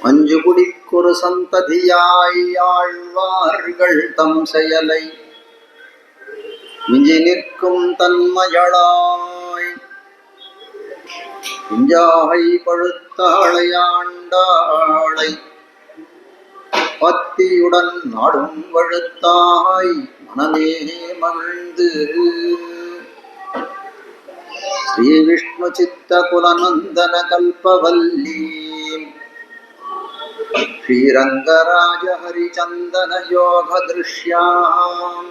அஞ்சு குடிக்கொரு சந்ததியாய் ஆழ்வார்கள் தம் செயலை மிஞ்சி நிற்கும் தன்மையளாய் குஞ்சாகை பழுத்தாளையாண்டாளை பத்தியுடன் நாடும் வழுத்தாய் மனமே மகிழ்ந்து ஸ்ரீ விஷ்ணு சித்த குலநந்தன கல்பவல்லி ஸ்ரீரங்கராஜ ஹரிச்சந்தன யோக திருஷ்யாம்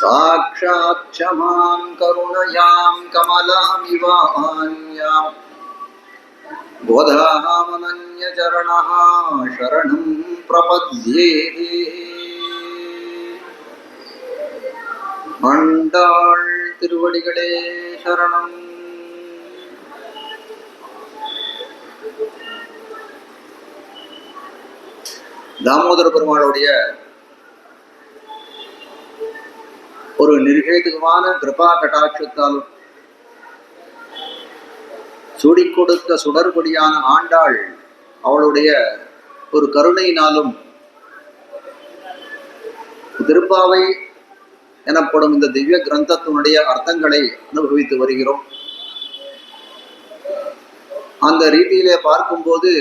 சாக்ஷாத் க்ஷமாம் கருணயாம் கமலாமிவான்யாம் கோதாமனன்யசரணः சரணம் பிரபத்யே. ஆண்டாள் திருவடிகளே சரணம். தாமோதர பெருமாளுடைய ஒரு நிர்ஹேதுகமான கிருபா கடாட்சத்தாலும் சூடிக் கொடுத்த சுடர்கொடியான ஆண்டாள் அவளுடைய ஒரு கருணையினாலும் திருப்பாவை எனப்படும் இந்த திவ்ய கிரந்தத்தினுடைய அர்த்தங்களை அனுபவித்து வருகிறோம். அந்த ரீதியிலே பார்க்கும்போது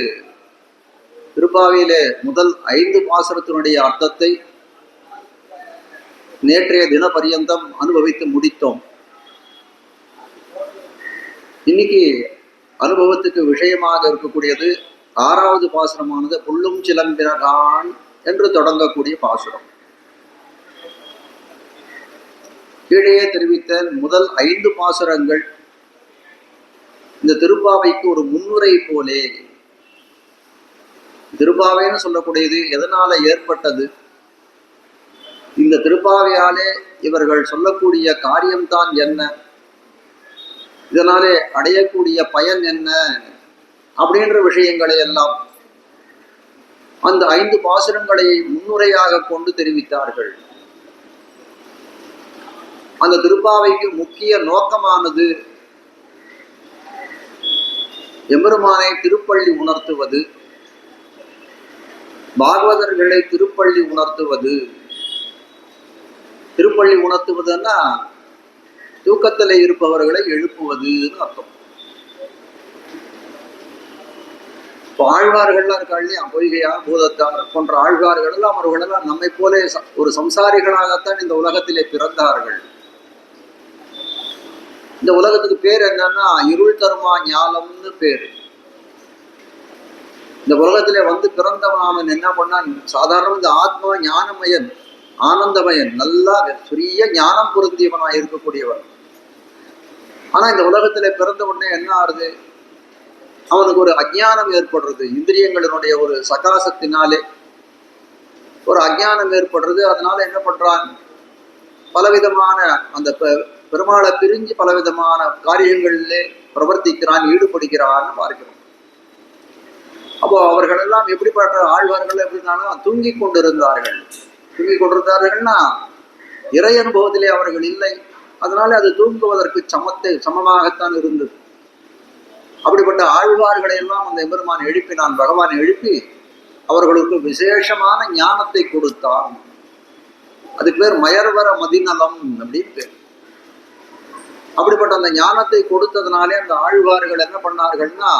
திருப்பாவையிலே முதல் 5 பாசுரத்தினுடைய அர்த்தத்தை நேற்றைய தின பரியந்தம் அனுபவித்து முடித்தோம். இன்னைக்கு அனுபவத்துக்கு விஷயமாக இருக்கக்கூடியது 6வது பாசுரமானது புள்ளும் சிலம்பினகான் என்று தொடங்கக்கூடிய பாசுரம். கீழே தெரிவித்த முதல் 5 பாசுரங்கள் இந்த திருப்பாவைக்கு ஒரு முன்னுரை போலே. திருப்பாவைன்னு சொல்லக்கூடியது எதனால ஏற்பட்டது, இந்த திருப்பாவையாலே இவர்கள் சொல்லக்கூடிய காரியம்தான் என்ன, இதனாலே அடையக்கூடிய பயன் என்ன அப்படின்ற விஷயங்களை எல்லாம் அந்த 5 பாசுரங்களை முன்னுரையாக கொண்டு தெரிவித்தார்கள். அந்த திருப்பாவைக்கு முக்கிய நோக்கமானது எம்பெருமானை திருப்பள்ளி உணர்த்துவது, பாகவதர்களை திருப்பள்ளி உணர்த்துவது. திருப்பள்ளி உணர்த்துவதுன்னா தூக்கத்தில் இருப்பவர்களை எழுப்புவதுன்னு அர்த்தம். ஆழ்வார்கள்லாம் இருக்காள், பொய்கையா பூதத்தார் போன்ற ஆழ்வார்கள் எல்லாம் அவர்களெல்லாம் நம்மை போல ஒரு சம்சாரிகளாகத்தான் இந்த உலகத்திலே பிறந்தார்கள். இந்த உலகத்துக்கு பேர் என்னன்னா இருள் தருமா ஞானம்னு பேரு. இந்த உலகத்திலே வந்து பிறந்தவன் என்ன பண்ணான், சாதாரண இந்த ஆத்மா ஞானமயன் ஆனந்தமயன் நல்லா பெரிய ஞானம் பொருந்தியவனாக இருக்கக்கூடியவன். ஆனா இந்த உலகத்திலே பிறந்த உடனே என்ன ஆறுது, அவனுக்கு ஒரு அஜ்ஞானம் ஏற்படுறது. இந்திரியங்களினுடைய ஒரு சகாசத்தினாலே ஒரு அஜ்ஞானம் ஏற்படுறது. அதனால என்ன பண்றான், பலவிதமான அந்த பெருமாளை பிரிஞ்சு பலவிதமான காரியங்களிலே பிரவர்த்திக்கிறான், ஈடுபடுகிறான்னு பார்க்கிறோம். அப்போ அவர்கள் எல்லாம் எப்படிப்பட்ட ஆழ்வார்கள் எப்படின்னா தூங்கி கொண்டிருந்தார்கள். தூங்கி கொண்டிருந்தார்கள்னா இறை அனுபவத்திலே அவர்கள் இல்லை. அதனால அது தூங்குவதற்கு சமமாகத்தான் இருந்தது. அப்படிப்பட்ட ஆழ்வார்களை எல்லாம் அந்த எம்பெருமான் எழுப்பினான். பகவான் எழுப்பி அவர்களுக்கு விசேஷமான ஞானத்தை கொடுத்தான். அதுக்கு பேர் மயர்வர மதிநலம் அப்படின்னு பேர். அப்படிப்பட்ட அந்த ஞானத்தை கொடுத்ததுனாலே அந்த ஆழ்வார்கள் என்ன பண்ணார்கள்னா,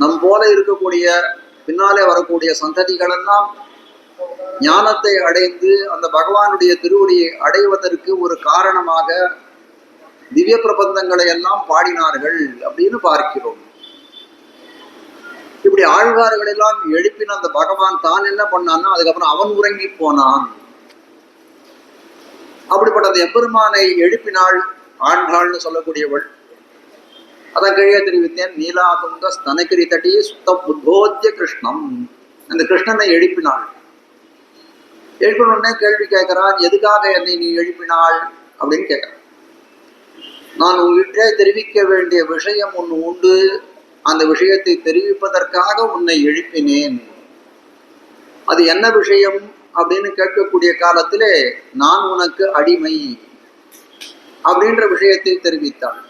நம் போல இருக்கக்கூடிய பின்னாலே வரக்கூடிய சந்ததிகள் எல்லாம் ஞானத்தை அடைந்து அந்த பகவானுடைய திருவடியை அடைவதற்கு ஒரு காரணமாக திவ்ய பிரபந்தங்களை எல்லாம் பாடினார்கள் அப்படின்னு பார்க்கிறோம். இப்படி ஆழ்வார்கள் எல்லாம் எழுப்பின அந்த பகவான் தான் என்ன பண்ணான்னா, அதுக்கப்புறம் அவன் உறங்கி போனான். அப்படிப்பட்ட அந்த எம்பெருமானை எழுப்பினாள் ஆண்டாள்னு சொல்லக்கூடியவள். அதான் கீழே தெரிவித்தேன், நீலாதுங்க ஸ்தனகிரி தட்டி சுத்தம் உத்போத்திய கிருஷ்ணம். அந்த கிருஷ்ணனை எழுப்பினாள். எழுப்பினோடனே கேள்வி கேட்கிறான், எதுக்காக என்னை நீ எழுப்பினாள் அப்படின்னு கேட்கிறான். நான் உங்ககிட்ட தெரிவிக்க வேண்டிய விஷயம் ஒன்று உண்டு, அந்த விஷயத்தை தெரிவிப்பதற்காக உன்னை எழுப்பினேன். அது என்ன விஷயம் அப்படின்னு கேட்கக்கூடிய காலத்திலே நான் உனக்கு அடிமை அப்படின்ற விஷயத்தை தெரிவித்தாள்.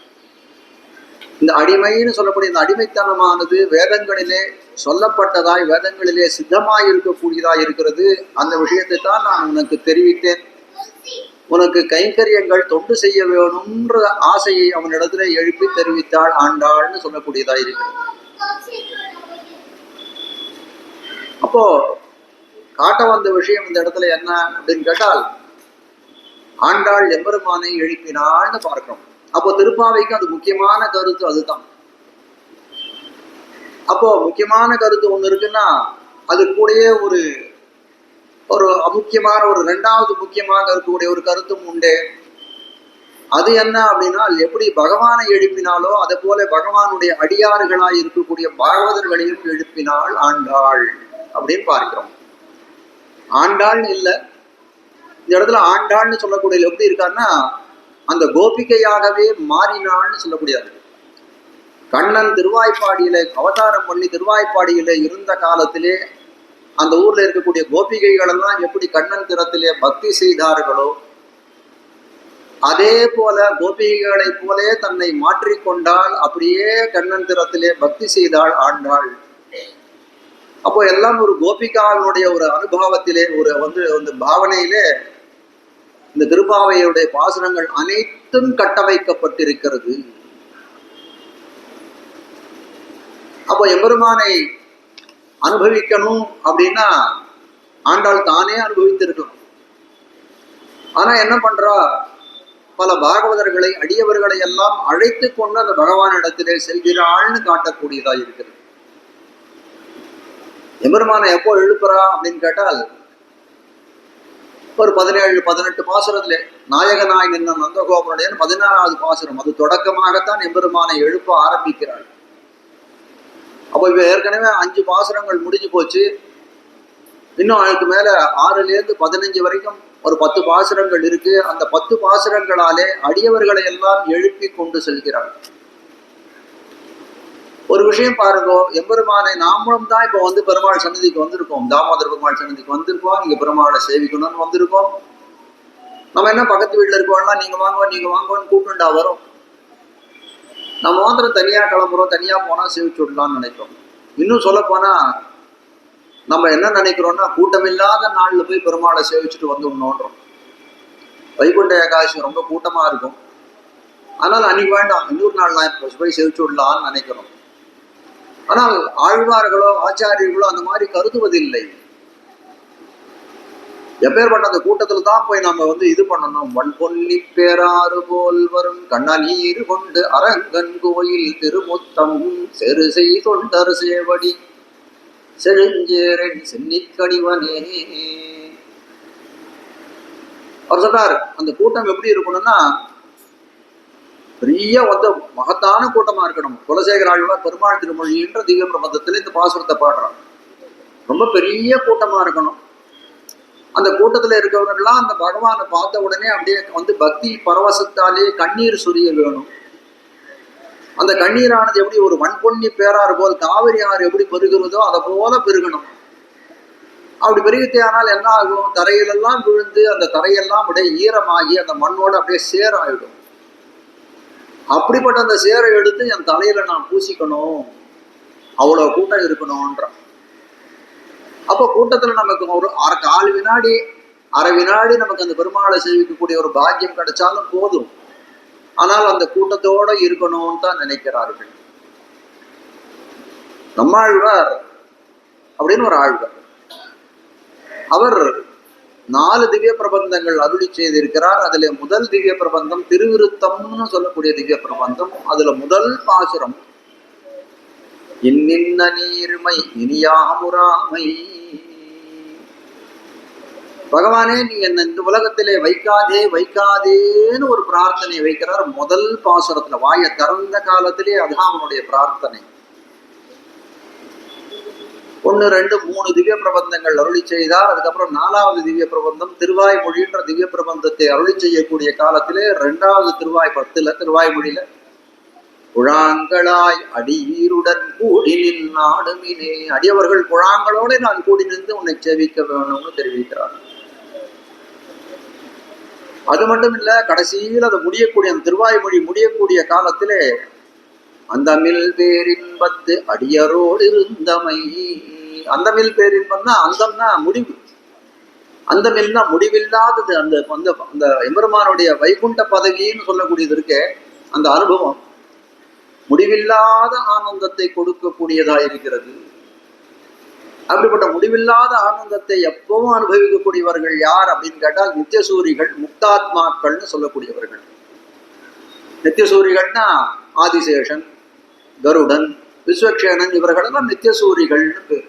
இந்த அடிமைன்னு சொல்லக்கூடிய இந்த அடிமைத்தனமானது வேதங்களிலே சொல்லப்பட்டதாய், வேதங்களிலே சித்தமாய் இருக்கக்கூடியதாய் இருக்கிறது. அந்த விஷயத்தை தான் நான் உனக்கு தெரிவித்தேன். உனக்கு கைங்கரியங்கள் தொண்டு செய்ய வேணும்ன்ற ஆசையை அவனிடத்துல எழுப்பி தெரிவித்தாள் ஆண்டாள்னு சொல்லக்கூடியதா இருக்கிறது. அப்போ காட்ட வந்த விஷயம் இந்த இடத்துல என்ன அப்படின்னு கேட்டால், ஆண்டாள் எம்பெருமானை எழுப்பினாள்னு பார்க்கிறோம். அப்போ திருப்பாவைக்கு அது முக்கியமான கருத்து அதுதான். அப்போ முக்கியமான கருத்து ஒண்ணு இருக்குன்னா அது கூடயே ஒரு ஒரு அமுக்கியமான ஒரு ரெண்டாவது முக்கியமாக இருக்கக்கூடிய ஒரு கருத்தும் உண்டு. அது என்ன அப்படின்னா, எப்படி பகவானை எழுப்பினாலோ அதை போல பகவானுடைய அடியாறுகளாய் இருக்கக்கூடிய பாகவதர்களையும் எழுப்பினாள் ஆண்டாள் அப்படின்னு பார்க்கிறோம். ஆண்டாள்னு இல்லை, இந்த இடத்துல ஆண்டாள்னு சொல்லக்கூடிய எப்படி இருக்காருன்னா அந்த கோபிகையாகவே மாறினாள்னு சொல்லக்கூடியது. கண்ணன் திருவாய்ப்பாடியில அவதாரம் பண்ணி திருவாய்ப்பாடியில இருந்த காலத்திலே அந்த ஊர்ல இருக்கக்கூடிய கோபிகைகள் எல்லாம் எப்படி கண்ணன் திறத்திலே பக்தி செய்தார்களோ அதே போல கோபிகைகளை போலே தன்னை மாற்றிக்கொண்டால் அப்படியே கண்ணன் திறத்திலே பக்தி செய்தாள் ஆண்டாள். அப்போ எல்லாம் ஒரு கோபிகாவினுடைய ஒரு அனுபவத்திலே ஒரு பாவனையிலே இந்த திருப்பாவையுடைய பாசுரங்கள் அனைத்தும் கட்டமைக்கப்பட்டிருக்கிறது. அப்போ எம்பெருமானை அனுபவிக்கணும் அப்படின்னா ஆண்டாள் தானே அனுபவித்திருக்கலாம். ஆனா என்ன பண்றா, பல பாகவதர்களை அடியவர்களை எல்லாம் அழைத்து கொண்டு அந்த பகவானிடத்திலே செல்கிறாள்னு காட்டக்கூடியதா இருக்கிறது. எம்பெருமானை எப்போ எழுப்புறா அப்படின்னு கேட்டால், ஒரு 17-18 பாசுரத்திலே நாயகனாய் நின்ன நந்தகோபனுடைய 16வது பாசுரம், அது தொடக்கமாகத்தான் எம்பெருமானை எழுப்ப ஆரம்பிக்கிறாள். அப்போ இப்ப ஏற்கனவே 5 பாசுரங்கள் முடிஞ்சு போச்சு. இன்னும் அதுக்கு மேல 6லேருந்து 15 வரைக்கும் ஒரு 10 பாசுரங்கள் இருக்கு. அந்த 10 பாசுரங்களாலே அடியவர்களை எல்லாம் எழுப்பி கொண்டு செல்கிறாள். ஒரு விஷயம் பாருங்க, எம்பெருமானை நாமளும் தான் இப்போ பெருமாள் சன்னதிக்கு வந்திருக்கோம், தாமோதர் பெருமாள் சன்னதிக்கு வந்திருக்கோம், இங்க பெருமாளை சேவிக்கணும்னு வந்திருக்கோம். நம்ம என்ன பக்கத்து வீட்டுல இருக்கோம்னா நீங்க வாங்குவோன்னு கூப்பிட்டுண்டா வரும். நம்ம மாத்திரம் தனியா கிளம்புறோம், தனியா போனா சேவிச்சு விடலாம்னு நினைக்கிறோம். இன்னும் சொல்ல போனா நம்ம என்ன நினைக்கிறோம்னா கூட்டமில்லாத நாள்ல போய் பெருமாளை சேவிச்சுட்டு வந்துடணுன்றோம். வைகுண்ட ஏகாதசி ரொம்ப கூட்டமா இருக்கும், ஆனால் அன்னைக்கு வேண்டாம், இன்னொரு நாள் நான் போய் சேவிச்சு விடலாம்னு நினைக்கிறோம். ஆனால் ஆழ்வார்களோ ஆச்சாரியர்களோ அந்த மாதிரி கருதுவதில்லை. எப்பேற்பட்ட அந்த கூட்டத்துல தான் போய் நம்ம இது பண்ணணும். வன் பொன்னி பேராறு போல் வரும் கண்ணநீர் கொண்டு அரங்கன் கோயில் திருமுத்தம் செரு செய் தொண்டர் சேவடி செழுஞ்சேரன் சென்னிக்கணிவனே. அவர் சொல்றார், அந்த கூட்டம் எப்படி இருக்கணும்னா பெரிய மகத்தான கூட்டமா இருக்கணும். குலசேகர ஆழ்வார் பெருமாள் திருமொழின்ற திவ்ய பிரபந்தத்துல இந்த பாசுரத்தை பாடுறான். ரொம்ப பெரிய கூட்டமா இருக்கணும். அந்த கூட்டத்துல இருக்கிறவர்கள்லாம் அந்த பகவானை பார்த்த உடனே அப்படியே பக்தி பரவசத்தாலே கண்ணீர் சொரிய வேணும். அந்த கண்ணீரானது எப்படி ஒரு வன்பொன்னி பேராறு போல் காவிரி ஆறு எப்படி பெருகிறதோ அதை போல பெருகணும். அப்படி பெருகித்தேனால் என்ன ஆகும், தரையிலெல்லாம் விழுந்து அந்த தரையெல்லாம் அப்படியே ஈரமாகி அந்த மண்ணோட அப்படியே சேராயிடும். அப்படிப்பட்ட அந்த சேரை எடுத்து என் தலையில நான் பூசிக்கணும், அவ்வளவு கூட்டம் இருக்கணும்ன்றான். அப்போ கூட்டத்துல நமக்கு ஒரு அரை வினாடி நமக்கு அந்த பெருமாளை சேவிக்கக்கூடிய ஒரு பாக்கியம் கிடைச்சாலும் போதும். ஆனால் அந்த கூட்டத்தோட இருக்கணும்னு தான் நினைக்கிறார்கள். நம்மாழ்வார் அப்படின்னு ஒரு ஆழ்வார், அவர் 4 திவ்ய பிரபந்தங்கள் அருளி செய்திருக்கிறார். அதுல முதல் திவ்ய பிரபந்தம் திருவிருத்தம்னு சொல்லக்கூடிய திவ்ய பிரபந்தம். அதுல முதல் பாசுரம் இன்னின்ன நீர்மை இனியாமுராமை. பகவானே நீ என்ன இந்த உலகத்திலே வைக்காதேன்னு ஒரு பிரார்த்தனை வைக்கிறார் முதல் பாசுரத்துல. வாயை திறந்த காலத்திலே அதுதான் அவனுடைய பிரார்த்தனை. 1, 2, 3 திவ்ய பிரபந்தங்கள் அருளி செய்தார். அதுக்கப்புறம் 4வது திவ்ய பிரபந்தம் திருவாய்மொழின்ற திவ்ய பிரபந்தத்தை அருளி செய்யக்கூடிய காலத்திலே 2வது திருவாய்மொழியில குழாங்களாய் அடியீருடன் கூடி நின்னாடுமினே, அடியவர்கள் குழாங்களோட நான் கூடி நின்று உன்னை சேவிக்க வேணும்னு தெரிவிக்கிறார். அது மட்டும் இல்ல, கடைசியில் அது முடியக்கூடிய அந்த திருவாய்மொழி முடியக்கூடிய காலத்திலே அந்தமில் பேரின்பத்து அடியரோடு இருந்தமை. அந்தமில் பேரின்பம்னா அந்தம்னா முடிவு, அந்தமில்னா முடிவில்லாதது. அந்த அந்த எம்பெருமானுடைய வைகுண்ட பதவின்னு சொல்லக்கூடியது இருக்கே, அந்த அனுபவம் முடிவில்லாத ஆனந்தத்தை கொடுக்கக்கூடியதா இருக்கிறது. அப்படிப்பட்ட முடிவில்லாத ஆனந்தத்தை எப்பவும் அனுபவிக்கக்கூடியவர்கள் யார் அப்படின்னு கேட்டால் நித்தியசூரிகள், முக்தாத்மாக்கள்னு சொல்லக்கூடியவர்கள். நித்தியசூரிகள்னா ஆதிசேஷன், கருடன், விஸ்வக்ஷேனன், இவர்களெல்லாம் நித்தியசூரிகள்னு பேர்.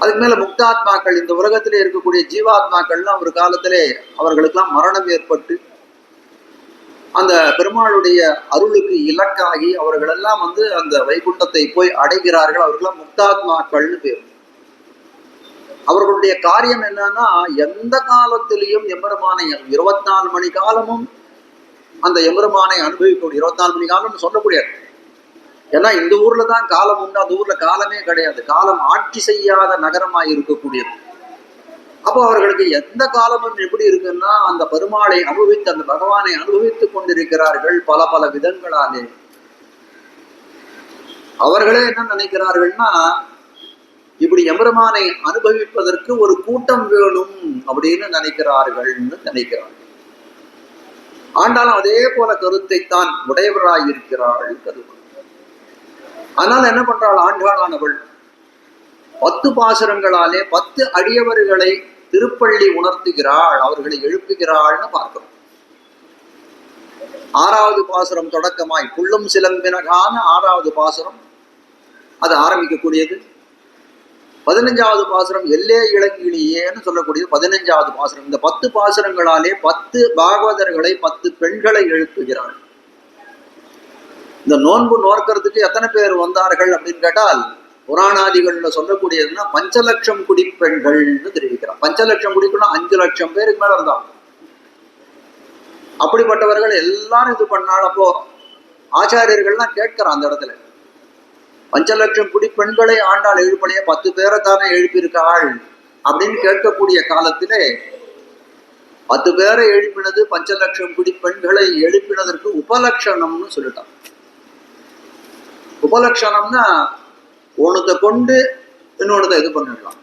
அதுக்கு மேல முக்தாத்மாக்கள், இந்த உலகத்திலே இருக்கக்கூடிய ஜீவாத்மாக்கள்லாம் ஒரு காலத்திலே அவர்களுக்கெல்லாம் மரணம் ஏற்பட்டு அந்த பெருமாளுடைய அருளுக்கு இலக்காகி அவர்களெல்லாம் அந்த வைகுண்டத்தை போய் அடைகிறார்கள். அவர்களெல்லாம் முக்தாத்மாக்கள்னு பேர். அவர்களுடைய காரியம் என்னன்னா, எந்த காலத்திலையும் எம்பெருமானை 24 மணி காலமும் அந்த எம்பெருமானை அனுபவிக்கக்கூடிய, 24 மணி காலம்னு சொல்லக்கூடியது. ஏன்னா இந்த ஊர்ல தான் காலம் உண்டு, அந்த ஊர்ல காலமே கிடையாது. காலம் ஆட்சி செய்யாத நகரமாய் இருக்கக்கூடியது. அப்போ அவர்களுக்கு எந்த காலமும் எப்படி இருக்குன்னா, அந்த பெருமாளை அனுபவித்து, அந்த பகவானை அனுபவித்துக் கொண்டிருக்கிறார்கள் பல பல விதங்களாலே. அவர்களே என்ன நினைக்கிறார்கள்னா, இப்படி எம்பெருமானை அனுபவிப்பதற்கு ஒரு கூட்டம் வேணும் அப்படின்னு நினைக்கிறார்கள். ஆண்டாலும் அதே போல கருத்தைத்தான் உடையவராயிருக்கிறாள் கருவன். ஆனால் என்ன பண்றாள் ஆண்டாளானவள்? 10 பாசுரங்களாலே 10 அடியவர்களை திருப்பள்ளி உணர்த்துகிறாள், அவர்களை எழுப்புகிறாள்னு பார்க்கிறோம். 6வது பாசுரம் தொடக்கமாய் புள்ளும் சிலம்பினகான 6வது பாசுரம் அது ஆரம்பிக்கக்கூடியது. 15வது பாசுரம் எல்லே இளங்கிளியேன்னு சொல்லக்கூடியது 15வது பாசுரம். இந்த 10 பாசுரங்களாலே 10 பாகவதர்களை, 10 பெண்களை எழுப்புகிறாள். இந்த நோன்பு நோக்கிறதுக்கு எத்தனை பேர் வந்தார்கள் அப்படின்னு கேட்டால், புராணாதிகள்ல சொல்லக்கூடியதுன்னா 5 லட்சம் குடிப்பெண்கள்னு தெரிவிக்கிறார். 5 லட்சம் குடிப்பெண்ணா 5 லட்சம் பேருக்கு மேல இருந்தாங்க. அப்படிப்பட்டவர்கள் எல்லாரும் இது பண்ணால், அப்போ ஆச்சாரியர்கள்லாம் கேட்கிறான் அந்த இடத்துல, 5 லட்சம் குடிப்பெண்களை ஆண்டாள் எழுப்பலையே, 10 பேரை தானே எழுப்பியிருக்காள் அப்படின்னு கேட்கக்கூடிய காலத்திலே 10 பேரை எழுப்பினது 5 லட்சம் குடிப்பெண்களை எழுப்பினதற்கு உபலட்சணம்னு சொல்லிட்டான். உபலட்சணம்னா ஒண்ணுத்தை கொண்டு இன்னொன்னுத்தை இது பண்ணிடலாம்.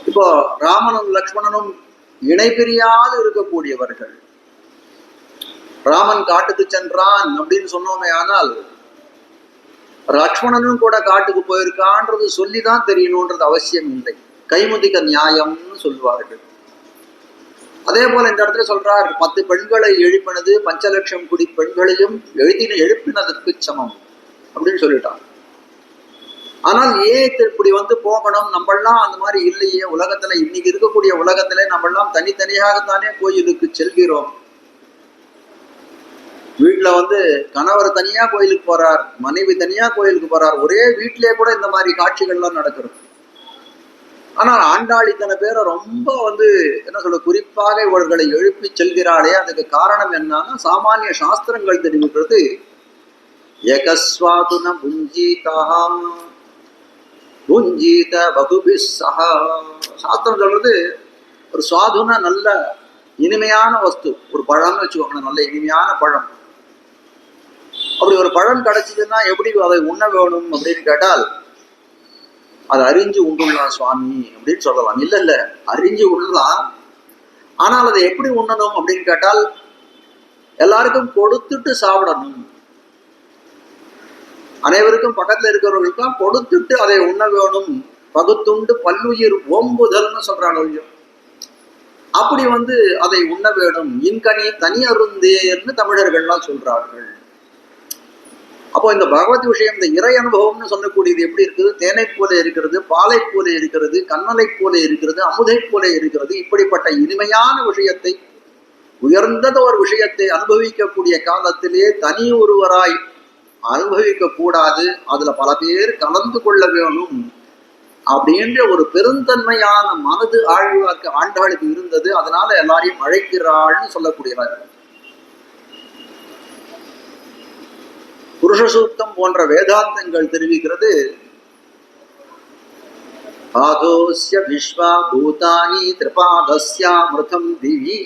இப்போ ராமனும் லக்ஷ்மணனும் இணை பிரியாது இருக்கக்கூடியவர்கள். ராமன் காட்டுக்கு சென்றான் அப்படின்னு சொன்னோமே, ஆனால் லக்ஷ்மணனும் கூட காட்டுக்கு போயிருக்கான்றது சொல்லிதான் தெரியணும்ன்றது அவசியம் இல்லை. கைமுதிக்க நியாயம்னு சொல்லுவார்கள். அதே போல இந்த இடத்துல சொல்றார், 10 பெண்களை எழுப்பினது 5 லட்சம் குடி பெண்களையும் எழுப்பினதற்கு சமம் அப்படின்னு சொல்லிட்டான். ஆனால் ஏன் இப்படி போகணும்? நம்மளாம் அந்த மாதிரி இல்லையே. உலகத்துல இன்னைக்கு இருக்கக்கூடிய உலகத்துல நம்மளாம் தனித்தனியாகத்தானே கோயிலுக்கு செல்கிறோம். வீட்டுல கணவர் தனியா கோயிலுக்கு போறார், மனைவி தனியா கோயிலுக்கு போறார். ஒரே வீட்டிலே கூட இந்த மாதிரி காட்சிகள்லாம் நடக்கிறது. ஆனால் ஆண்டாள் இத்தனை பேரை ரொம்ப என்ன சொல்ல, குறிப்பாக இவர்களை எழுப்பி செல்கிறாளே, அதுக்கு காரணம் என்னன்னா, சாமானிய சாஸ்திரங்கள் தெரிவிக்கிறது, ஏகஸ்வாதுன புஞ்சீத பகுபிஸ்ஸஹா. சாஸ்திரம் சொல்றது, ஒரு சுவாதுன நல்ல இனிமையான வஸ்து, ஒரு பழம்னு வச்சுக்கோங்க, நல்ல இனிமையான பழம். அப்படி ஒரு பழம் கிடைச்சதுன்னா எப்படி அதை உண்ண வேணும் அப்படின்னு கேட்டால், அதை அறிஞ்சு உண்டுலாம் சுவாமி அப்படின்னு சொல்லலாம். இல்ல அறிஞ்சு உண்ணலாம். ஆனால் அதை எப்படி உண்ணணும் அப்படின்னு கேட்டால், எல்லாருக்கும் கொடுத்துட்டு சாப்பிடணும். அனைவருக்கும் பக்கத்துல இருக்கிறவர்களுக்கும் கொடுத்துட்டு அதை உண்ண வேணும். பகுத்துண்டு பல்லுயிர் ஓம்புதல்னு சொல்றாங்க. அப்படி அதை உண்ண வேணும். இன்கனி தனி அருந்தேன்னு தமிழர்கள்லாம் சொல்றார்கள். அப்போ இந்த பகவத் விஷயம், இந்த இறை அனுபவம்னு சொல்லக்கூடியது எப்படி இருக்குது? தேனை போல இருக்கிறது, பாலை போல இருக்கிறது, கண்ணலை போல இருக்கிறது, அமுதை போல இருக்கிறது. இப்படிப்பட்ட இனிமையான விஷயத்தை, உயர்ந்தத ஒரு விஷயத்தை அனுபவிக்கக்கூடிய காலத்திலே தனி ஒருவராய் அனுபவிக்க கூடாது. அதுல பல பேர் கலந்து கொள்ள வேணும் அப்படின்ற ஒரு பெருந்தன்மையான மனது ஆண்டாளுக்கு இருந்தது. அதனால எல்லாரையும் அழைக்கிறாள்னு சொல்லக்கூடியவர். புருஷ சூக்தம் போன்ற வேதாந்தங்கள் தெரிவிக்கிறது, பாதோஸ்ய விஸ்வா பூதானி திரிபாதஸ்யாமிருதம் திவி.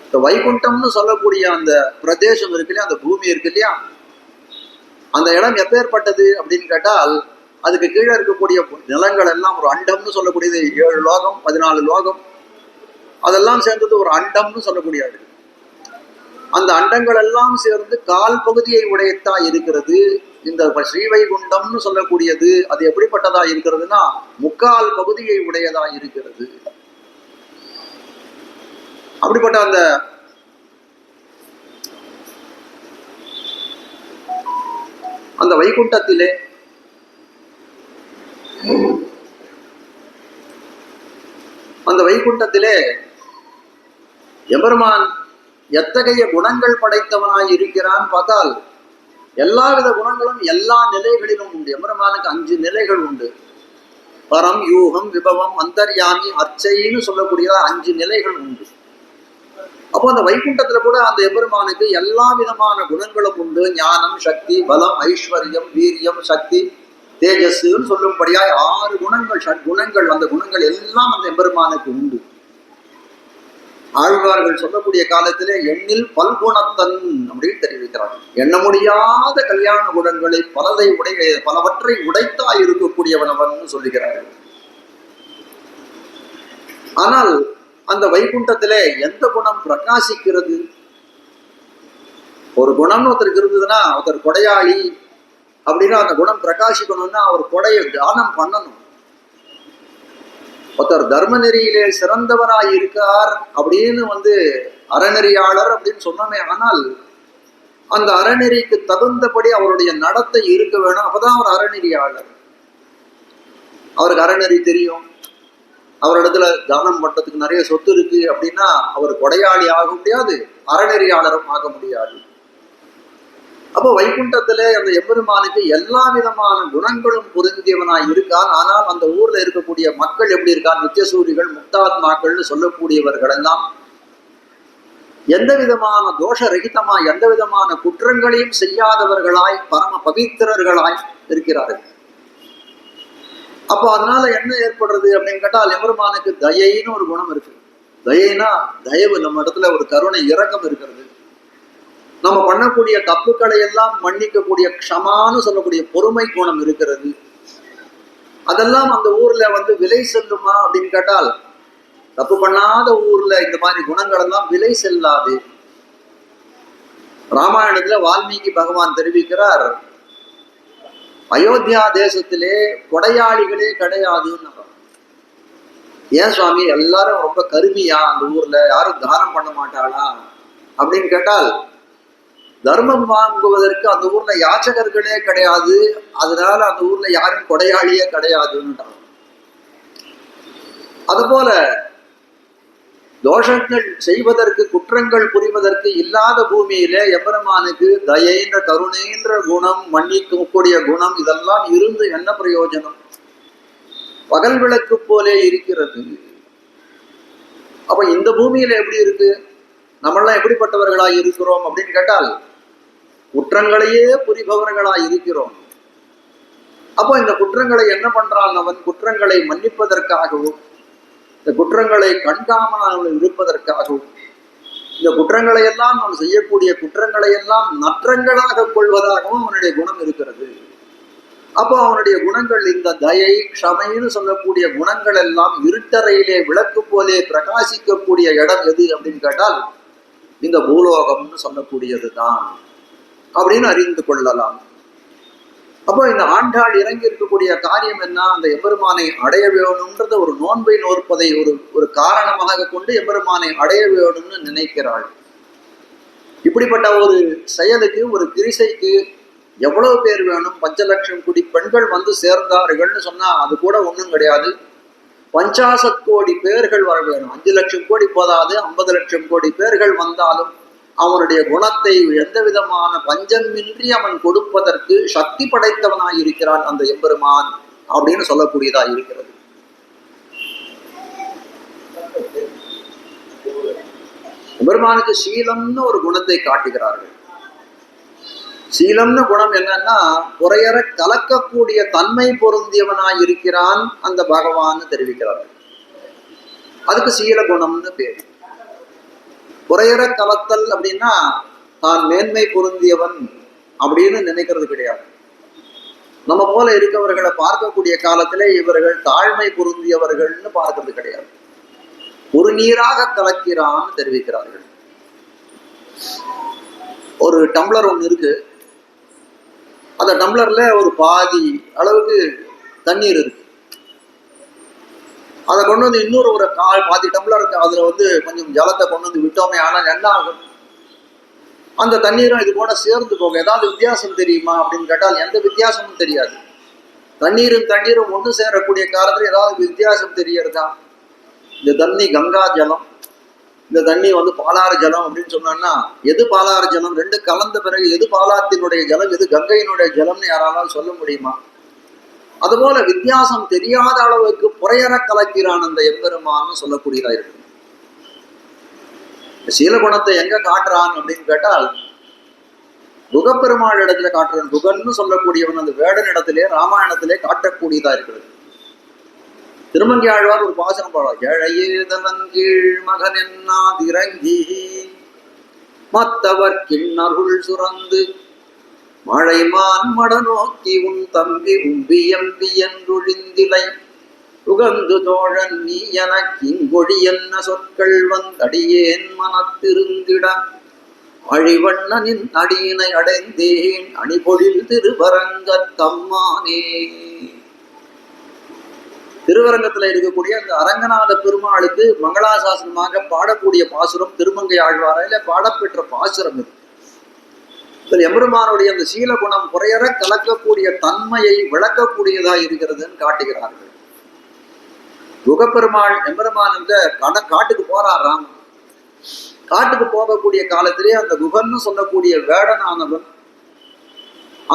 இந்த வைகுண்டம்னு சொல்லக்கூடிய அந்த பிரதேசம் இருக்கு இல்லையா, அந்த பூமி இருக்கு இல்லையா, அந்த இடம் எப்பேற்பட்டது அப்படின்னு கேட்டால், அதுக்கு கீழே இருக்கக்கூடிய நிலங்கள் எல்லாம் ஒரு அண்டம்னு சொல்லக்கூடியது. 7 லோகம் 14 லோகம் அதெல்லாம் சேர்ந்தது ஒரு அண்டம்னு சொல்லக்கூடியது. அந்த அண்டங்கள் எல்லாம் சேர்ந்து கால் பகுதியை உடையத்தா இருக்கிறது இந்த ஸ்ரீவைகுண்டம்னு சொல்லக்கூடியது. அது எப்படிப்பட்டதா இருக்கிறதுனா, 3/4 பகுதியை உடையதா இருக்கிறது. அப்படிப்பட்ட அந்த வைகுண்டத்திலே எம்பெருமான் எத்தகைய குணங்கள் படைத்தவனாய் இருக்கிறான் பார்த்தால், எல்லாவித குணங்களும் எல்லா நிலைகளிலும் உண்டு. எம்பெருமானுக்கு 5 நிலைகள் உண்டு. பரம், யூகம், விபவம், அந்தர்யாமி, அர்ச்சைன்னு சொல்லக்கூடிய 5 நிலைகள் உண்டு. அப்போ அந்த வைகுண்டத்துல கூட அந்த எம்பெருமானுக்கு எல்லா விதமான குணங்களும் உண்டு. ஞானம், சக்தி, பலம், ஐஸ்வர்யம், வீரியம், சக்தி, தேஜஸ்ன்னு சொல்லும்படியாய் 6 குணங்கள், ஷட்குணங்கள். அந்த குணங்கள் எல்லாம் அந்த எம்பெருமானுக்கு உண்டு. ஆழ்வார்கள் சொல்லக்கூடிய காலத்திலே எண்ணில் பல்குணத்தன் அப்படின்னு தெரிவிக்கிறார்கள். எண்ண முடியாத கல்யாண குணங்களை பலவற்றை உடைத்தாய் இருக்கக்கூடியவனவன் சொல்லுகிறார்கள். ஆனால் அந்த வைகுண்டத்திலே எந்த குணம் பிரகாசிக்கிறது? ஒரு குணம்னு ஒருத்தருக்கு இருந்ததுன்னா, ஒருத்தர் கொடையாளி அப்படின்னா அந்த குணம் பிரகாசிக்கணும்னா அவர் கொடையை தானம் பண்ணணும். ஒருத்தர் தர்ம நெறியிலே சிறந்தவராய் இருக்கார் அப்படின்னு அறநெறியாளர் அப்படின்னு சொன்னோமே, ஆனால் அந்த அறநெறிக்கு தகுந்தபடி அவருடைய நடத்தை இருக்க வேணும். அப்பதான் அவர் அறநெறியாளர். அவருக்கு அறநெறி தெரியும், அவரிடத்துல தானம் பண்றதுக்கு நிறைய சொத்து இருக்கு அப்படின்னா அவர் கொடையாளி ஆக முடியாது, அறநெறியாளரும் ஆக முடியாது. அப்போ வைகுண்டத்துல அந்த எம்பெருமானுக்கு எல்லா விதமான குணங்களும் பொருந்தியவனாய் இருக்கான். ஆனால் அந்த ஊர்ல இருக்கக்கூடிய மக்கள் எப்படி இருக்கான்? நித்தியசூரிகள், முக்தாத்மாக்கள்னு சொல்லக்கூடியவர்கள் எல்லாம் எந்த விதமான தோஷரகிதமாய், எந்த விதமான குற்றங்களையும் செய்யாதவர்களாய், பரம பவித்திரர்களாய் இருக்கிறார்கள். அப்போ அதனால என்ன ஏற்படுறது அப்படின்னு கேட்டால், எம்பெருமானுக்கு தயைன்னு ஒரு குணம் இருக்கு. தயைனா தயவு, நம்ம இடத்துல ஒரு கருணை, இரக்கம் இருக்கிறது. நம்ம பண்ணக்கூடிய தப்புக்களை எல்லாம் மன்னிக்கக்கூடிய க்ஷமான்னு சொல்லக்கூடிய பொறுமை குணம் இருக்கிறது. அதெல்லாம் அந்த ஊர்ல விலை செல்லுமா அப்படின்னு கேட்டால், தப்பு பண்ணாத ஊர்ல இந்த மாதிரி குணங்கள் எல்லாம் விலை செல்லாது. ராமாயணத்துல வால்மீகி பகவான் தெரிவிக்கிறார், அயோத்தியா தேசத்திலே கொடையாளிகளே கிடையாதுன்னு. ஏன் சுவாமி, எல்லாரும் ரொம்ப கருமியா அந்த ஊர்ல, யாரும் தானம் பண்ண மாட்டாளா அப்படின்னு கேட்டால், தர்மம் வாங்குவதற்கு அந்த ஊர்ல யாச்சகர்களே கிடையாது, அதனால அந்த ஊர்ல யாரும் கொடையாளியே கிடையாதுன்றாங்க. அதுபோல தோஷங்கள் செய்வதற்கு, குற்றங்கள் புரிவதற்கு இல்லாத பூமியிலே எம்பெருமானுக்கு தயைன்ற, கருணைன்ற குணம், மன்னிக்கக்கூடிய குணம், இதெல்லாம் இருந்து என்ன பிரயோஜனம்? பகல் விளக்கு போலே இருக்கிறது. அப்ப இந்த பூமியில எப்படி இருக்கு? நம்மளாம் எப்படிப்பட்டவர்களாய் இருக்கிறோம் அப்படின்னு கேட்டால், குற்றங்களையே புரிபவர்களாய் இருக்கிறோம். அப்போ இந்த குற்றங்களை என்ன பண்றான் அவன்? குற்றங்களை மன்னிப்பதற்காகவும், இந்த குற்றங்களை கண்காணாமல் இருப்பதற்காகவும், இந்த குற்றங்களை எல்லாம் நாம் செய்யக்கூடிய குற்றங்களை எல்லாம் நற்றங்களாக கொள்வதாகவும் அவனுடைய குணம் இருக்கிறது. அப்போ அவனுடைய குணங்கள், இந்த தயை, க்ஷமைன்னு சொல்லக்கூடிய குணங்கள் எல்லாம் இருட்டறையிலே விளக்கு போலே பிரகாசிக்கக்கூடிய இடம் எது அப்படின்னு கேட்டால், இந்த பூலோகம்னு சொல்லக்கூடியது தான் அப்படின்னு அறிந்து கொள்ளலாம். அப்போ இந்த ஆண்டாள் இறங்கி இருக்கக்கூடிய காரியம் என்ன? அந்த எம்பெருமானை அடைய வேணும்ன்றத ஒரு நோன்பை நோற்பதை ஒரு காரணமாக கொண்டு எம்பெருமானை அடைய வேணும்னு நினைக்கிறாள். இப்படிப்பட்ட ஒரு செயலுக்கு, ஒரு கிரிசைக்கு எவ்வளவு பேர் வேணும்? 5 லட்சம் கோடி பெண்கள் சேர்ந்தார்கள்னு சொன்னா அது கூட ஒன்றும் கிடையாது. 50 கோடி பேர்கள் வர வேணும். 5 லட்சம் கோடி போதாது, 50 லட்சம் கோடி பேர்கள் வந்தாலும் அவனுடைய குணத்தை எந்த விதமான பஞ்சமின்றி அவன் கொடுப்பதற்கு சக்தி படைத்தவனாய் இருக்கிறான் அந்த எம்பெருமான் அப்படின்னு சொல்லக்கூடியதா இருக்கிறது. எம்பெருமானுக்கு சீலம்னு ஒரு குணத்தை காட்டுகிறார்கள். சீலம்னு குணம் என்னன்னா, குறையற கலக்கக்கூடிய தன்மை பொருந்தியவனாய் இருக்கிறான் அந்த பகவான் தெரிவிக்கிறார்கள். அதுக்கு சீல குணம்னு பேர். குறையற கலத்தல் அப்படின்னா தான் மேன்மை பொருந்தியவன் அப்படின்னு நினைக்கிறது கிடையாது. நம்ம போல இருக்கவர்களை பார்க்கக்கூடிய காலத்துல இவர்கள் தாழ்மை பொருந்தியவர்கள்னு பார்க்கறது கிடையாது. ஒரு நீராக கலக்கிறான்னு தெரிவிக்கிறார்கள். ஒரு டம்ளர் ஒன்று இருக்கு, அந்த டம்ளர்ல ஒரு பாதி அளவுக்கு தண்ணீர் இருக்கு. அதை கொண்டு வந்து இன்னொரு ஒரு பாதி டம்ளர் இருக்கு, அதுல கொஞ்சம் ஜலத்தை கொண்டு வந்து விட்டோமே, ஆனால் என்ன ஆகும்? அந்த தண்ணீரும் இது கூட சேர்ந்து போகும். ஏதாவது வித்தியாசம் தெரியுமா அப்படின்னு கேட்டால் எந்த வித்தியாசமும் தெரியாது. தண்ணீரும் ஒன்று சேரக்கூடிய காலத்துல ஏதாவது வித்தியாசம் தெரியறதா? இந்த தண்ணி கங்கா ஜலம், இந்த தண்ணி பாலாறு ஜலம் அப்படின்னு சொன்னோம்னா எது பாலாறு ஜலம்? ரெண்டு கலந்த பிறகு எது பாலாத்தினுடைய ஜலம், எது கங்கையினுடைய ஜலம்னு யாராலும் சொல்ல முடியுமா? அதுபோல வித்தியாசம் தெரியாத அளவுக்கு புறையற கலக்கிறான் அந்த எம்பெருமான்னு சொல்லக்கூடியதா இருக்கு. சீலகுணத்தை எங்க காட்டுறான் அப்படின்னு கேட்டால் குகப்பெருமாள் இடத்துல காட்டுறான். குகன்னு சொல்லக்கூடியவன் அந்த வேடன் இடத்திலே ராமாயணத்திலே காட்டக்கூடியதா இருக்கிறது. திருமங்கை ஆழ்வார் ஒரு பாசனம் பாடுவார். ஏழையேதலன் கீழ் மகன் என்னாதிரங்கி மத்தவர் கிண்ணருள் சுரந்து மழைமான் மட நோக்கி உன் தம்பி உம்பி எம்பி என்றொழிந்திலை உகந்து தோழன் நீ எனக்கிங்கொழி என்ன சொற்கள் வந்தடியேன் மனத்திருந்திட அழிவண்ணனின் அடியினை அடைந்தேன் அணிபொழில் திருவரங்கத்தம்மானே. திருவரங்கத்துல இருக்கக்கூடிய அந்த அரங்கநாத பெருமாளுக்கு மங்களாசாசனமாக பாடக்கூடிய பாசுரம் திருமங்கை ஆழ்வாரையில பாடப்பெற்ற பாசுரம் இது. எம்பெருமானுடைய அந்த சீல குணம் குறையற கலக்கக்கூடிய தன்மையை விளக்கக்கூடியதா இருக்கிறதுன்னு காட்டுகிறார்கள். குகப்பெருமாள் எம்பெருமான் இந்த காட்டுக்கு போறாராம். காட்டுக்கு போகக்கூடிய காலத்திலே அந்த குகன்னு சொல்லக்கூடிய வேடனானவன்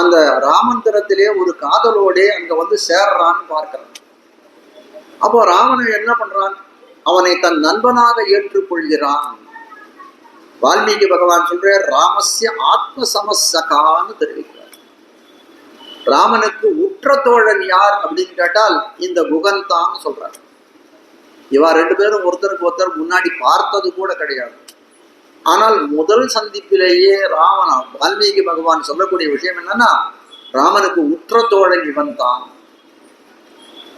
அந்த ராமந்திரத்திலே ஒரு காதலோடே அங்க சேர்றான்னு பார்க்கிறான். அப்போ ராவணன் என்ன பண்றான்? அவனை தன் நண்பனாக ஏற்றுக்கொள்கிறான். வால்மீகி பகவான் சொல்றார், ராமஸ்ய ஆத்ம சமசகான்னு தெரிவிக்கிறார். ராமனுக்கு உற்ற தோழன் யார் அப்படின்னு கேட்டால் இந்த குகன் தான் சொல்றார். இவா ரெண்டு பேரும் ஒருத்தருக்கு ஒருத்தர் முன்னாடி பார்த்தது கூட கிடையாது. ஆனால் முதல் சந்திப்பிலேயே வால்மீகி பகவான் சொல்லக்கூடிய விஷயம் என்னன்னா, ராமனுக்கு உற்ற தோழன் இவன் தான்.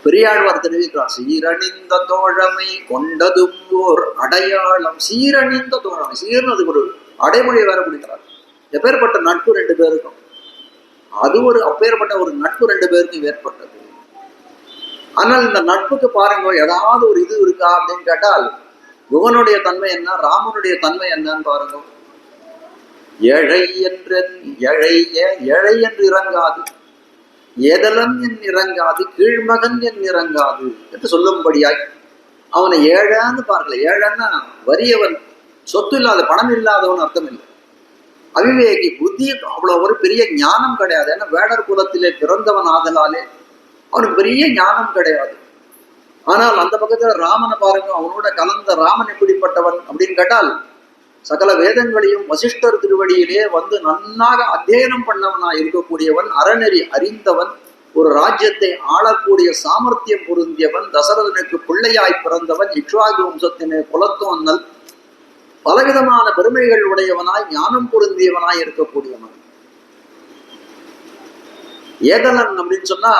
பெரியாழ்வார் தெரிவிக்கிறார், சீரணிந்த தோழமை கொண்டதும் ஓர் அடையாளம். சீரணிந்த தோழமை, சீர்னதுக்கு ஒரு அடைமொழியை வேற கொடுக்கிறார். எப்பேற்பட்ட நட்பு ரெண்டு பேருக்கும், அது அப்பேற்பட்ட ஒரு நட்பு ரெண்டு பேருக்கும் ஏற்பட்டது. ஆனால் இந்த நட்புக்கு பாருங்க, ஏதாவது ஒரு இது இருக்கா அப்படின்னு கேட்டால் குகனுடைய தன்மை என்ன, ராமனுடைய தன்மை என்னன்னு பாருங்க. ஏழை என்று இறங்காது, ஏதலன் என் இறங்காது, கீழ்மகன் என் இறங்காது என்று சொல்லும்படியாய் அவனை ஏழான்னு பார்க்கல. ஏழன்னா வறியவன், சொத்து இல்லாத, பணம் இல்லாதவன் அர்த்தம் இல்லை. அவிவேகி, புத்தி அவ்வளவு ஒரு பெரிய ஞானம் கிடையாது. ஏன்னா வேடர் குலத்திலே பிறந்தவன் ஆதலாலே அவனுக்கு பெரிய ஞானம் கிடையாது. ஆனால் அந்த பக்கத்துல ராமனை பாருங்க, அவனோட கலந்த ராமன் எப்படிப்பட்டவன் அப்படின்னு கேட்டால் சகல வேதங்களையும் வசிஷ்டர் திருவடியிலே நன்னாக அத்தியனம் பண்ணவனா இருக்கக்கூடியவன், அறநெறி அறிந்தவன், ஒரு ராஜ்யத்தை ஆளக்கூடிய சாமர்த்தியம் பொருந்தியவன், தசரதனுக்கு பிள்ளையாய் பிறந்தவன், இக்ஷ்வாகு வம்சத்தினை குலத்தோன்னல், பலவிதமான பெருமைகள் உடையவனாய் ஞானம் பொருந்தியவனாய் இருக்கக்கூடியவன். ஏதலன் அப்படின்னு சொன்னா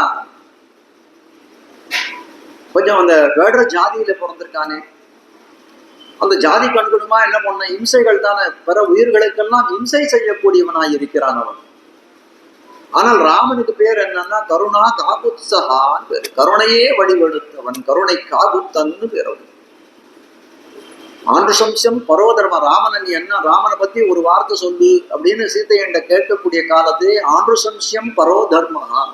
கொஞ்சம் அந்த வேடர ஜாதியில பிறந்திருக்கானே, அந்த ஜாதி கண்குடுமா என்ன பண்ண இம்சைகள் தானே, பிற உயிர்களுக்கெல்லாம் இம்சை செய்யக்கூடியவனாய் இருக்கிறான் அவன். ஆனால் ராமனுக்கு பேர் என்னன்னா கருணா காகுத்சகான்னு பேரு. கருணையே வடிவெடுத்தவன், கருணை காகுத்தன்னு பேர். ஆண்டுசம்சம் பரோதர்ம. ராமன் என்ன, ராமனை பத்தி ஒரு வார்த்தை சொல்லு அப்படின்னு சீதையண்ட கேட்கக்கூடிய காலத்திலே ஆண்டுசம்சம் பரோதர்மஹா,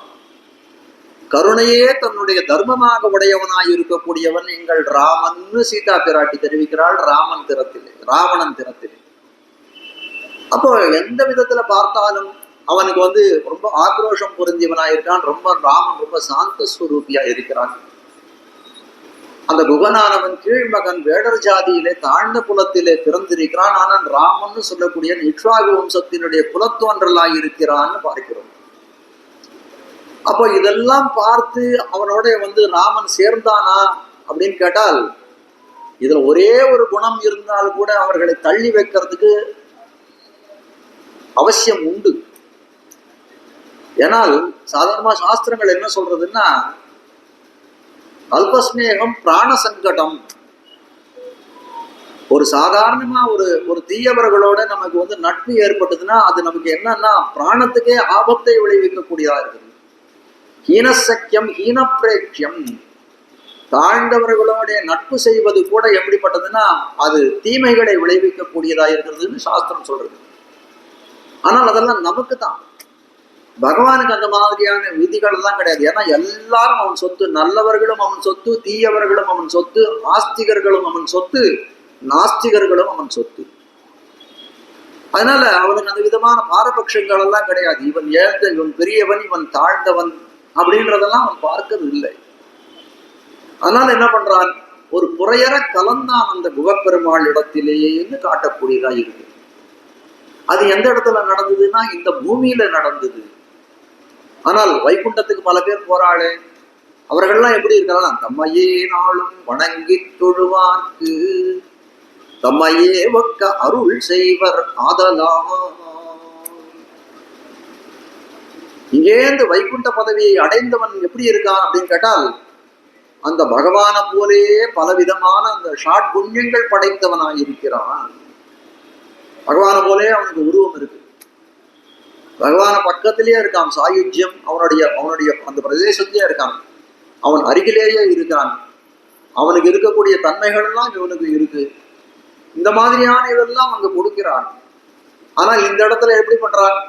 கருணையே தன்னுடைய தர்மமாக உடையவனாய் இருக்கக்கூடியவன் எங்கள் ராமன்னு சீதா பிராட்டி தெரிவிக்கிறாள் ராமன் திறத்திலே, ராவணன் திறத்திலே. அப்போ எந்த விதத்துல பார்த்தாலும் அவனுக்கு ரொம்ப ஆக்ரோஷம் பொருந்தியவனாயிருக்கான். ராமன் ரொம்ப சாந்த ஸ்வரூபியா இருக்கிறான். அந்த குகனானவன் கீழ்மகன், வேடர் ஜாதியிலே தாழ்ந்த குலத்திலே பிறந்திருக்கிறான். ஆனால் ராமன்னு சொல்லக்கூடிய இக்ஷ்வாகு வம்சத்தினுடைய குலத்தோன்றலாய் இருக்கிறான்னு பார்க்கிறோம். அப்போ இதெல்லாம் பார்த்து அவனோட ராமன் சேர்ந்தானா அப்படின்னு கேட்டால் இதுல ஒரே ஒரு குணம் இருந்தால் கூட அவர்களை தள்ளி வைக்கிறதுக்கு அவசியம் உண்டு. ஏனால் சாதாரணமா சாஸ்திரங்கள் என்ன சொல்றதுன்னா, அல்பஸ்நேகம் பிராண சங்கடம். ஒரு சாதாரணமா ஒரு தீயவர்களோட நமக்கு நட்பு ஏற்பட்டதுன்னா அது நமக்கு என்னன்னா பிராணத்துக்கே ஆபத்தை விளைவிக்கக்கூடியதா இருக்குது. ஹீனசக்கியம் ஹீனப்பிரேட்சியம். தாழ்ந்தவர்களோட நட்பு செய்வது கூட எப்படிப்பட்டதுன்னா அது தீமைகளை விளைவிக்கக்கூடியதா இருக்கிறதுன்னு சாஸ்திரம் சொல்றது. ஆனால் அதெல்லாம் நமக்கு தான். பகவானுக்கு அந்த மாதிரியான விதிகள் எல்லாம் கிடையாது. ஏன்னா எல்லாரும் அவன் சொத்து. நல்லவர்களும் அவன் சொத்து, தீயவர்களும் அவன் சொத்து, ஆஸ்திகர்களும் அவன் சொத்து, நாஸ்திகர்களும் அவன் சொத்து. அதனால அவனுக்கு அந்த விதமான பாரபட்சங்கள் எல்லாம் கிடையாது. இவன் ஏழ்ந்த, இவன் பெரியவன், இவன் தாழ்ந்தவன் அப்படின்றதெல்லாம் அவன் பார்க்கிறது இல்லை. அதனால என்ன பண்றான், ஒரு புறையற கலந்தான் அந்த குகப்பெருமாள் இடத்திலேன்னு காட்டக்கூடியதா இருக்கு. அது எந்த இடத்துல நடந்ததுன்னா இந்த பூமியில நடந்தது. ஆனால் வைகுண்டத்துக்கு பல பேர் போறாளே, அவர்கள்லாம் எப்படி இருக்கிறான், தம்மையே நாளும் வணங்கி தொழுவார்க்கு தம்மையே ஒக்க அருள் செய்வர் ஆதலாம். இங்கேந்து வைகுண்ட பதவியை அடைந்தவன் எப்படி இருக்கான் அப்படின்னு கேட்டால், அந்த பகவான போலே பலவிதமான அந்த ஷாட் புண்ணியங்கள் படைத்தவனாய் இருக்கிறான். பகவான போலே அவனுக்கு உருவம் இருக்கு. பகவான பக்கத்திலேயே இருக்கான். சாயுஜ்யம் அவனுடைய அந்த பிரதேசத்திலேயே இருக்கான். அவன் அருகிலேயே இருக்கான். அவனுக்கு இருக்கக்கூடிய தன்மைகள் எல்லாம் இவனுக்கு இருக்கு. இந்த மாதிரியான இதெல்லாம் அங்க கொடுக்கிறான். ஆனால் இந்த இடத்துல எப்படி பண்றான்,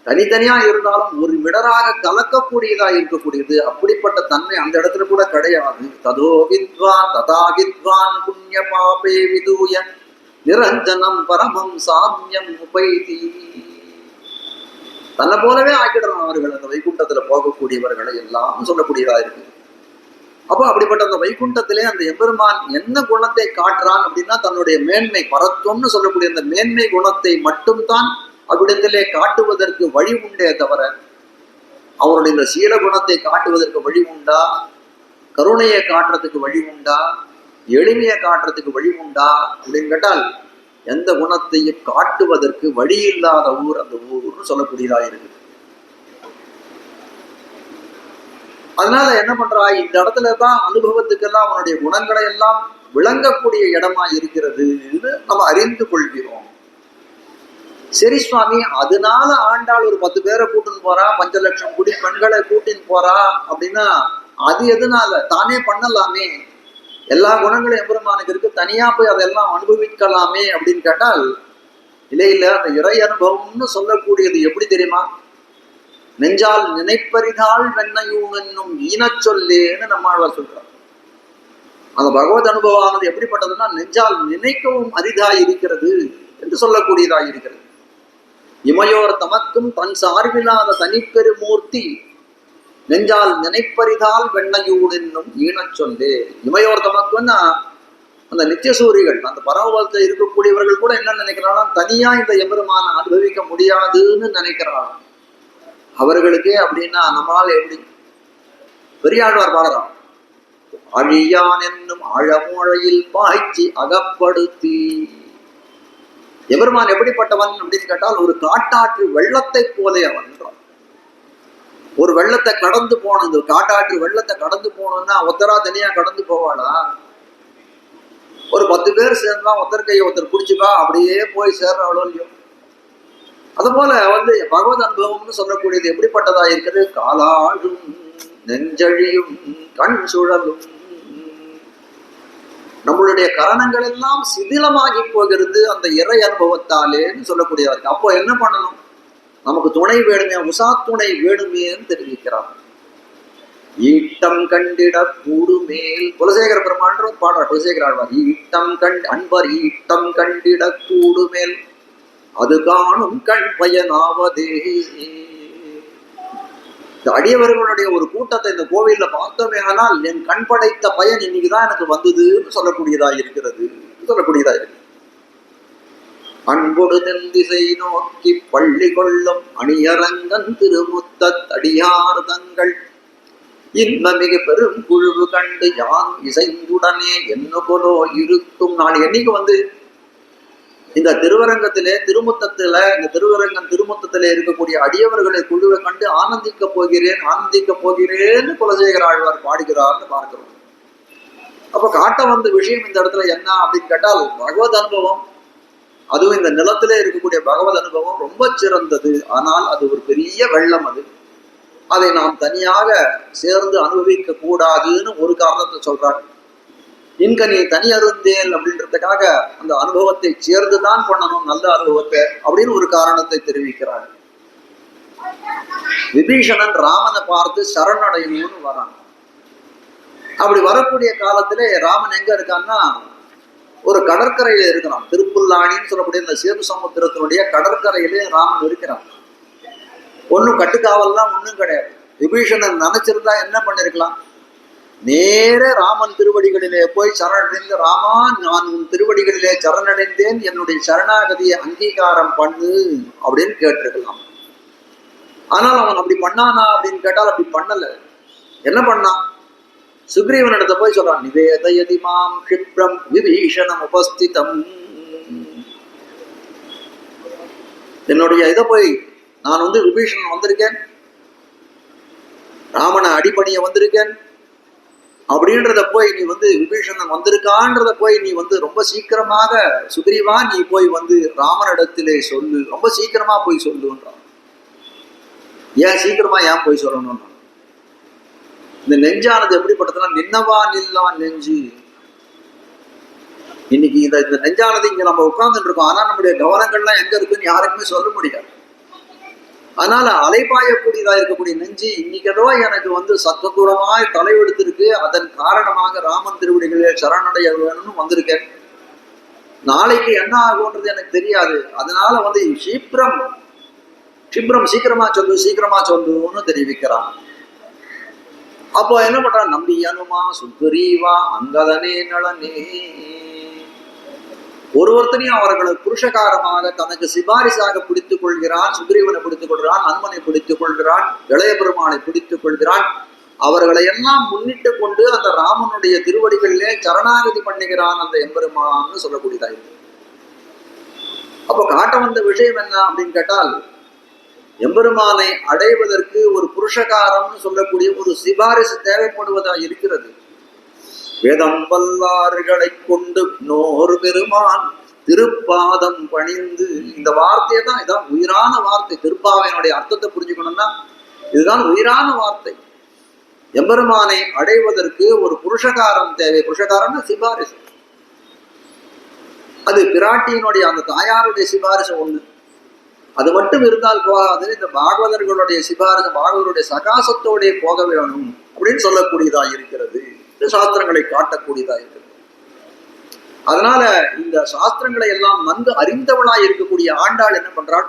தனித்தனியா இருந்தாலும் ஒரு விடராக கலக்கக்கூடியதா இருக்கக்கூடியது. அப்படிப்பட்ட தன்மை அந்த இடத்துல கூட கிடையாது. ததோ வித்வான் ததா வித்வான் புண்ணிய பாபே விதூய நிரஞ்சனம் பரமம் சாமியம் உபைதி. தன்னை போலவே ஆக்கிடுறான் அவர்கள் அந்த வைகுண்டத்துல போகக்கூடியவர்களை எல்லாம் சொல்லக்கூடியதா இருக்கு. அப்போ அப்படிப்பட்ட அந்த வைகுண்டத்திலே அந்த எம்பெருமான் என்ன குணத்தை காட்டுறான் அப்படின்னா, தன்னுடைய மேன்மை பரத்துவம்னு சொல்லக்கூடிய அந்த மேன்மை குணத்தை மட்டும்தான் அவ்விடத்திலே காட்டுவதற்கு வழி உண்டே தவிர, அவருடைய இந்த சீல குணத்தை காட்டுவதற்கு வழி உண்டா, கருணையை காட்டுறதுக்கு வழி உண்டா, எளிமையை காட்டுறதுக்கு வழி உண்டா அப்படின்னு கேட்டால் எந்த குணத்தையும் காட்டுவதற்கு வழி இல்லாத ஊர் அந்த ஊர்னு சொல்லக்கூடியதா இருக்குது. அதனால என்ன பண்றாய், இந்த இடத்துலதான் அனுபவத்துக்கெல்லாம் அவனுடைய குணங்களை எல்லாம் விளங்கக்கூடிய இடமா இருக்கிறது நம்ம அறிந்து கொள்கிறோம். சரி சுவாமி, அதனால ஆண்டாள் ஒரு 10 பேரை கூட்டின்னு போறா, 5 லட்சம் குடி பெண்களை கூட்டின்னு போறா அப்படின்னா அது எதனால, தானே பண்ணலாமே, எல்லா குணங்களும் எம்பெருமானுக்கு இருக்கு, தனியா போய் அதெல்லாம் அனுபவிக்கலாமே அப்படின்னு கேட்டால் இல்ல. அந்த இறை அனுபவம்னு சொல்லக்கூடியது எப்படி தெரியுமா, நெஞ்சால் நினைப்பரிதால் வெண்ணையூன் என்னும் ஈனச் சொல்லேன்னு நம்மாழ்வார் சொல்றார். அந்த பகவத் அனுபவமானது எப்படிப்பட்டதுன்னா, நெஞ்சால் நினைக்கவும் அரிதாய் இருக்கிறது என்று சொல்லக்கூடியதாய் இருக்கிறது. இமையோர் தமக்கும் தன் சார்பில்லாத தனிப்பெருமூர்த்தி நெஞ்சால் நினைப்பரிதால் வெண்ணையூன் என்னும் ஈனச் சொல்லே. இமையோர் தமக்குன்னா அந்த நித்தியசூரிகள், அந்த பரமபதத்தில் இருக்கக்கூடியவர்கள் கூட என்ன நினைக்கிறாலும், தனியா இந்த எம்பெருமான அனுபவிக்க முடியாதுன்னு நினைக்கிறான். அவர்களுக்கே அப்படின்னா நம்மளால எப்படி, பெரியாழ்வார் பாடுறான், அழியான் என்னும் அழமொழையில் பாய்ச்சி அகப்படுத்தி. எம்பெருமான் எப்படிப்பட்டவன் அப்படின்னு கேட்டால், ஒரு காட்டாற்று வெள்ளத்தை போலே அவன். ஒரு வெள்ளத்தை கடந்து போகணும், இந்த காட்டாற்று வெள்ளத்தை கடந்து போகணும்னா ஒருத்தரா தனியா கடந்து போவாளா, ஒரு 10 பேர் சேர்ந்தா ஒருத்தர் கையை ஒருத்தர் பிடிச்சிப்பா அப்படியே போய் சேர்றாளோ இல்லையோ. அது போல பகவத் அனுபவம்னு சொல்லக்கூடியது எப்படிப்பட்டதா இருக்குது, காலாழும் நெஞ்சழியும் கண் சுழலும். நம்மளுடைய கரணங்கள் எல்லாம் சிதிலமாகி போகிறது அந்த இறை அனுபவத்தாலேன்னு சொல்லக்கூடியதா இருக்கு. அப்போ என்ன பண்ணணும், நமக்கு துணை வேணுமே, உசா துணை வேணுமேன்னு தெரிவிக்கிறார். ஈட்டம் கண்டிட கூடுமேல், குலசேகர பெருமான்ற பாடுறார் குலசேகர ஆழ்வார். ஈட்டம் அன்பர் ஈட்டம் கண்டிட கூடுமேல் அது காணும் கண் பயனாவதே. இந்த அடியவர்களுடைய ஒரு கூட்டத்தை இந்த கோவில்ல பார்த்தோமே ஆனால் என் கண் படைத்த பயன் இன்னைக்குதான் எனக்கு வந்ததுன்னு சொல்லக்கூடியதா இருக்கிறது. அன்பொடு தென் திசை நோக்கி பள்ளி கொள்ளும் அணியரங்கன் திருமுத்த தடியார் தங்கள் இன்பமிகு பெரும் குழுவு கண்டு யான் இசைந்துடனே என்ன போலோ இருக்கும். நான் என்னைக்கு இந்த திருவரங்கத்திலே இந்த திருமுத்தத்திலே இருக்கக்கூடிய அடியவர்களை குழுவை கண்டு ஆனந்திக்க போகிறேன்னு குலசேகர ஆழ்வார் பாடுகிறார்னு பார்க்கிறோம். அப்ப காட்ட வந்த விஷயம் இந்த இடத்துல என்ன அப்படின்னு கேட்டால், பகவத் அனுபவம், அதுவும் இந்த நிலத்திலே இருக்கக்கூடிய பகவத் அனுபவம் ரொம்ப சிறந்தது. ஆனால் அது ஒரு பெரிய வெள்ளம். அதை நாம் தனியாக சேர்ந்து அனுபவிக்க கூடாதுன்னு ஒரு காரணத்தை சொல்றார். இன்கனி தனி அருந்தேல் அப்படின்றதுக்காக அந்த அனுபவத்தை சேர்ந்துதான் பண்ணணும், நல்ல அனுபவத்தை அப்படின்னு ஒரு காரணத்தை தெரிவிக்கிறார். விபீஷணன் ராமனை பார்த்து சரணடையணும்னு வரான். அப்படி வரக்கூடிய காலத்திலே ராமன் எங்க இருக்கான்னா, ஒரு கடற்கரையில இருக்கிறான். திருப்புல்லாணின்னு சொல்லக்கூடிய இந்த சேது சமுத்திரத்தினுடைய கடற்கரையிலே ராமன் இருக்கிறான். ஒன்னும் கட்டுக்காவல்லாம் ஒன்றும் கிடையாது. விபீஷணன் நினைச்சிருந்தா என்ன பண்ணிருக்கலாம், நேர ராமன் திருவடிகளிலே போய் சரணடைந்து, ராமா நான் உன் திருவடிகளிலே சரணடைந்தேன், என்னுடைய சரணாகதியை அங்கீகாரம் பண்ணு அப்படின்னு கேட்டிருக்கலாம். ஆனால் அவன் அப்படி பண்ணானா அப்படின்னு கேட்டால் அப்படி பண்ணல. என்ன பண்ணான், சுக்ரீவனிடத்தை போய் சொல்றான், நிவேதயதி மாம் க்ஷிப்ரம் விபீஷணம் உபஸ்திதம். என்னுடைய இதை போய் நான் விபீஷணன் வந்திருக்கேன், ராமனை அடிபணிய வந்திருக்கேன் அப்படின்றத போய் நீ விபீஷணன் வந்திருக்கான்றத போய் நீ ரொம்ப சீக்கிரமாக சுக்ரீவா நீ போய் ராமனிடத்திலே சொல்லு, ரொம்ப சீக்கிரமா போய் சொல்லுன்றான். ஏன் சீக்கிரமா ஏன் போய் சொல்லணும்னா, இந்த நெஞ்சானது எப்படிப்பட்டதுன்னா நின்னவா நில்லா நெஞ்சு. இன்னைக்கு இந்த நெஞ்சானது இங்க நம்ம உட்கார்ந்துட்டு இருக்கோம், ஆனா நம்முடைய கவனங்கள்லாம் எங்க இருக்குன்னு யாருக்குமே சொல்ல முடியாது. அதனால அலைபாயக்கூடியதா இருக்கக்கூடிய நெஞ்சு இன்னைக்கதோ எனக்கு சத்ததூரமாய் தலைவெடுத்திருக்கு, அதன் காரணமாக ராமன் திருவடிகளில் சரணடைய வேணும்னு வந்திருக்கேன். நாளைக்கு என்ன ஆகும்ன்றது எனக்கு தெரியாது. அதனால சீக்கிரமா சொல்லுன்னு தெரிவிக்கிறான். அப்போ என்ன பண்றான், நம்பி அனுமா சுக்ரீவா அங்கதனே நளனே. ஒருத்தனையும் அவர்களை புருஷகாரமாக தனக்கு சிபாரிசாக பிடித்துக் கொள்கிறான். சுக்ரீவனை பிடித்துக் கொள்கிறான், அனுமனை பிடித்துக் கொள்கிறான், இளைய பெருமானை பிடித்துக் கொள்கிறான். அவர்களை எல்லாம் முன்னிட்டு கொண்டு அந்த ராமனுடைய திருவடிகளிலே சரணாகதி பண்ணுகிறான் அந்த எம்பெருமான்னு சொல்லக்கூடியதாயிருக்கு. அப்போ காட்ட வந்த விஷயம் என்ன அப்படின்னு கேட்டால், எம்பெருமானை அடைவதற்கு ஒரு புருஷகாரம்னு சொல்லக்கூடிய ஒரு சிபாரிசு தேவைப்படுவதா இருக்கிறது. வேதம் வல்லார்களை கொண்டு நோர் பெருமான் திருப்பாதம் பணிந்து. இந்த வார்த்தையை தான், இதான் உயிரான வார்த்தை. திருப்பாவையினுடைய அர்த்தத்தை புரிஞ்சுக்கணும்னா இதுதான் உயிரான வார்த்தை. எம்பெருமானை அடைவதற்கு ஒரு புருஷகாரம் தேவை. புருஷகாரம்னா சிபாரிசு. அது பிராட்டியினுடைய அந்த தாயாருடைய சிபாரிசு ஒண்ணு. அது மட்டும் இருந்தால் போகாது, இந்த பாகவதர்களுடைய சிபாரிசு, பாகவதருடைய சகாசத்தோட போக வேணும் அப்படின்னு சொல்லக்கூடியதா இருக்கிறது. சாஸ்திரங்களை காட்டக்கூடியதா இருக்கிறது. அதனால இந்த சாஸ்திரங்களை எல்லாம் நன்கு அறிந்தவளாய் இருக்கக்கூடிய ஆண்டாள் என்ன பண்றாள்,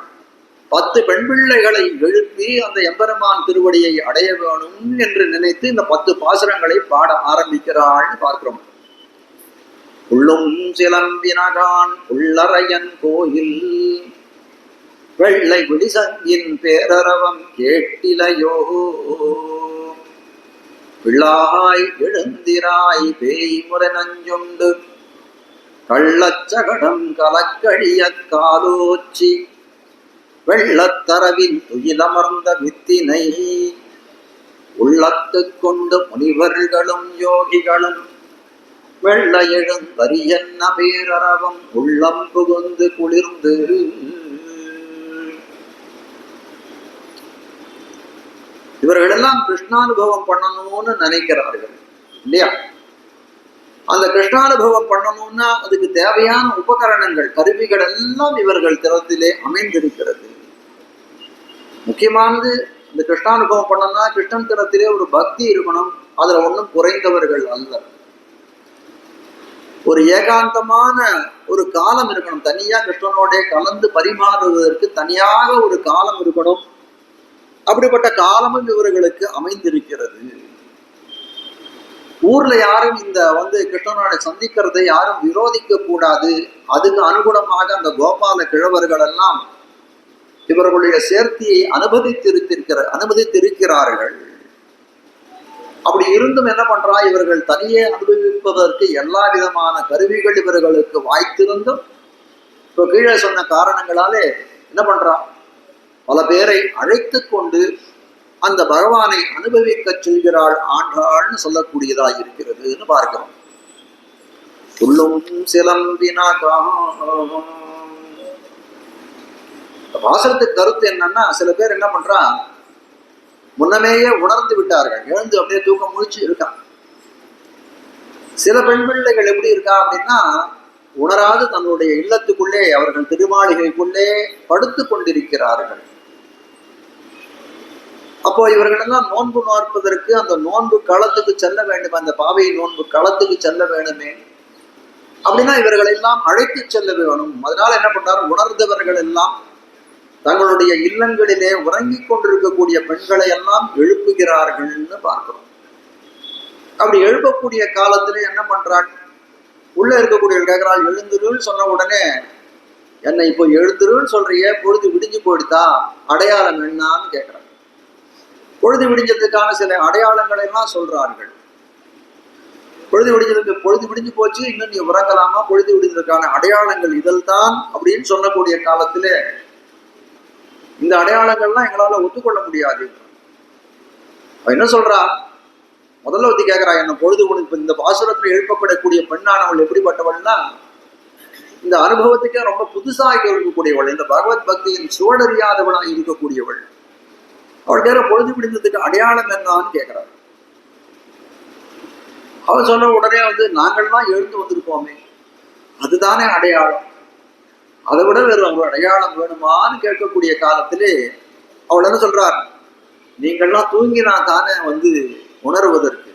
10 பெண் பிள்ளைகளை எழுப்பி அந்த எம்பெருமான் திருவடியை அடைய வேணும் என்று நினைத்து இந்த 10 பாசுரங்களை பாட ஆரம்பிக்கிறாள்னு பார்க்கிறோம். உள்ளும் சிலம்பினகான் உள்ளறையன் கோயில் வெள்ளை விழிசங்கின் பேரரவம் கேட்டிலையோ. பிள்ளாய் எழுந்திராய் பேய் முறை நஞ்சுண்டு கள்ளச்சகடம் கலக்கடிய காலோச்சி வெள்ளத்தரவில் துயிலமர்ந்த வித்தினை உள்ளத்து கொண்டு முனிவர்களும் யோகிகளும் வெள்ள எழுந்தரியன்ன பேரரவம் உள்ளம் புகுந்து குளிர்ந்து. இவர்களெல்லாம் கிருஷ்ணானுபவம் பண்ணணும்னு நினைக்கிறார்கள் இல்லையா? அந்த கிருஷ்ணானுபவம் பண்ணணும்னா அதுக்கு தேவையான உபகரணங்கள், கருவிகள் எல்லாம் இவர்கள் திறத்திலே அமைந்திருக்கிறது. முக்கியமானது இந்த கிருஷ்ணானுபவம் பண்ணணும்னா கிருஷ்ணன் திறத்திலே ஒரு பக்தி இருக்கணும். அதுல ஒன்றும் குறைந்தவர்கள் அல்ல. ஒரு ஏகாந்தமான ஒரு காலம் இருக்கணும். தனியா கிருஷ்ணனோட கலந்து பரிமாறுவதற்கு தனியாக ஒரு காலம் இருக்கணும். அப்படிப்பட்ட காலமும் இவர்களுக்கு அமைந்திருக்கிறது. ஊர்ல யாரும் இந்த கிருஷ்ணனோட சந்திக்கிறதை யாரும் விரோதிக்க கூடாது. அதுக்கு அனுகுணமாக அந்த கோபால கிழவர்கள் எல்லாம் இவர்களுடைய சேர்த்தியை அனுமதித்திருக்கிறார்கள். அப்படி இருந்தும் என்ன பண்றா, இவர்கள் தனியே அனுபவிப்பதற்கு எல்லா விதமான கருவிகள் இவர்களுக்கு வாய்த்திருந்தும் இப்போ கீழே சொன்ன காரணங்களாலே என்ன பண்றா, பல பேரை அழைத்து கொண்டு அந்த பகவானை அனுபவிக்க செல்கிறாள், ஆண்டாள்னு சொல்லக்கூடியதாக இருக்கிறதுன்னு பார்க்கிறோம். உள்ளும் சிலம்பினா வாசகத்துக்கு கருத்து என்னன்னா, சில பேர் என்ன பண்றா, முன்னமேயே உணர்ந்து விட்டார்கள், எழுந்து அப்படியே தூக்கம் முழிச்சு இருக்கான். சில பெண் பிள்ளைகள் எப்படி இருக்கா அப்படின்னா, உணராது தன்னுடைய இல்லத்துக்குள்ளே அவர்கள் திருமாளிகைக்குள்ளே படுத்து கொண்டிருக்கிறார்கள். அப்போ இவர்களெல்லாம் நோன்பு நோற்பதற்கு அந்த நோன்பு களத்துக்கு செல்ல வேண்டும், அந்த பாவை நோன்பு களத்துக்கு செல்ல வேணுமே அப்படின்னா இவர்கள் எல்லாம் அழைத்து செல்ல வேணும். அதனால என்ன பண்றாரு, உணர்ந்தவர்கள் எல்லாம் தங்களுடைய இல்லங்களிலே உறங்கிக் கொண்டிருக்கக்கூடிய பெண்களை எல்லாம் எழுப்புகிறார்கள்னு பார்க்கிறோம். அப்படி எழுப்பக்கூடிய காலத்துல என்ன பண்றாள், உள்ள இருக்கக்கூடிய கேட்கிறாள், எழுந்துருன்னு சொன்ன உடனே என்னை இப்போ எழுந்துருன்னு சொல்றியே, பொழுது விடிஞ்சு போயிடுதா, அடையாளம் என்னன்னு கேட்கிறாள். பொழுது விடிஞ்சதுக்கான சில அடையாளங்களை எல்லாம் சொல்றார்கள். பொழுது விடிஞ்சு போச்சு, இன்னும் நீ உறங்கலாமா, பொழுது விடிஞ்சதுக்கான அடையாளங்கள் இதழ் தான் அப்படின்னு சொல்லக்கூடிய காலத்துல இந்த அடையாளங்கள்லாம் எங்களால ஒத்துக்கொள்ள முடியாது. என்ன சொல்றா, முதல்ல ஒத்தி கேட்கிறா, என்ன பொழுது இந்த பாசுரத்துல எழுப்பப்படக்கூடிய பெண்ணானவள் எப்படிப்பட்டவள்னா, இந்த அனுபவத்துக்கே ரொம்ப புதுசாக இருக்கக்கூடியவள், இந்த பகவத் பக்தியின் சுவடறியாதவளாக இருக்கக்கூடியவள். அவள் பேர பொழுது விடிந்ததுக்கு அடையாளம் என்னான்னு கேட்கிறாள். அவள் சொன்ன உடனே நாங்கள்லாம் எழுந்து வந்திருக்கோமே, அதுதானே அடையாளம், அதை விட வேறு அவங்க அடையாளம் வேணுமான்னு கேட்கக்கூடிய காலத்திலே அவள் என்ன சொல்றார், நீங்கள்லாம் தூங்கினா தானே உணர்வதற்கு.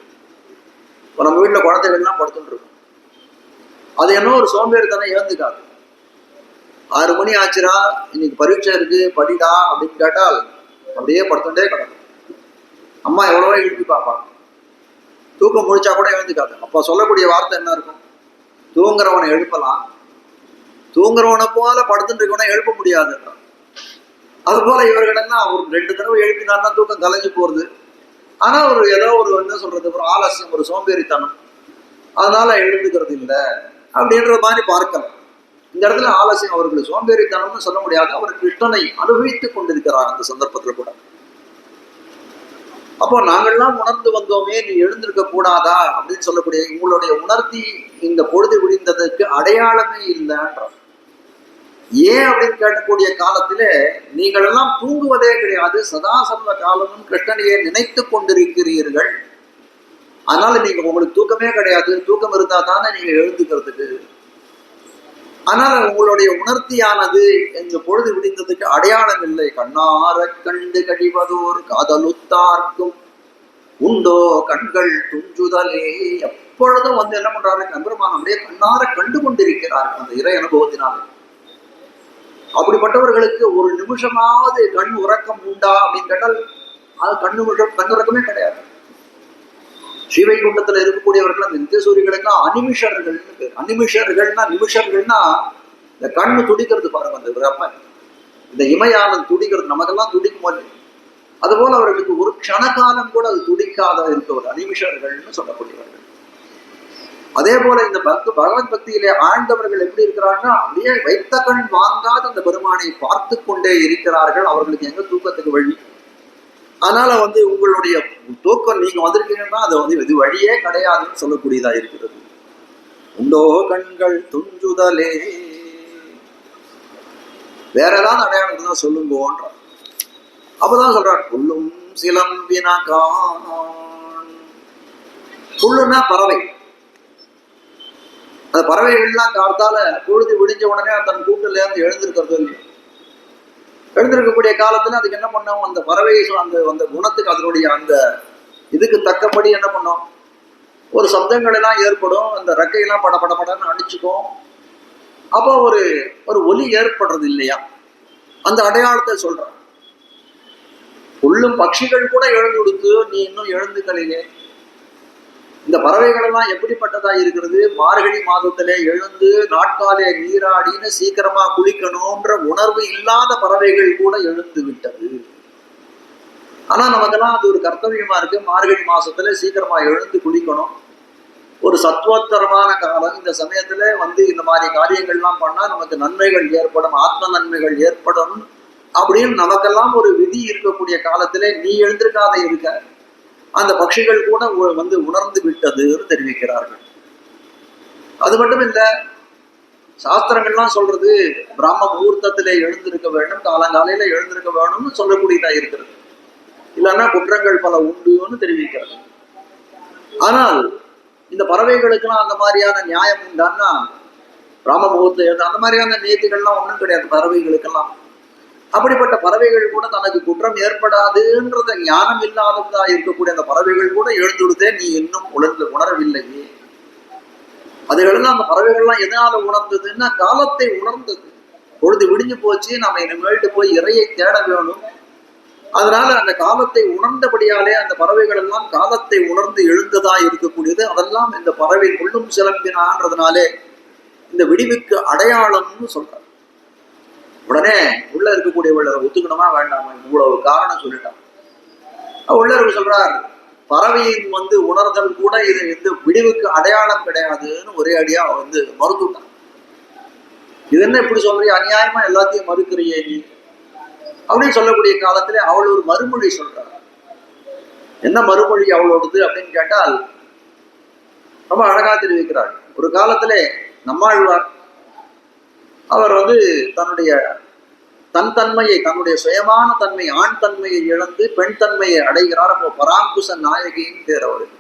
இப்போ நம்ம வீட்டில் குழந்தைகள்லாம் படுத்துட்டு இருக்கோம், அது என்ன ஒரு சோம்பேறித்தனம் ஏந்துக்காது. 6 மணி ஆச்சுரா, இன்னைக்கு பரீட்சை இருக்கு படிடா அப்படின்னு கேட்டால் அப்படியே படுத்துட்டே கிடக்கும். அம்மா எவ்வளவோ எழுப்பி பார்ப்பாங்க, தூக்கம் முடிச்சா கூட எழுந்துக்காது. அப்போ சொல்லக்கூடிய வார்த்தை என்ன இருக்கும், தூங்குறவனை எழுப்பலாம், தூங்குறவனை போல படுத்துட்டு இருக்கவனை எழுப்ப முடியாது. அது போல இவர்களெல்லாம் ஒரு 2 தடவை எழுப்பினார்னா தூக்கம் கலைஞ்சு போறது. ஆனா ஏதோ என்ன சொல்றது, ஒரு ஆலசியம், ஒரு சோம்பேறித்தனம், அதனால எழுந்துக்கிறது இல்லை அப்படின்ற மாதிரி பார்க்கலாம். இந்த இடத்துல ஆலசியம் அவர்களுக்கு சோம்பேறித்தனம்னு சொல்ல முடியாது, அவர் கிருஷ்ணனை அனுபவித்துக் கொண்டிருக்கிறார் அந்த சந்தர்ப்பத்தில் கூட. அப்போ நாங்கள்லாம் உணர்ந்து வந்தோமே, நீ எழுந்திருக்க கூடாதா அப்படின்னு சொல்லக்கூடிய உங்களுடைய உணர்த்தி இந்த பொழுது விடிந்ததற்கு அடையாளமே இல்லைன்ற. ஏன் அப்படின்னு கேட்கக்கூடிய காலத்திலே நீங்கள் எல்லாம் தூங்குவதே கிடையாது, சதா சர்வ காலமும் கிருஷ்ணனையே நினைத்து கொண்டிருக்கிறீர்கள். அதனால நீங்க உங்களுக்கு தூக்கமே கிடையாது, தூக்கம் இருந்தா தானே நீங்க எழுந்துக்கிறதுக்கு. ஆனால் உங்களுடைய உணர்த்தியானது இந்த பொழுது விடிந்ததுக்கு அடையாளம் இல்லை. கண்ணார கண்டு கடிவதோர் காதலுத்தார்க்கும் உண்டோ கண்கள் துஞ்சுதலே. எப்பொழுதும் என்ன பண்றாரு, நம்பெருமான் அப்படியே கண்ணார கண்டு கொண்டிருக்கிறார்கள் அந்த இறை அனுபவத்தினாலே. அப்படிப்பட்டவர்களுக்கு ஒரு நிமிஷமாவது கண் உறக்கம் உண்டா அப்படின்னு கேட்டால் அது கண்ணுறக்கமே கிடையாது. ஸ்ரீவைகுண்டத்துல இருக்கக்கூடியவர்கள் அந்த நித்தியசூரிகளுக்கெல்லாம் அனிமிஷர்கள்னு பேர். நிமிஷர்கள்னா இந்த கண்ணு துடிக்கிறது பாருங்க, அந்த பிரம்ம இந்த இமயானது துடிக்கிறது, நமக்கெல்லாம் துடிக்கும் போது அதுபோல அவர்களுக்கு ஒரு க்ஷணகாலம் கூட அது துடிக்காத இருக்கவர் அனிமிஷர்கள்னு சொல்லக்கூடியவர்கள். அதே போல இந்த பகவத் பக்தியிலே ஆழ்ந்தவர்கள் எப்படி இருக்கிறாங்கன்னா, அப்படியே வைத்த கண் வாங்காத அந்த பெருமானை பார்த்து கொண்டே இருக்கிறார்கள். அவர்களுக்கு எங்க தூக்கத்துக்கு வழி. அதனால உங்களுடைய தூக்கம் நீங்க வந்திருக்கீங்கன்னா அது இது வழியே கிடையாதுன்னு சொல்லக்கூடியதா இருக்கிறது. உண்டோ கண்கள் துஞ்சுதலே, வேற ஏதாவது அடையாளம் தான் சொல்லுங்கோன்ற. அப்பதான் சொல்றார், புல்லும் சிலம்பினா கான். புல்லுன்னா பறவை. அந்த பறவைகள்லாம் காத்தால பொழுது விடிஞ்ச உடனே தன் கூட்டுல இருந்து எழுந்திருக்கிறது இல்லையா. எழுந்திருக்கக்கூடிய காலத்துல அதுக்கு என்ன பண்ணோம், அந்த பறவை அந்த குணத்துக்கு அதனுடைய அந்த இதுக்கு தக்கபடி என்ன பண்ணோம், ஒரு சப்தங்கள் எல்லாம் ஏற்படும், அந்த ரெக்கையெல்லாம் படன்னு அடிச்சுக்கும். அப்போ ஒரு ஒலி ஏற்படுறது இல்லையா, அந்த அடையாளத்தை சொல்றான். புல்லும் பட்சிகள் கூட எழுந்து கொடுத்து நீ இன்னும் எழுந்துக்கலையே. இந்த பறவைகள் எல்லாம் எப்படிப்பட்டதா இருக்கிறது, மார்கழி மாதத்திலே எழுந்து நாட்காலே நீராடின்னு சீக்கிரமா குளிக்கணும்ன்ற உணர்வு இல்லாத பறவைகள் கூட எழுந்து விட்டது. ஆனா நமக்கெல்லாம் அது ஒரு கர்த்தவியமா இருக்கு. மார்கழி மாசத்துல சீக்கிரமா எழுந்து குளிக்கணும். ஒரு சத்துவத்தரமான காலம். இந்த சமயத்துல இந்த மாதிரி காரியங்கள்லாம் பண்ணா நமக்கு நன்மைகள் ஏற்படும், ஆத்ம நன்மைகள் ஏற்படும் அப்படின்னு நமக்கெல்லாம் ஒரு விதி இருக்கக்கூடிய காலத்திலே நீ எழுந்திருக்காத இருக்க அந்த பட்சிகள் கூட உணர்ந்து விட்டதுன்னு தெரிவிக்கிறார்கள். அது மட்டும் இல்ல, சாஸ்திரங்கள்லாம் சொல்றது பிராம முகூர்த்தத்திலே எழுந்திருக்க வேண்டும், காலங்காலையில எழுந்திருக்க வேணும்னு சொல்லக்கூடியதா இருக்கிறது. இல்லைன்னா குற்றங்கள் பல உண்டுன்னு தெரிவிக்கிறது. ஆனால் இந்த பறவைகளுக்கெல்லாம் அந்த மாதிரியான நியாயம் உண்டான்னா பிராம முகூர்த்தம் அந்த மாதிரியான நீதிகள்லாம் ஒன்றும் கிடையாது பறவைகளுக்கெல்லாம். அப்படிப்பட்ட பறவைகள் கூட தனக்கு குற்றம் ஏற்படாதுன்றத ஞானம் இல்லாததா இருக்கக்கூடிய அந்த பறவைகள் கூட எழுந்துடுதே, நீ இன்னும் உணரவில்லையே. அதுகளெல்லாம் அந்த பறவைகள்லாம் எதனால உணர்ந்ததுன்னா காலத்தை உணர்ந்தது. பொழுது விடிஞ்சு போச்சு, நம்ம இனிமேல்ட்டு போய் இறையை தேட வேணும். அதனால அந்த காலத்தை உணர்ந்தபடியாலே அந்த பறவைகள் எல்லாம் காலத்தை உணர்ந்து எழுந்ததா இருக்கக்கூடியது. அதெல்லாம் இந்த பறவை கொள்ளும் சிலம்பினான்றதுனாலே இந்த விடிவுக்கு அடையாளம்னு சொல்றார். உடனே உள்ள இருக்கக்கூடியவளை ஒத்துக்கணுமா வேண்டாமா, இவ்வளவு காரணம் சொல்லிட்டான். உள்ள இருக்க சொல்றார், பறவையின் உணர்தல் கூட இது விடிவுக்கு அடையாளம் கிடையாதுன்னு ஒரே அடியா மறுத்துட்டான். இது என்ன இப்படி சொல்றிய, அநியாயமா எல்லாத்தையும் மறுக்கிறியே நீ அப்படின்னு சொல்லக்கூடிய காலத்திலே அவள் ஒரு மறுமொழி சொல்றாள். என்ன மறுமொழி அவளோடது அப்படின்னு கேட்டால் ரொம்ப அழகா தெரிவிக்கிறாள். ஒரு காலத்திலே நம்மாழ்வார் அவர் தன்னுடைய தன்மையை, தன்னுடைய சுயமான தன்மை, ஆண் தன்மையை இழந்து பெண் தன்மையை அடைகிறார். அப்போ பராங்குச நாயகின்னு பேர் அவருக்கு.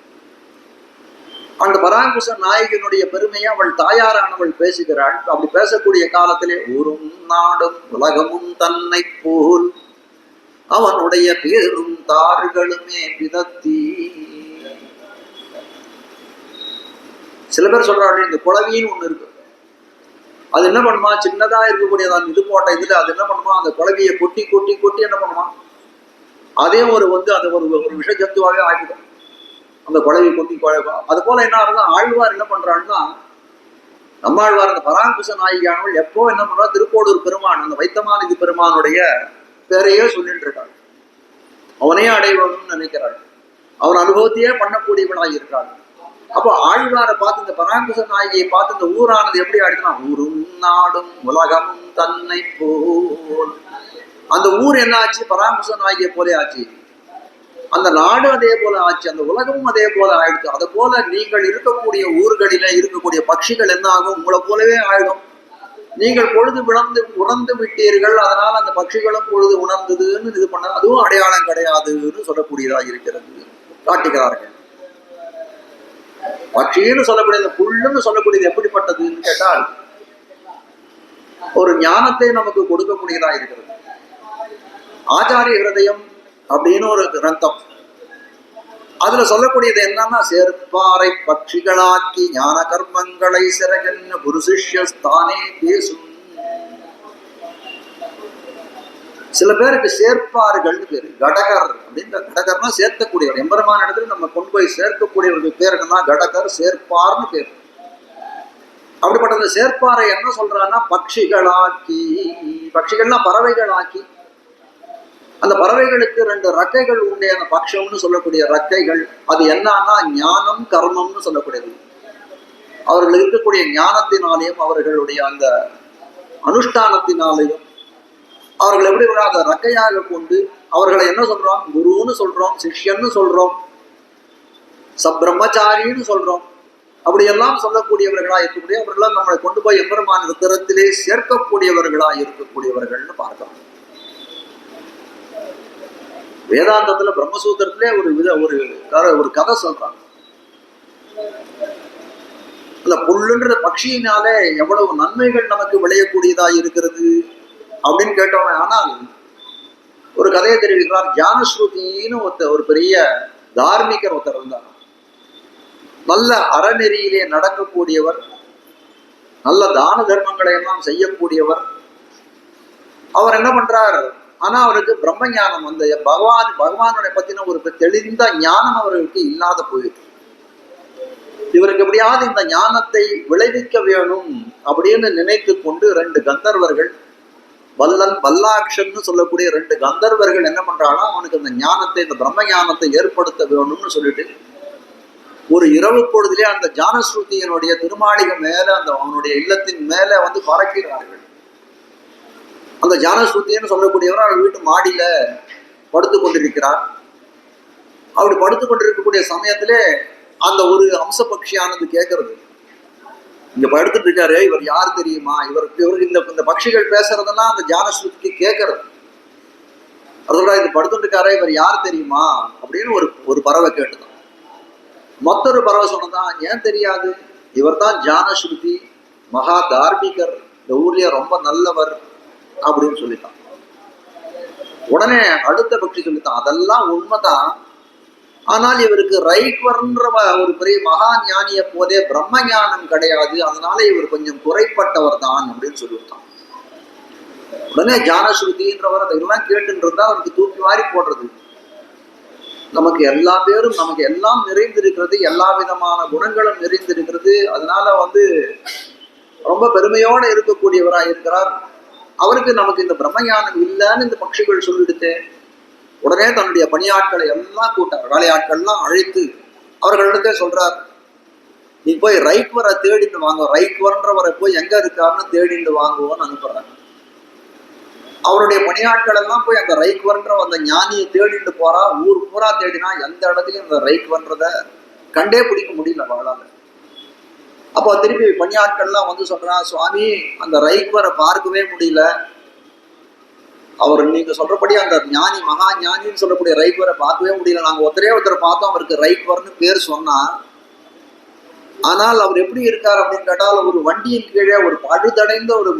அந்த பராங்குச நாயகியினுடைய பெருமையை அவள் தாயாரானவள் பேசுகிறாள். அப்படி பேசக்கூடிய காலத்திலே ஊரும் நாடும் உலகமும் தன்னை போல் அவனுடைய பேரும் தார்களுமே விதத்தி. சில பேர் சொல்றாள், இந்த குளவின்னு ஒண்ணு இருக்கு, அது என்ன பண்ணுமா, சின்னதா இருக்கக்கூடியதான் இது போட்ட இதுல அது என்ன பண்ணுமா, அந்த குளவியை கொட்டி கொட்டி கொட்டி என்ன பண்ணுமா, அதே அது ஒரு விஷ ஜந்துவாவே ஆகிடும் அந்த குளவி கொட்டி குழப்பா. அது போல என்ன ஆகுதுன்னா ஆழ்வார் என்ன பண்றான்னா, நம்மாழ்வார் அந்த பராங்குச நாயகியானவள் எப்போ என்ன பண்றா, திருக்கோடூர் பெருமான் அந்த வைத்தமாநிதி பெருமானுடைய பேரையே சொல்லிட்டு இருக்காள். அவனையே அடைவணும்னு நினைக்கிறாள். அவன் அனுபவத்தையே பண்ணக்கூடியவனாக இருக்காள். அப்போ ஆழ்வாரை பார்த்து, இந்த பராங்குச நாயகியை பார்த்து இந்த ஊரானது எப்படி ஆயிடுச்சுன்னா, ஊரும் நாடும் உலகமும் தன்னை போல். அந்த ஊர் என்ன ஆச்சு, பராங்குச நாயகியை போலே ஆச்சு. அந்த நாடு அதே போல ஆச்சு, அந்த உலகமும் அதே போல ஆயிடுச்சு. அது போல நீங்கள் இருக்கக்கூடிய ஊர்களில இருக்கக்கூடிய பட்சிகள் என்ன ஆகும், உங்களை போலவே ஆயிடும். நீங்கள் பொழுது உணர்ந்து விட்டீர்கள், அதனால அந்த பட்சிகளும் பொழுது உணர்ந்ததுன்னு இது பண்ண, அதுவும் அடையாளம் கிடையாதுன்னு சொல்லக்கூடியதா இருக்கிறது காட்டுகிறார்கள். பட்சின்னு சொல்லக்கூடியது, புல்லுன்னு சொல்லக்கூடியது எப்படிப்பட்டதுன்னு கேட்டால் ஒரு ஞானத்தை நமக்கு கொடுக்கக்கூடியதா இருக்கிறது. ஆச்சாரிய ஹிருதயம் அப்படின்னு ஒரு கிரந்தம், அதுல சொல்லக்கூடியது என்னன்னா, சேர்ப்பாரை பட்சிகளாக்கி ஞான கர்மங்களை சிறகன்னு குரு சிஷ்யஸ்தானே பேசும். சில பேருக்கு சேர்ப்பார்கள் பேரு, கடகர் அப்படின்ற, கடகர்னா சேர்க்கக்கூடியவர். எம்பெருமான இடத்துல நம்ம கொண்டு போய் சேர்க்கக்கூடியவருக்கு பேர் என்னன்னா கடகர், சேர்ப்பார்னு பேர். அப்படிப்பட்ட அந்த சேர்ப்பாரை என்ன சொல்றான்னா, பட்சிகளாக்கி, பட்சிகள்னா பறவைகளாக்கி. அந்த பறவைகளுக்கு 2 ரெக்கைகள் உண்டு, அந்த பட்சம்னு சொல்லக்கூடிய ரெக்கைகள். அது என்னன்னா ஞானம் கர்மம்னு சொல்லக்கூடியது. அவர்கள் இருக்கக்கூடிய ஞானத்தினாலேயும் அவர்களுடைய அந்த அனுஷ்டானத்தினாலேயும் அவர்கள் எப்படி அதை ரெக்கையாக கொண்டு அவர்களை என்ன சொல்றோம், குருன்னு சொல்றோம், சிஷ்யன்னு சொல்றோம், சப்ரம்மச்சாரின்னு சொல்றோம். அப்படியெல்லாம் சொல்லக்கூடியவர்களா இருக்கக்கூடிய அவர்களாம் நம்மளை கொண்டு போய் எம்பெருமான திறத்திலே சேர்க்கக்கூடியவர்களா இருக்கக்கூடியவர்கள்னு பார்க்கிறோம். வேதாந்தத்துல பிரம்மசூத்திரத்திலே ஒரு கதை சொல்றாங்க. அந்த புல்லுன்ற பட்சியினாலே எவ்வளவு நன்மைகள் நமக்கு விளையக்கூடியதா இருக்கிறது அப்படின்னு கேட்டோம். ஆனால் ஒரு கதையை தெரிவிக்கிறார். ஜானஸ்ருதின்னு ஒரு பெரிய தார்மீகர் ஒருத்தர் இருந்தார். நல்ல அறநெறியிலே நடக்கக்கூடியவர், நல்ல தான தர்மங்களை எல்லாம் செய்யக்கூடியவர். அவர் என்ன பண்றார், ஆனா அவருக்கு பிரம்ம ஞானம், அந்த பகவானுடைய பத்தின ஒரு தெளிந்த ஞானம் அவர்களுக்கு இல்லாத போயிட்டு, இவருக்கு எப்படியாவது இந்த ஞானத்தை விளைவிக்க வேணும் அப்படின்னு நினைத்து கொண்டு 2 கந்தர்வர்கள் வல்லன் வல்லாட்சன்னு சொல்லக்கூடிய 2 கந்தர்வர்கள் என்ன பண்றாங்கன்னா அவனுக்கு அந்த ஞானத்தை, இந்த பிரம்ம ஞானத்தை ஏற்படுத்த வேணும்னு சொல்லிட்டு ஒரு இரவு பொழுதிலே அந்த ஜானஸ்ருதியினுடைய திருமாளிகை மேல, அந்த அவனுடைய இல்லத்தின் மேல வந்து பறக்கிறார்கள். அந்த ஜானஸ்ருதின்னு சொல்லக்கூடியவர் அவர் வீட்டு மாடியில படுத்து கொண்டிருக்கிறார். அப்படி படுத்து கொண்டிருக்கக்கூடிய சமயத்திலே அந்த ஒரு அம்ச பட்சியானது கேட்கறது, இங்க படுத்துட்டு இருக்காரு, இவர் யார் தெரியுமா, இவருக்கு இந்த பட்சிகள் பேசுறதெல்லாம் அந்த ஜானஸ்ருதிக்கு கேட்கறது. அதோட இது படுத்துட்டு இருக்காரு, இவர் யார் தெரியுமா அப்படின்னு ஒரு பறவை கேட்டுதான். மற்றொரு பறவை சொன்னதான், ஏன் தெரியாது, இவர் தான் ஜானஸ்ருதி, மகா தார்மிகர், இந்த ஊர்லயே ரொம்ப நல்லவர் அப்படின்னு சொல்லிட்டான். உடனே அடுத்த பக்தி சொல்லித்தான், அதெல்லாம் உண்மைதான், ஆனால் இவருக்கு ரைட்வர்ன்ற ஒரு பெரிய மகா ஞானிய போதே பிரம்ம ஞானம் கிடையாது, அதனால இவர் கொஞ்சம் குறைப்பட்டவர் தான் அப்படின்னு சொல்லிவிட்டான். உடனே ஜானஸ்ருதின்றவர் அதெல்லாம் கேட்டுன்னு இருந்தா அவருக்கு தூக்கி வாரி போடுறது. நமக்கு எல்லா பேரும், நமக்கு எல்லாம் நிறைந்திருக்கிறது, எல்லா விதமான குணங்களும் நிறைந்திருக்கிறது, அதனால வந்து ரொம்ப பெருமையோட இருக்கக்கூடியவராக இருக்கிறார். அவருக்கு நமக்கு இந்த பிரம்மஞானம் இல்லைன்னு இந்த பட்சிகள் சொல்லிடுத்து. உடனே தன்னுடைய பணியாட்களை எல்லாம் கூட்டார், வேலையாட்கள்லாம் அழைத்து அவர்களிடத்தே சொல்றார், நீ போய் ரைட்வரை தேடிட்டு வாங்க, ரைட்வர்ன்றவரை போய் எங்க இருக்காருன்னு தேடிட்டு வாங்குவோன்னு அனுப்புறாரு. அவருடைய பணியாட்கள் எல்லாம் போய் அந்த ரைட்வர்ன்ற அந்த ஞானியை தேடிட்டு போறா. ஊர் பூரா தேடினா எந்த இடத்துலயும் அந்த ரைட்வர்ன்றத கண்டே பிடிக்க முடியல அவளால. அப்போ திருப்பி பணியாட்கள்லாம் வந்து சொல்றான், சுவாமி அந்த ரைட்வரை பார்க்கவே முடியல, அவர் நீங்க சொல்றபடி அந்த ஞானி மகா ஞானின்னு சொல்லக்கூடிய ரைட்வரை பார்க்கவே முடியல, நாங்க ஒருத்தரை பார்த்தோம், அவருக்கு ரைட்வர்னு பேர் சொன்னா, ஆனால் அவர் எப்படி இருக்கார் அப்படின்னு கேட்டால் ஒரு வண்டியின் கீழே, ஒரு பழுதடைந்த ஒரு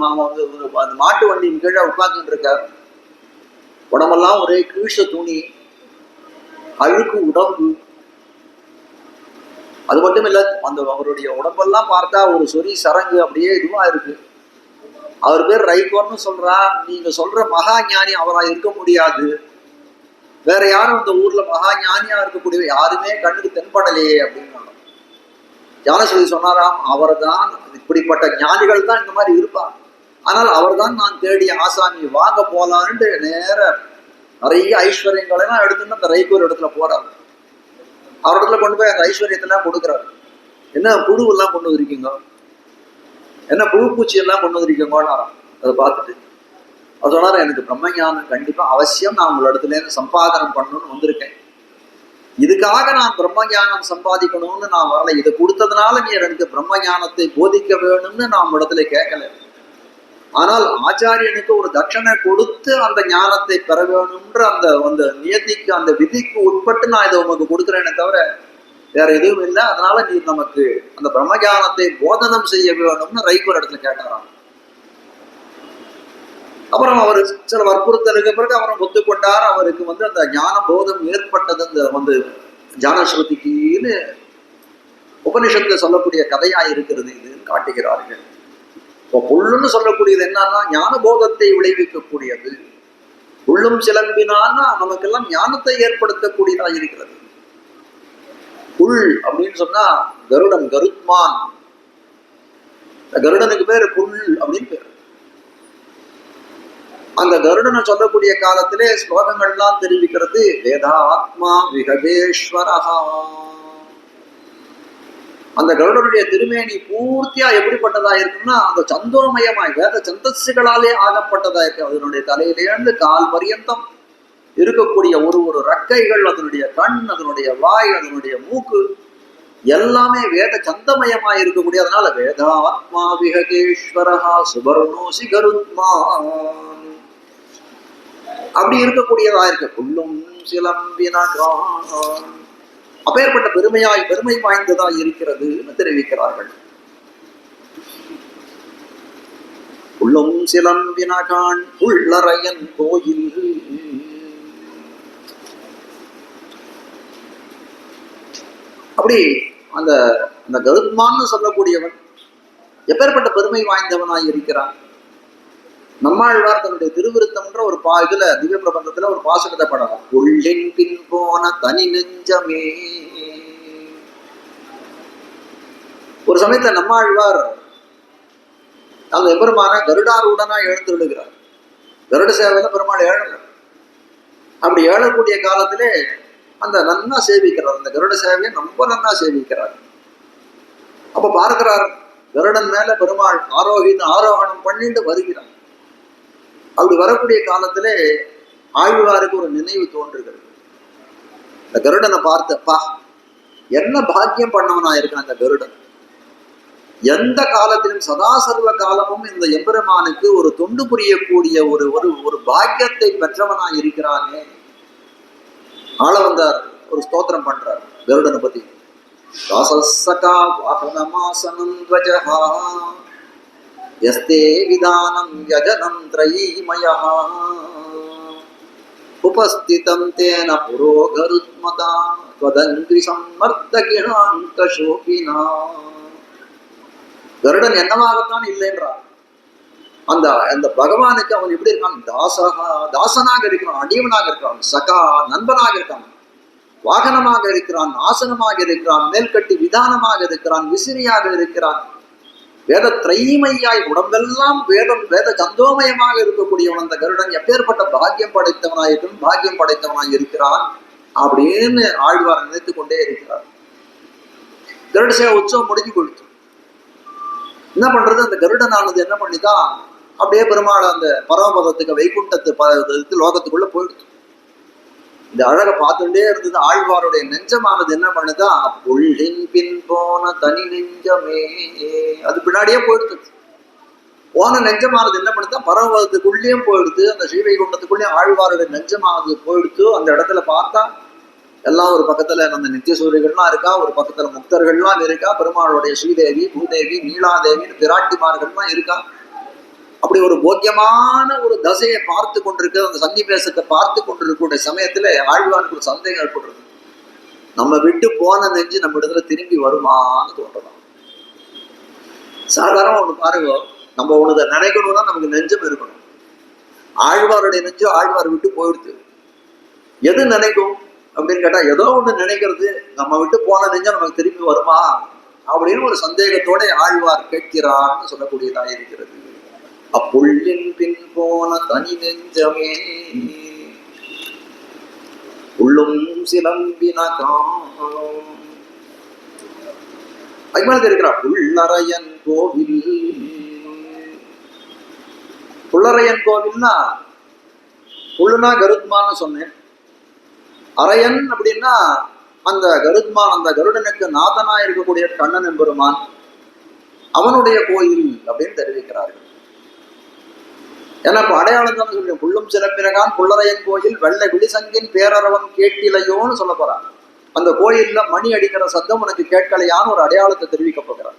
மாட்டு வண்டியின் கீழே உட்கார்ந்துட்டு இருக்கார். உடம்பெல்லாம் ஒரே கீழ்ஷ துணி, அழுக்கு உடம்பு. அது மட்டும் இல்ல, அந்த அவருடைய உடம்பெல்லாம் பார்த்தா ஒரு சொறி சரங்கு அப்படியே இதுவா இருக்கு. அவர் பேர் ரைட்வர்னு சொல்றா, நீங்க சொல்ற மகா ஞானி அவரா இருக்க முடியாது, வேற யாரும் அந்த ஊர்ல மகா ஞானியா இருக்கக்கூடிய யாருமே கண்ணுக்கு தென்படலையே அப்படின்னு. ஜானஸ்ருதி சொன்னாராம், அவர் தான், இப்படிப்பட்ட ஞானிகள் தான் இந்த மாதிரி இருப்பார், ஆனால் அவர் தான் நான் தேடிய ஆசாமி, வாங்க போலான்ட்டு நேர நிறைய ஐஸ்வர்யங்களெல்லாம் எடுத்துன்னு அந்த ரைட்வர் இடத்துல போறார். அவர் இடத்துல கொண்டு போய் அந்த ஐஸ்வர்யத்தெல்லாம் கொடுக்குறாரு. என்ன புழுவெல்லாம் கொண்டு வந்திருக்கீங்க, என்ன புழு பூச்சி எல்லாம் கொண்டு வந்திருக்கீங்கன்னாராம். அதை பார்த்துட்டு அவர் சொன்னார், எனக்கு பிரம்மஞானம் கண்டிப்பா அவசியம், நான் உங்களோட இடத்துல இருந்து சம்பாதனம் பண்ணணும்னு வந்திருக்கேன், இதுக்காக நான் பிரம்மஞானம் சம்பாதிக்கணும்னு நான் வரல, இதை கொடுத்ததுனால நீ எனக்கு பிரம்மஞானத்தை போதிக்க வேணும்னு நான் இடத்துல கேட்கல, ஆனால் ஆச்சாரியனுக்கு ஒரு தட்சணை கொடுத்து அந்த ஞானத்தை பெற வேணும்ன்ற அந்த நியதிக்கு, அந்த விதிக்கு உட்பட்டு நான் இதை உனக்கு கொடுக்குறேனே தவிர வேற எதுவும் இல்லை, அதனால நீ நமக்கு அந்த பிரம்மஞானத்தை போதனம் செய்ய வேணும்னு ரைட்வர் இடத்துல கேட்டாராம். அப்புறம் அவர் சில வற்புறுத்தலுக்கு பிறகு அவரை ஒத்துக்கொண்டார். அவருக்கு வந்து அந்த ஞான போதம் ஏற்பட்டது இந்த ஜானஸ்ருதிக்குன்னு உபனிஷத்துல சொல்லக்கூடிய கதையா இருக்கிறது இது காட்டுகிறார்கள். இப்போ புல்லுன்னு சொல்லக்கூடியது என்னன்னா ஞான போதத்தை விளைவிக்கக்கூடியது. புல்லும் சிலம்பினான்னா நமக்கெல்லாம் ஞானத்தை ஏற்படுத்தக்கூடியதா இருக்கிறது. புல் அப்படின்னு சொன்னா கருடன், கருத்மான், கருடனுக்கு பேரு புல் அப்படின்னு பேரு. அந்த கருடனை சொல்லக்கூடிய காலத்திலே ஸ்லோகங்கள்லாம் தெரிவிக்கிறது, வேதாத்மா விகதேஸ்வரஹா. அந்த கருடனுடைய திருமேனி பூர்த்தியா எப்படிப்பட்டதா இருக்குன்னா அந்த சந்தோமயமாய் வேத சந்தஸ்சுகளாலே ஆகப்பட்டதா இருக்கு. அதனுடைய தலையிலேருந்து கால் பரியந்தம் இருக்கக்கூடிய ஒரு ரக்கைகள், அதனுடைய கண், அதனுடைய வாய், அதனுடைய மூக்கு எல்லாமே வேத சந்தமயமாய் இருக்கக்கூடிய, அதனால வேதாத்மா விகதேஸ்வரஹா சுபர்ணோசி கருத்மான் அப்படி இருக்கக்கூடியதா இருக்கு. புல்லும் சிலம்பினான் அப்பேற்பட்ட பெருமை வாய்ந்ததா இருக்கிறது தெரிவிக்கிறார்கள். புல்லும் சிலம்பினான் புள்ளரையன் கோயில். அப்படி அந்த கருத்மான்னு சொல்லக்கூடியவன் எப்பேற்பட்ட பெருமை வாய்ந்தவனாய் இருக்கிறான். நம்மாழ்வார் தன்னுடைய திருவிருத்தம்ன்ற ஒரு இதுல திவ்ய பிரபந்தத்துல ஒரு பாசுரத்தை படலாம், உள்ளின் பின் போன தனி நெஞ்சமே. ஒரு சமயத்துல நம்மாழ்வார் அந்த எம்பெருமான கருடாரூடனா எழுந்து விடுகிறார். கருட சேவையில பெருமாள் ஏழல. அப்படி ஏழக்கூடிய காலத்திலே அந்த நன்னா சேவிக்கிறார், அந்த கருட சேவையை ரொம்ப நன்னா சேவிக்கிறார். அப்ப பார்க்கிறார், கருடன் மேல பெருமாள் ஆரோகணம் பண்ணிட்டு வருகிறார். அப்படி வரக்கூடிய காலத்திலே ஆழ்வாருக்கு ஒரு நினைவு தோன்றுகிறது. இந்த கருடனை பார்த்தப்பா, என்ன பாக்கியம் பண்ணவனா இருக்கான் அந்த கருடன். எந்த காலத்திலும் சதா சர்வ காலமும் இந்த எம்பெருமானுக்கு ஒரு தொண்டு புரியக்கூடிய ஒரு ஒரு ஒரு பாக்கியத்தை பெற்றவனா இருக்கிறானே. ஆள வந்தார், ஒரு ஸ்தோத்திரம் பண்றார் கருடனை பத்தி. தாசசகா வாகனமாசனம் த்வஜஹா யஸ்தே விதானம் யஜனம் த்ரயீமயஹ உபஸ்திதம் தேன புரோகருத்மதா த்வதங்கிரி சம்மர்த்தகிணாந்த சோபினா. கருடன் என்னவாகத்தான் இல்லைன்றார். அந்த அந்த பகவானுக்கு அவன் எப்படி இருக்கான்? தாசனாக இருக்கிறான், அடியவனாக இருக்கிறான், சகா நண்பனாக இருக்கான், வாகனமாக இருக்கிறான், ஆசனமாக இருக்கிறான், மேல்கட்டி விதானமாக இருக்கிறான், விசிறியாக இருக்கிறான், வேத திரைமையாய் உடம்பெல்லாம் வேத கந்தோமயமாக இருக்கக்கூடியவன் அந்த கருடன். எப்பேற்பட்ட பாக்கியம் படைத்தவனாய் இருக்கிறான் அப்படின்னு ஆழ்வார் நினைத்து கொண்டே இருக்கிறார். கருட சேவை உற்சவம் முடிஞ்சு கொடுத்து என்ன பண்றது, அந்த கருடனானது என்ன பண்ணிதான் அப்படியே பெருமாள் அந்த பரமபதத்துக்கு வைகுண்டத்து லோகத்துக்குள்ள போயிடுச்சு. இந்த அழகை பார்த்துட்டே இருந்தது. ஆழ்வாருடைய நெஞ்சமானது என்ன பண்ணுதான், புள்ளின் பின் போன தனி நெஞ்சமே, அது பின்னாடியே போயிடுது. போன நெஞ்சமானது என்ன பண்ணுதான், பரமபதத்துக்குள்ளேயும் போயிடுது, அந்த ஸ்ரீவைகுண்டத்துக்குள்ளேயும் ஆழ்வாருடைய நெஞ்சமானது போயிடுத்து. அந்த இடத்துல பார்த்தா எல்லாம் ஒரு பக்கத்துல அந்த நித்திய சூரியர்கள்லாம் இருக்கா, ஒரு பக்கத்துல முக்தர்கள்லாம் இருக்கா, பெருமாளுடைய ஸ்ரீதேவி, பூதேவி, நீலாதேவின்னு பிராட்டிமார்கள்லாம் இருக்கா. அப்படி ஒரு போக்கியமான ஒரு தசையை பார்த்து கொண்டிருக்க, அந்த சன்னிவேசத்தை பார்த்து கொண்டிருக்கக்கூடிய சமயத்துல ஆழ்வாருக்கு ஒரு சந்தேகம் ஏற்படுறது. நம்ம விட்டு போன நெஞ்சு நம்ம இடத்துல திரும்பி வருமானு தோன்றலாம். சாதாரண ஒண்ணு பாருங்க, நம்ம ஒண்ணு நினைக்கணும்னா நமக்கு நெஞ்சம் இருக்கணும். ஆழ்வாருடைய நெஞ்சம் ஆழ்வார் விட்டு போயிடுது. எது நினைக்கும் அப்படின்னு கேட்டா, ஏதோ ஒண்ணு நினைக்கிறது, நம்ம விட்டு போன நெஞ்சம் நமக்கு திரும்பி வருமா அப்படின்னு ஒரு சந்தேகத்தோட ஆழ்வார் கேட்கிறார்னு சொல்லக்கூடியதாக இருக்கிறது. அப்புள்ளின் பின் போன தனி நெஞ்சமே உள்ளும் சிலம்பினகாம். அதுக்கு இருக்கிறார் புள்ளரையன் கோவில். புள்ளரையன் கோவில்னா, புள்ளுனா கருத்மான்னு சொன்னேன், அரையன் அப்படின்னா அந்த கருத்மான், அந்த கருடனுக்கு நாதனா இருக்கக்கூடிய கண்ணன் எம்பெருமான், அவனுடைய கோயில் அப்படின்னு தெரிவிக்கிறார்கள். ஏன்னா இப்ப அடையாளம் தான் சொல்லுவேன். புள்ளும் சிலம்பினகான் புள்ளரையன் கோயில் வெள்ளை விழிசங்கின் பேரரவம் கேட்டிலையோன்னு சொல்ல போறான். அந்த கோயில்ல மணி அடிக்கிற சத்தம் உனக்கு கேட்கலையான்னு ஒரு அடையாளத்தை தெரிவிக்க போகிறார்.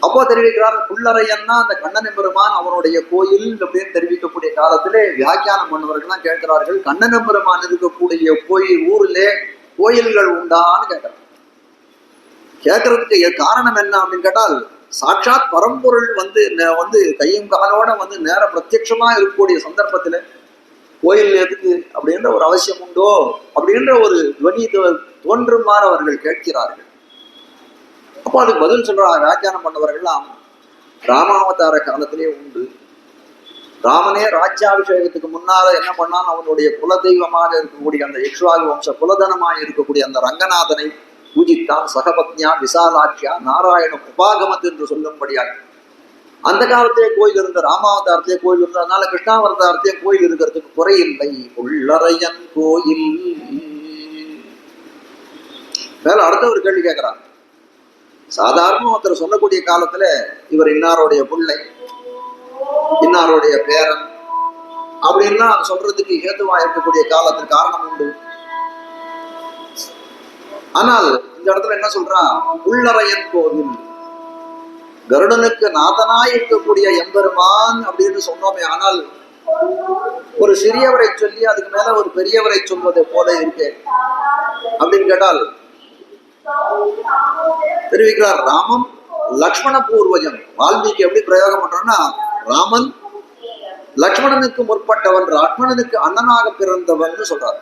அப்போ தெரிவிக்கிறார், புள்ளரையன்னா அந்த கண்ணன் எம்பெருமான் அவனுடைய கோயில் அப்படின்னு தெரிவிக்கக்கூடிய காலத்திலே வியாக்கியானம் பண்ணவர்கள்லாம் கேட்கிறார்கள், கண்ணன் எம்பெருமான் இருக்கக்கூடிய கோயில் ஊரிலே கோயில்கள் உண்டான்னு கேட்கிறார். கேட்கறதுக்கு காரணம் என்ன அப்படின்னு கேட்டால், சாட்சாத் பரம்பொருள் வந்து கையும் காலோட நேர பிரத்யட்சமா இருக்கக்கூடிய சந்தர்ப்பத்துல கோயில் எதுக்கு அப்படின்ற ஒரு அவசியம் உண்டோ அப்படின்ற ஒரு துவனி தோன்றுமாறு அவர்கள் கேட்கிறார்கள். அப்போ அதுக்கு பதில் சொல்றாங்க வியாக்கியானம் பண்ணவர்கள்லாம், ராமாவதார காலத்திலே உண்டு. ராமனே ராஜ்யாபிஷேகத்துக்கு முன்னால என்ன பண்ணான், அவனுடைய குலதெய்வமாக இருக்கக்கூடிய அந்த இக்ஷ்வாகு வம்ச குலதனமாக இருக்கக்கூடிய அந்த ரங்கநாதனை பூஜித்தான். சகபத்னியா விசாலாட்சியா நாராயணம் உபாகமத் என்று சொல்லும்படியாக அந்த காலத்திலே கோயில் இருந்த, ராமாவதாரத்திலே கோயில் இருந்ததுனால கிருஷ்ணாவதாரத்திலே கோயில் இருக்கிறதுக்கு குறையில்லை. புள்ளரையன் கோயில். மேல அடுத்த ஒரு கேள்வி கேட்கிறார். சாதாரண ஒருத்தர் சொல்லக்கூடிய காலத்துல இவர் இன்னாருடைய பிள்ளை, இன்னாருடைய பேரன் அப்படின்னா சொல்றதுக்கு ஹேதுவா இருக்கக்கூடிய காலத்துக்கு காரணம் உண்டு. ஆனால் இந்த இடத்துல என்ன சொல்றான், புள்ளரையன் கோவில், கருடனுக்கு நாதனாய் இருக்கக்கூடிய எம்பெருமான் அப்படின்னு சொன்னோமே. ஆனால் ஒரு சிறியவரை சொல்லி அதுக்கு மேல ஒரு பெரியவரை சொல்வதை போல இருக்கு அப்படின்னு கேட்டால் தெரிவிக்கிறார். ராமம் லக்ஷ்மண பூர்வஜம். வால்மீகி எப்படி பிரயோகம் பண்றோம்னா, ராமன் லக்ஷ்மணனுக்கு முற்பட்டவன், லக்ஷ்மணனுக்கு அண்ணனாக பிறந்தவன் சொல்றார்.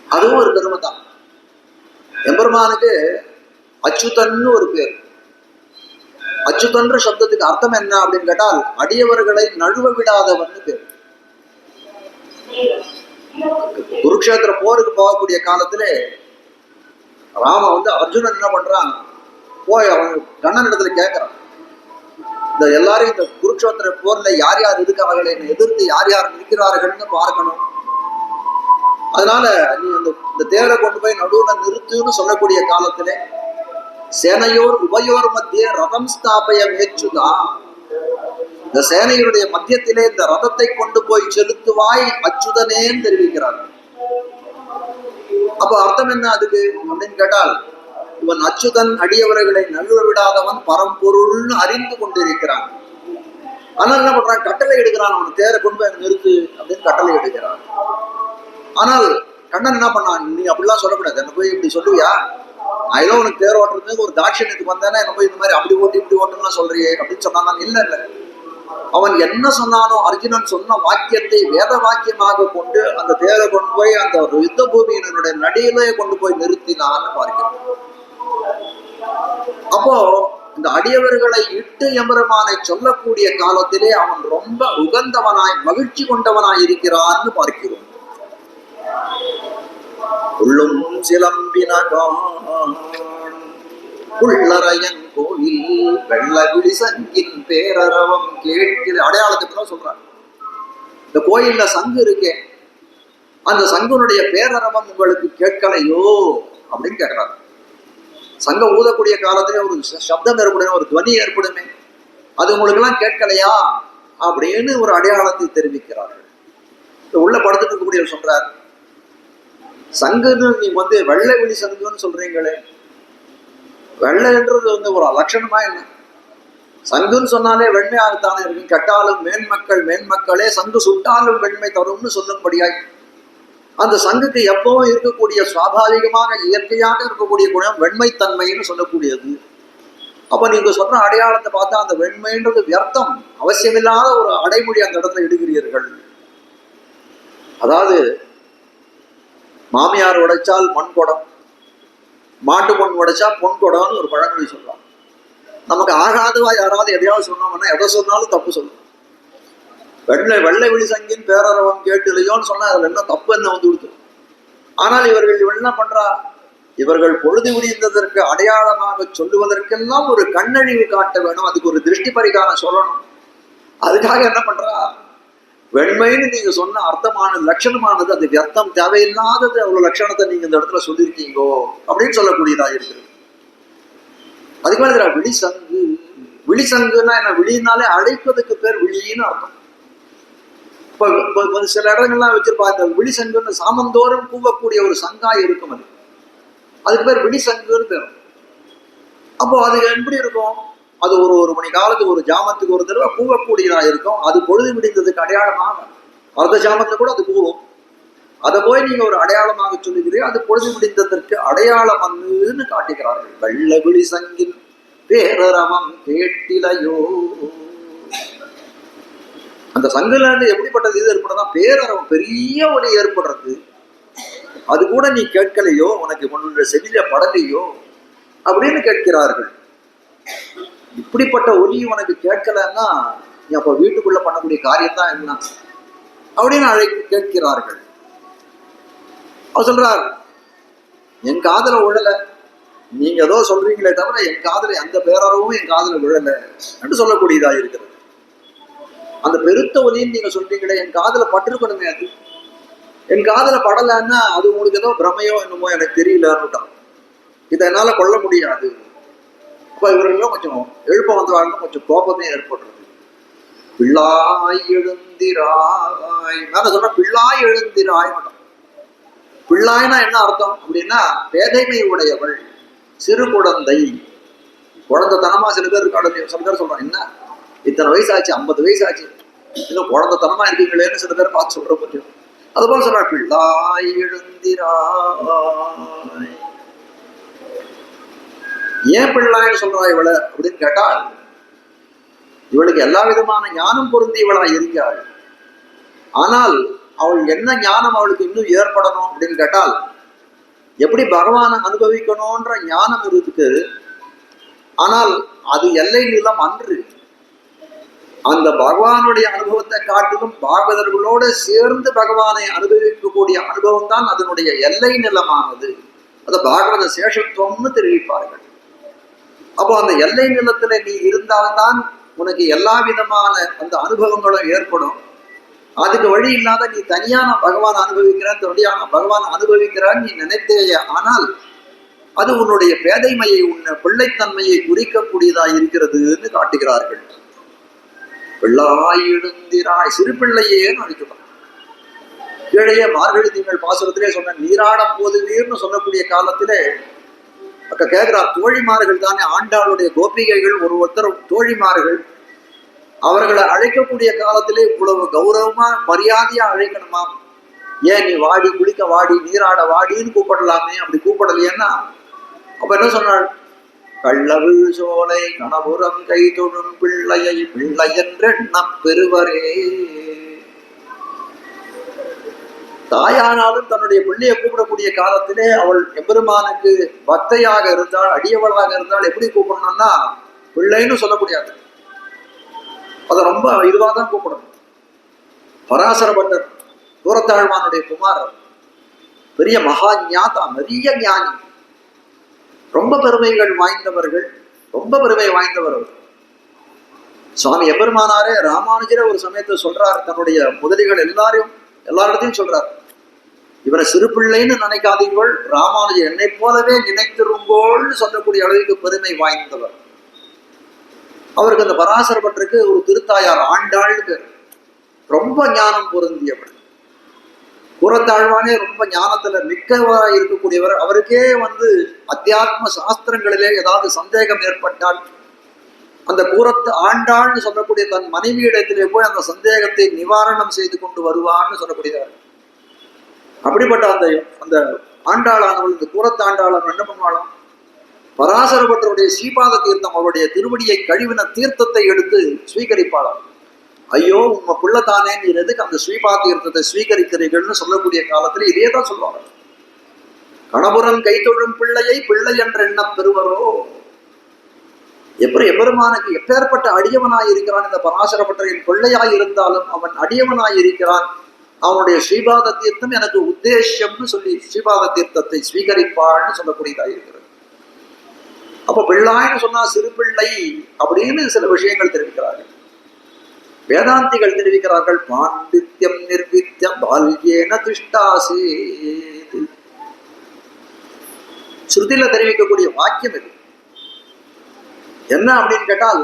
அதுவும் ஒரு பெருமை தான். எம்பெருமானுக்கு அச்சுதன்னு ஒரு பேர். அச்சுதன்ற சப்தத்துக்கு அர்த்தம் என்ன அப்படின்னு கேட்டால் அடியவர்களை நழுவ விடாதவன்னு பேர். குருக்ஷேத்திர போருக்கு போகக்கூடிய காலத்துல ராம அர்ஜுனன் என்ன பண்றான், போய் அவன் கண்ணன் இடத்துல கேட்கிறான், இந்த எல்லாரும் இந்த குருக்ஷேத்திர போர்ல யார் யார் இருக்கார்கள், என்னை எதிர்த்து யார் யார் இருக்கிறார்கள்னு பார்க்கணும். அதனால நீ இந்த தேரை கொண்டு போய் நடுவுல நிறுத்துன்னு சொல்லக்கூடிய காலத்திலே சேனையோர் உபயோர் மத்திய ரதம் ஸ்தாபய மேச்சுதான், இந்த சேனையுடைய மத்தியத்திலே இந்த ரதத்தை கொண்டு போய் செலுத்துவாய் அச்சுதனேன்னு தெரிவிக்கிறார். அப்ப அர்த்தம் என்ன அதுக்கு அப்படின்னு கேட்டால், இவன் அச்சுதன் அடியவர்களை நழுவ விடாதவன் பரம்பொருள்னு அறிந்து கொண்டிருக்கிறான். ஆனால் என்ன பண்றான், கட்டளை எடுக்கிறான், அவன் தேரை கொண்டு போய் நிறுத்து அப்படின்னு கட்டளை எடுக்கிறான். ஆனால் கண்ணன் என்ன பண்ணான், நீ அப்படிலாம் சொல்லக்கூடாது, என்ன போய் இப்படி சொல்லுவியா, நான் ஏதோ உனக்கு தேர் ஓட்டுறதுக்கு ஒரு தாட்சியத்துக்கு வந்தேன்னா என்ன போய் இந்த மாதிரி அப்படி ஓட்டி இப்படி ஓட்டுன்னா சொல்றியே அப்படின்னு சொன்னான். இல்ல இல்ல, அவன் என்ன சொன்னானோ அர்ஜுனன் சொன்ன வாக்கியத்தை வேத வாக்கியமாக கொண்டு அந்த தேரை கொண்டு போய் அந்த யுத்த பூமியினருடைய நடியிலே கொண்டு போய் நிறுத்தினான்னு பார்க்கிறோம். அப்போ இந்த அடியவர்களை இட்டு எம்பெருமானை சொல்லக்கூடிய காலத்திலே அவன் ரொம்ப உகந்தவனாய் மகிழ்ச்சி கொண்டவனாய் இருக்கிறான்னு பார்க்கிறோம். உள்ளும் சிலம்பினகான் உள்ளரையன் கோயில் வெள்ளவிழி சங்கின் பேரரவம் கேட்கிற அடையாளத்துக்கு சொல்றாங்க. இந்த கோயில்ல சங்கு இருக்கே, அந்த சங்குனுடைய பேரரவம் உங்களுக்கு கேட்கலையோ அப்படின்னு கேட்கிறாங்க. சங்கம் ஊதக்கூடிய காலத்திலே ஒரு சப்தம் ஏற்படுமே, ஒரு துவனி ஏற்படுமே, அது உங்களுக்கு எல்லாம் கேட்கலையா அப்படின்னு ஒரு அடையாளத்தை தெரிவிக்கிறார்கள். உள்ள படுத்துட்டு இருக்கக்கூடிய சொல்றார், சங்குன்னு நீங்க வெள்ளை விழி சங்குன்னு சொல்றீங்களே, வெள்ளைன்றது ஒரு லட்சணமா என்ன, சங்குன்னு சொன்னாலே வெண்மையாகத்தானே இருக்கும், கெட்டாலும் மேன்மக்கள் மேன்மக்களே சங்கு சுட்டாலும் வெண்மை தரும்னு சொல்லும்படியாய் அந்த சங்குக்கு எப்பவும் இருக்கக்கூடிய சுவாபாவிகமாக இயற்கையாக இருக்கக்கூடிய குணம் வெண்மைத்தன்மைன்னு சொல்லக்கூடியது. அப்ப நீங்க சொல்ற அடையாளத்தை பார்த்தா அந்த வெண்மைன்றது வியர்த்தம், அவசியமில்லாத ஒரு அடைமொழி அந்த இடத்துல இடுகிறீர்கள். அதாவது மாமியார் உடைச்சால் மண் குடம், மாட்டு பொன் உடைச்சா பொன் குடம்னு ஒரு பழமொழி சொல்லலாம். நமக்கு ஆகாதவா யாராவது எதையாவது சொன்னோம்னா எதை சொன்னாலும் தப்பு சொல்லணும். வெள்ளை விழி சங்கின் பேரரவம் கேட்டுலையோன்னு சொன்னா அதுல என்ன தப்பு என்ன கொடுத்து. ஆனால் இவர்கள் என்ன பண்றா, இவர்கள் பொழுது விடிந்ததற்கு அடையாளமாக சொல்லுவதற்கெல்லாம் ஒரு கண்ணழிவு காட்ட வேணும், அதுக்கு ஒரு திருஷ்டி பரிகாரம் சொல்லணும். அதுக்காக என்ன பண்றா, வெண்மைன்னு நீங்க சொன்ன அர்த்தமான லட்சணமானது அது வியர்த்தம் தேவையில்லாதது, அவ்வளவு லட்சணத்தை நீங்க இந்த இடத்துல சொல்லியிருக்கீங்கோ அப்படின்னு சொல்லக்கூடியதா இருக்கு. அதுக்கு மேல விழிசங்கு, விழிசங்குன்னா என்ன, விழினாலே அழைப்பதுக்கு பேர் விழின்னு அர்த்தம். இப்ப சில இடங்கள்லாம் வச்சிருப்பா, இந்த விழிசங்குன்னு சாமந்தோறும் கூவக்கூடிய ஒரு சங்காய் இருக்கும், அதுக்கு பேர் விழிசங்குன்னு பேரும். அப்போ அது எப்படி இருக்கும், அது ஒரு மணி காலத்துக்கு ஒரு ஜாமத்துக்கு ஒரு தடவை கூவக்கூடியதா இருக்கும். அது பொழுது விடிந்ததுக்கு அடையாளமாக, அர்த்த ஜாமத்துல கூட அது கூவும். அதை போய் நீங்க ஒரு அடையாளமாக சொல்லுகிறீர்கள், அது பொழுது விடிந்ததற்கு அடையாளம் வந்துன்னு காட்டுகிறார்கள். வெள்ள விழி சங்கின் பேரரவம் கேட்டிலையோ, அந்த சங்குல இருந்து எப்படிப்பட்டது இது ஏற்படுறதான், பேரரவம் பெரிய ஒளி ஏற்படுறது, அது கூட நீ கேட்கலையோ, உனக்கு உன்னுடைய செவில படலையோ அப்படின்னு கேட்கிறார்கள். இப்படிப்பட்ட ஒலி உனக்கு கேட்கலன்னா நீ அப்ப வீட்டுக்குள்ள பண்ணக்கூடிய காரியம்தான் என்ன அப்படின்னு கேட்கிறார்கள். அவர் சொல்றார், என் காதல விழல, நீங்க ஏதோ சொல்றீங்களே தவிர என் காதல அந்த பேரறவும் என் காதல விழல என்று சொல்லக்கூடியதா இருக்கிறது. அந்த பெருத்த ஒலின்னு நீங்க சொல்றீங்களே, என் காதல பட்டிருக்கணுமே, அது என் காதல படலைன்னா அது உங்களுக்கு ஏதோ பிரமையோ என்னமோ எனக்கு தெரியலன்னுட்டான், இதை என்னால கொள்ள முடியாது. அப்ப இவர்களும் கொஞ்சம் எழுப்ப வந்தவாங்க, கொஞ்சம் கோபமே ஏற்படுறது. பிள்ளாய் எழுந்திராய், நான் சொன்ன பிள்ளாய் எழுந்திராய் மாட்டோம். பிள்ளாய்னா என்ன அர்த்தம் அப்படின்னா, பேதைமை உடையவள், சிறு குழந்தை, குழந்தைத்தனமா சில பேர் இருக்காங்க. சில பேர் சொல்றாங்க, என்ன இத்தனை வயசாச்சு, 50 வயசாச்சு, இன்னும் குழந்தைத்தனமா இருக்கீங்களேன்னு சில பேர் பார்த்து சொல்ற முடியும். அதுபோல சொல்ற பிள்ளாய் எழுந்திராய். ஏன் பிள்ளாய்ன்னு சொல்றா இவளை அப்படின்னு கேட்டால், இவளுக்கு எல்லா விதமான ஞானம் பொருந்தி இவளா இருக்காள். ஆனால் அவள் என்ன ஞானம் அவளுக்கு இன்னும் ஏற்படணும் அப்படின்னு கேட்டால், எப்படி பகவானை அனுபவிக்கணும்ன்ற ஞானம் இருக்கு, ஆனால் அது எல்லை நிலம் அன்று. அந்த பகவானுடைய அனுபவத்தை காட்டிலும் பாகவதர்களோடு சேர்ந்து பகவானை அனுபவிக்கக்கூடிய அனுபவம் தான் அதனுடைய எல்லை நிலமானது. அது பாகவத சேஷத்துவம்னு தெரிவிப்பார்கள். அப்போ அந்த எல்லை நிலத்துல நீ இருந்தால்தான் உனக்கு எல்லா விதமான அந்த அனுபவங்களும் ஏற்படும். அதுக்கு வழி இல்லாத நீ தனியான பகவான் அனுபவிக்கிறான், தனியான பகவான் அனுபவிக்கிறான் நீ நினைத்தேய, ஆனால் அது உன்னுடைய பேதைமையை, உன்னை பிள்ளைத்தன்மையை குறிக்கக்கூடியதாக இருக்கிறதுன்னு காட்டுகிறார்கள். பிள்ளாய் எழுந்திராய், சிறு பிள்ளையே அழைக்கிறார். கீழையே மார்கழி திங்கள் பாசுரத்திலே சொன்ன நீராட போதுவீர்னு சொல்லக்கூடிய காலத்திலே அக்க கேட்கிறார், தோழிமார்கள் தானே ஆண்டாளுடைய கோபிகைகள், ஒருத்தர் தோழிமார்கள், அவர்களை அழைக்கக்கூடிய காலத்திலே இவ்வளவு கௌரவமா மரியாதையா அழைக்கணுமா? ஏன் நீ வாடி குளிக்க வாடி நீராட வாடின்னு கூப்பிடலாமே, அப்படி கூப்பிடலையேன்னா அப்ப என்ன சொன்னாள்? கள்ளவிழ் சோலை கணபுரம் கை தொழும் பிள்ளையை பிள்ளை என்றெண்ணப் பெறுவரே. தாயானாலும் தன்னுடைய பிள்ளையை கூப்பிடக்கூடிய காலத்திலே அவள் எம்பெருமானுக்கு பக்தையாக இருந்தால், அடியவளாக இருந்தால் எப்படி கூப்பிடணும்னா பிள்ளைன்னு சொல்ல முடியாது. அதை ரொம்ப இதுவாக தான் கூப்பிடணும். பராசர பட்டர் தூரத்தாழ்வானுடைய குமாரர், பெரிய மகா ஞாதா, நிறைய ஞானி, ரொம்ப பெருமைகள் வாய்ந்தவர்கள், ரொம்ப பெருமை வாய்ந்தவர். சுவாமி எம்பெருமானாரே ராமானுஜரை ஒரு சமயத்தை சொல்றார், தன்னுடைய முதலிகள் எல்லாரிடத்தையும் சொல்றார், இவரை சிறு பிள்ளைன்னு நினைக்காதீர்கள், ராமானுஜர் என்னை போலவே நினைத்திருங்கோள்னு சொல்லக்கூடிய அளவுக்கு பெருமை வாய்ந்தவர். அவருக்கு அந்த பராசர பட்டருக்கு ஒரு திருத்தாயார் ஆண்டாள்னு பேர், ரொம்ப ஞானம் பொருந்தியவர். கூறத்தாழ்வானே ரொம்ப ஞானத்துல மிக்கவராக இருக்கக்கூடியவர். அவருக்கே அத்தியாத்ம சாஸ்திரங்களிலே ஏதாவது சந்தேகம் ஏற்பட்டால் அந்த கூறத்து ஆண்டாள்னு சொல்லக்கூடிய தன் மனைவி இடத்திலே போய் அந்த சந்தேகத்தை நிவாரணம் செய்து கொண்டு வருவான்னு சொல்லக்கூடியவர். அப்படிப்பட்ட அந்த அந்த ஆண்டாளானவள், இந்த கூறத்தாண்டாளன் என்ன பண்ணுவாளாம்? பராசர பட்டருடைய ஸ்ரீபாத தீர்த்தம், அவருடைய திருவடியை கழிவின தீர்த்தத்தை எடுத்து ஸ்வீகரிப்பாளாம். ஐயோ உங்க பிள்ளைத்தானே, நீர் எதுக்கு அந்த ஸ்ரீபாத தீர்த்தத்தை ஸ்வீகரிக்கிறீர்கள்னு சொல்லக்கூடிய காலத்துல இதே தான் சொல்லுவாங்க. கணபுரம் கை தொழும் பிள்ளையை பிள்ளை என்ற எண்ணம் பெறுவரோ. எப்படி எம்பெருமானுக்கு எப்பேற்பட்ட அடியவனாய் இருக்கிறான் இந்த பராசர பட்டரின் பிள்ளையாய் இருந்தாலும் அவன் அடியவனாய் இருக்கிறான். அவனுடைய ஸ்ரீபாத தீர்த்தம் எனக்கு உத்தேசியம்னு சொல்லி ஸ்ரீபாத தீர்த்தத்தை ஸ்வீகரிப்பாள்னு சொல்லக்கூடியதாக இருக்கிறது. அப்ப பிள்ளாய்னு சொன்னா சிறு பிள்ளை அப்படின்னு சில விஷயங்கள் தெரிவிக்கிறார்கள். வேதாந்திகள் தெரிவிக்கிறார்கள், பாண்டித்யம் நிர்வித்யம் பால்யேன திஷ்டாசே. ஸ்ருதியில தெரிவிக்கக்கூடிய வாக்கியம் இது என்ன அப்படின்னு கேட்டால்,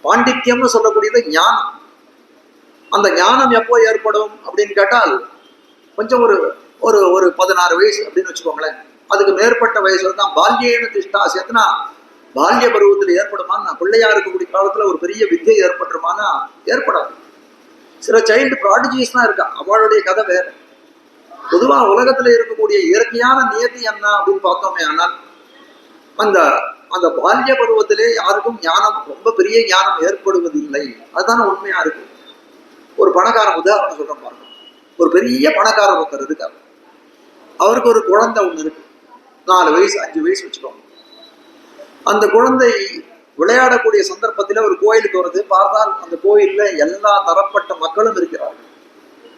பாண்டித்யம்னு சொல்லக்கூடியது ஞானம். அந்த ஞானம் எப்போ ஏற்படும் அப்படின்னு கேட்டால், கொஞ்சம் ஒரு ஒரு ஒரு 16 வயசு அப்படின்னு வச்சுக்கோங்களேன், அதுக்கு மேற்பட்ட வயசுல தான் பால்யேன திஷ்டாசி. எத்தனா பால்ய பருவத்தில் ஏற்படுமான்னா, பிள்ளையா இருக்கக்கூடிய காலத்துல ஒரு பெரிய வித்தை ஏற்பட்டுருமானா ஏற்படாது. சில சைல்டு ப்ராடிஜிஸ்லாம் இருக்கா, அவளுடைய கதை வேற. பொதுவா உலகத்துல இருக்கக்கூடிய இயற்கையான நியதி என்ன அப்படின்னு பார்த்தோமே ஆனால், அந்த அந்த பால்ய பருவத்திலே யாருக்கும் ஞானம், ரொம்ப பெரிய ஞானம் ஏற்படுவதில்லை. அதுதானே உண்மையா இருக்கு. ஒரு பணக்காரன் உதாரணம் சொல்றேன் பாருங்க. ஒரு பெரிய பணக்காரர் ஒருத்தர் இருக்காரு, அவருக்கு ஒரு குழந்தை ஒண்ணு இருக்கு, 4 வயசு 5 வயசு வச்சுக்கோங்க. அந்த குழந்தை விளையாடக்கூடிய சந்தர்ப்பத்தில் ஒரு கோயிலுக்கு வருது. பார்த்தால் அந்த கோயில்ல எல்லா தரப்பட்ட மக்களும் இருக்கிறார்கள்.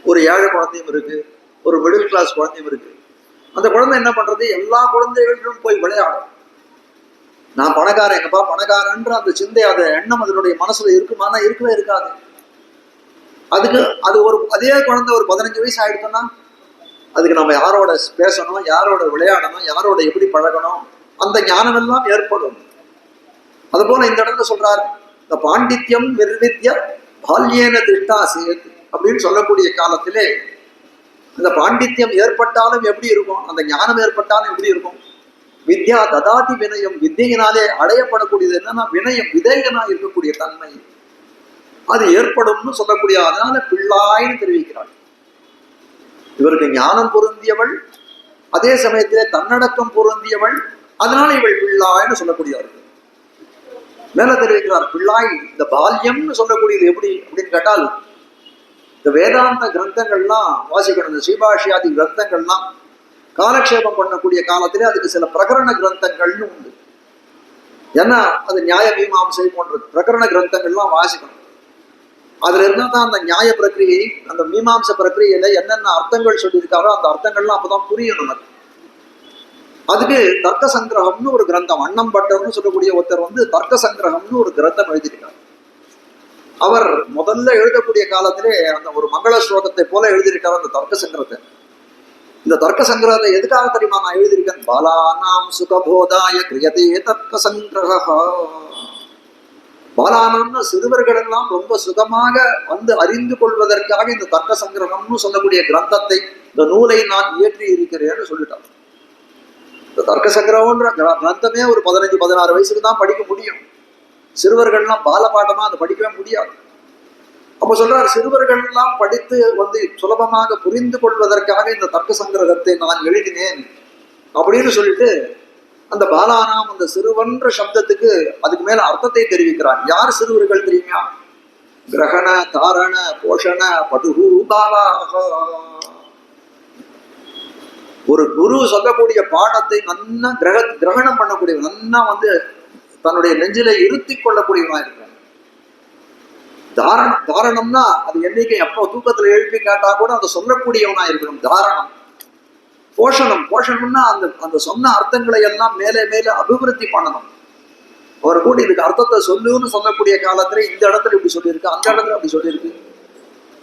ஒரு ஏழை குழந்தையும் இருக்கு, ஒரு மிடில் கிளாஸ் குழந்தையும் இருக்கு. அந்த குழந்தை என்ன பண்றது, எல்லா குழந்தைகளும் போய் விளையாடும். நான் பணக்காரன், எங்கப்பா பணக்காரன்ற அந்த சிந்தை, அந்த எண்ணம் அதனுடைய மனசுல இருக்குமானா இருக்கவே இருக்காது. அதுக்கு அது ஒரு அதே குழந்தை ஒரு 15 வயசு ஆயிடுச்சுன்னா அதுக்கு நம்ம யாரோட பேசணும், யாரோட விளையாடணும், யாரோட எப்படி பழகணும், அந்த ஞானம் எல்லாம் ஏற்படும். அதுபோல இந்த இடத்துல சொல்றாரு, இந்த பாண்டித்யம் நிர்வித்ய பால்யேன திஷ்டாசேத் அப்படின்னு சொல்லக்கூடிய காலத்திலே இந்த பாண்டித்யம் ஏற்பட்டாலும் எப்படி இருக்கும், அந்த ஞானம் ஏற்பட்டாலும் எப்படி இருக்கும்? வித்யா ததாதி வினயம், வித்தையினாலே அடையப்படக்கூடியது என்னன்னா வினயம், விதையனா இருக்கக்கூடிய தன்மை அது ஏற்படும்னு சொல்லக்கூடிய. அதனால பிள்ளாய்னு தெரிவிக்கிறாள். இவருக்கு ஞானம் பொருந்தியவள், அதே சமயத்திலே தன்னடக்கம் பொருந்தியவள், அதனால இவள் பிள்ளாய்னு சொல்லக்கூடியவர்கள். மேல தெரிவிக்கிறார், பிள்ளாய் இந்த பால்யம்னு சொல்லக்கூடியது எப்படி அப்படின்னு கேட்டால், இந்த வேதாந்த கிரந்தங்கள்லாம் வாசிக்கணும். இந்த ஸ்ரீபாஷ்யாதி கிரந்தங்கள்லாம் காலக்ஷேபம் பண்ணக்கூடிய காலத்திலே அதுக்கு சில பிரகரண கிரந்தங்கள்னு உண்டு. ஏன்னா அது நியாய மீமாம்சை போன்ற பிரகரண கிரந்தங்கள்லாம் வாசிக்கணும். அதுல இருந்தா தான் அந்த நியாய பிரக்கிரியை, அந்த மீமாம்ச பிரக்கிரியில என்னென்ன அர்த்தங்கள் சொல்லியிருக்காரோ அந்த அர்த்தங்கள்லாம் அப்பதான் புரியும் நமக்கு. அதுக்கு தர்க்க சங்கிரகம்னு ஒரு கிரந்தம், அன்னம் பட்டர்னு சொல்லக்கூடிய ஒருத்தர் தர்க்க சங்கிரகம்னு ஒரு கிரந்தம் எழுதியிருக்கார். அவர் முதல்ல எழுதக்கூடிய காலத்திலே அந்த ஒரு மங்கள ஸ்லோகத்தை போல எழுதியிருக்கார் அந்த தர்க்க சங்கிரத்தை. இந்த தர்க்க சங்கிரகத்தை எதுக்காக தெரியுமா நான் எழுதியிருக்கேன்? பாலானாம் சுகபோதாய கிரியதே தர்க்க சங்கிரகா. பாலானாம்னா சிறுவர்கள் எல்லாம் ரொம்ப சுகமாக அறிந்து கொள்வதற்காக இந்த தர்க்க சங்கிரகம்னு சொல்லக்கூடிய கிரந்தத்தை, இந்த நூலை நான் இயற்றி இருக்கிறேன்னு சொல்லிட்டான். இந்த தர்க்க சங்கிரகம்ன்ற கிரந்தமே ஒரு 15-16 வயசுக்கு தான் படிக்க முடியும். சிறுவர்கள்லாம் பாலபாடமா அதை படிக்கவே முடியாது. அப்ப சொல்றாரு, சிறுவர்கள் எல்லாம் படித்து சுலபமாக புரிந்து கொள்வதற்காக இந்த தர்க்க சங்கிரகத்தை நான் எழுதினேன் அப்படின்னு சொல்லிட்டு அந்த பாலானாம் அந்த சிறுவன்ற சப்தத்துக்கு அதுக்கு மேல அர்த்தத்தை தெரிவிக்கிறான். யார் சிறுவர்கள் தெரியுமா? கிரகண தாரண போஷண படுகு பாலாக. ஒரு குரு சொல்லக்கூடிய பாடத்தை நன்னா கிரகணம் பண்ணக்கூடியவன், நன்னா தன்னுடைய நெஞ்சில இருத்தி கொள்ளக்கூடியவனா இருக்கிறான். தாரணம்னா அது என்னைக்கு எப்போ தூக்கத்துல எழுப்பி கேட்டா கூட அதை சொல்லக்கூடியவனா இருக்கணும். தாரணம். போஷணம்னா அந்த சொன்ன அர்த்தங்களை எல்லாம் மேலே மேலே அபிவிருத்தி பண்ணணும். அவர் கூட இதுக்கு அர்த்தத்தை சொல்லுன்னு சொல்லக்கூடிய காலத்துல இந்த இடத்துல இப்படி சொல்லியிருக்கு, அந்த இடத்துல அப்படி சொல்லியிருக்கு,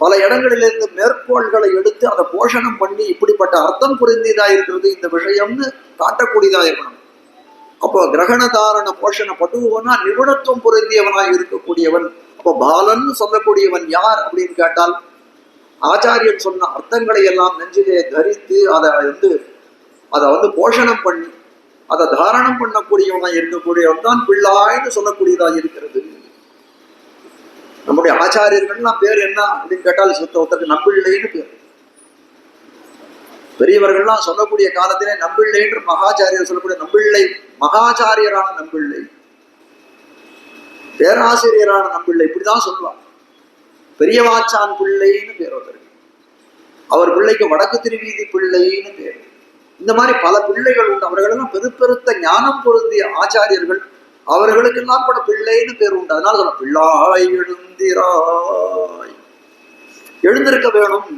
பல இடங்களிலிருந்து மேற்கோள்களை எடுத்து அதை போஷணம் பண்ணி இப்படிப்பட்ட அர்த்தம் புரிந்ததா இருக்கிறது இந்த விஷயம்னு காட்டக்கூடியதா இருக்கணும். அப்போ கிரகண தாரண போஷண பட்டுவனா நிபுணத்துவம் பொருந்தியவனாய் இருக்கக்கூடியவன். அப்போ பாலன் சொல்லக்கூடியவன் யார் அப்படின்னு கேட்டால், ஆச்சாரியன் சொன்ன அர்த்தங்களை எல்லாம் நெஞ்சிலே தரித்து அதை போஷணம் பண்ணி அதை தாரணம் பண்ணக்கூடியவனாய் இருக்கக்கூடியவன் தான் பிள்ளாய்னு சொல்லக்கூடியதாக இருக்கிறது. நம்முடைய ஆச்சாரியர்கள்லாம் பேர் என்ன அப்படின்னு கேட்டால் ஒருத்தருக்கு நம்பிள்ளைன்னு பேர். பெரியவர்கள்லாம் சொல்லக்கூடிய காலத்திலே நம்பிள்ளைன்ற மகாச்சாரியர் சொல்லக்கூடிய நம்பிள்ளை, மகாச்சாரியரான நம்பிள்ளை, பேராசிரியரான நம்பிள்ளை, இப்படிதான் சொல்லுவாங்க. பெரியவாச்சான் பிள்ளைன்னு பேர் ஒருத்தருக்கு. அவர் பிள்ளைக்கு வடக்கு திருவீதி பிள்ளைன்னு பேர். இந்த மாதிரி பல பிள்ளைகள் உண்டு. அவர்களெல்லாம் பெருத்த ஞானம் பொருந்திய ஆச்சாரியர்கள். அவர்களுக்கெல்லாம் கூட பிள்ளைன்னு பேர் உண்டு. அதனால சொல்ல பிள்ளாய் எழுந்திராய், எழுந்திருக்க வேணும்,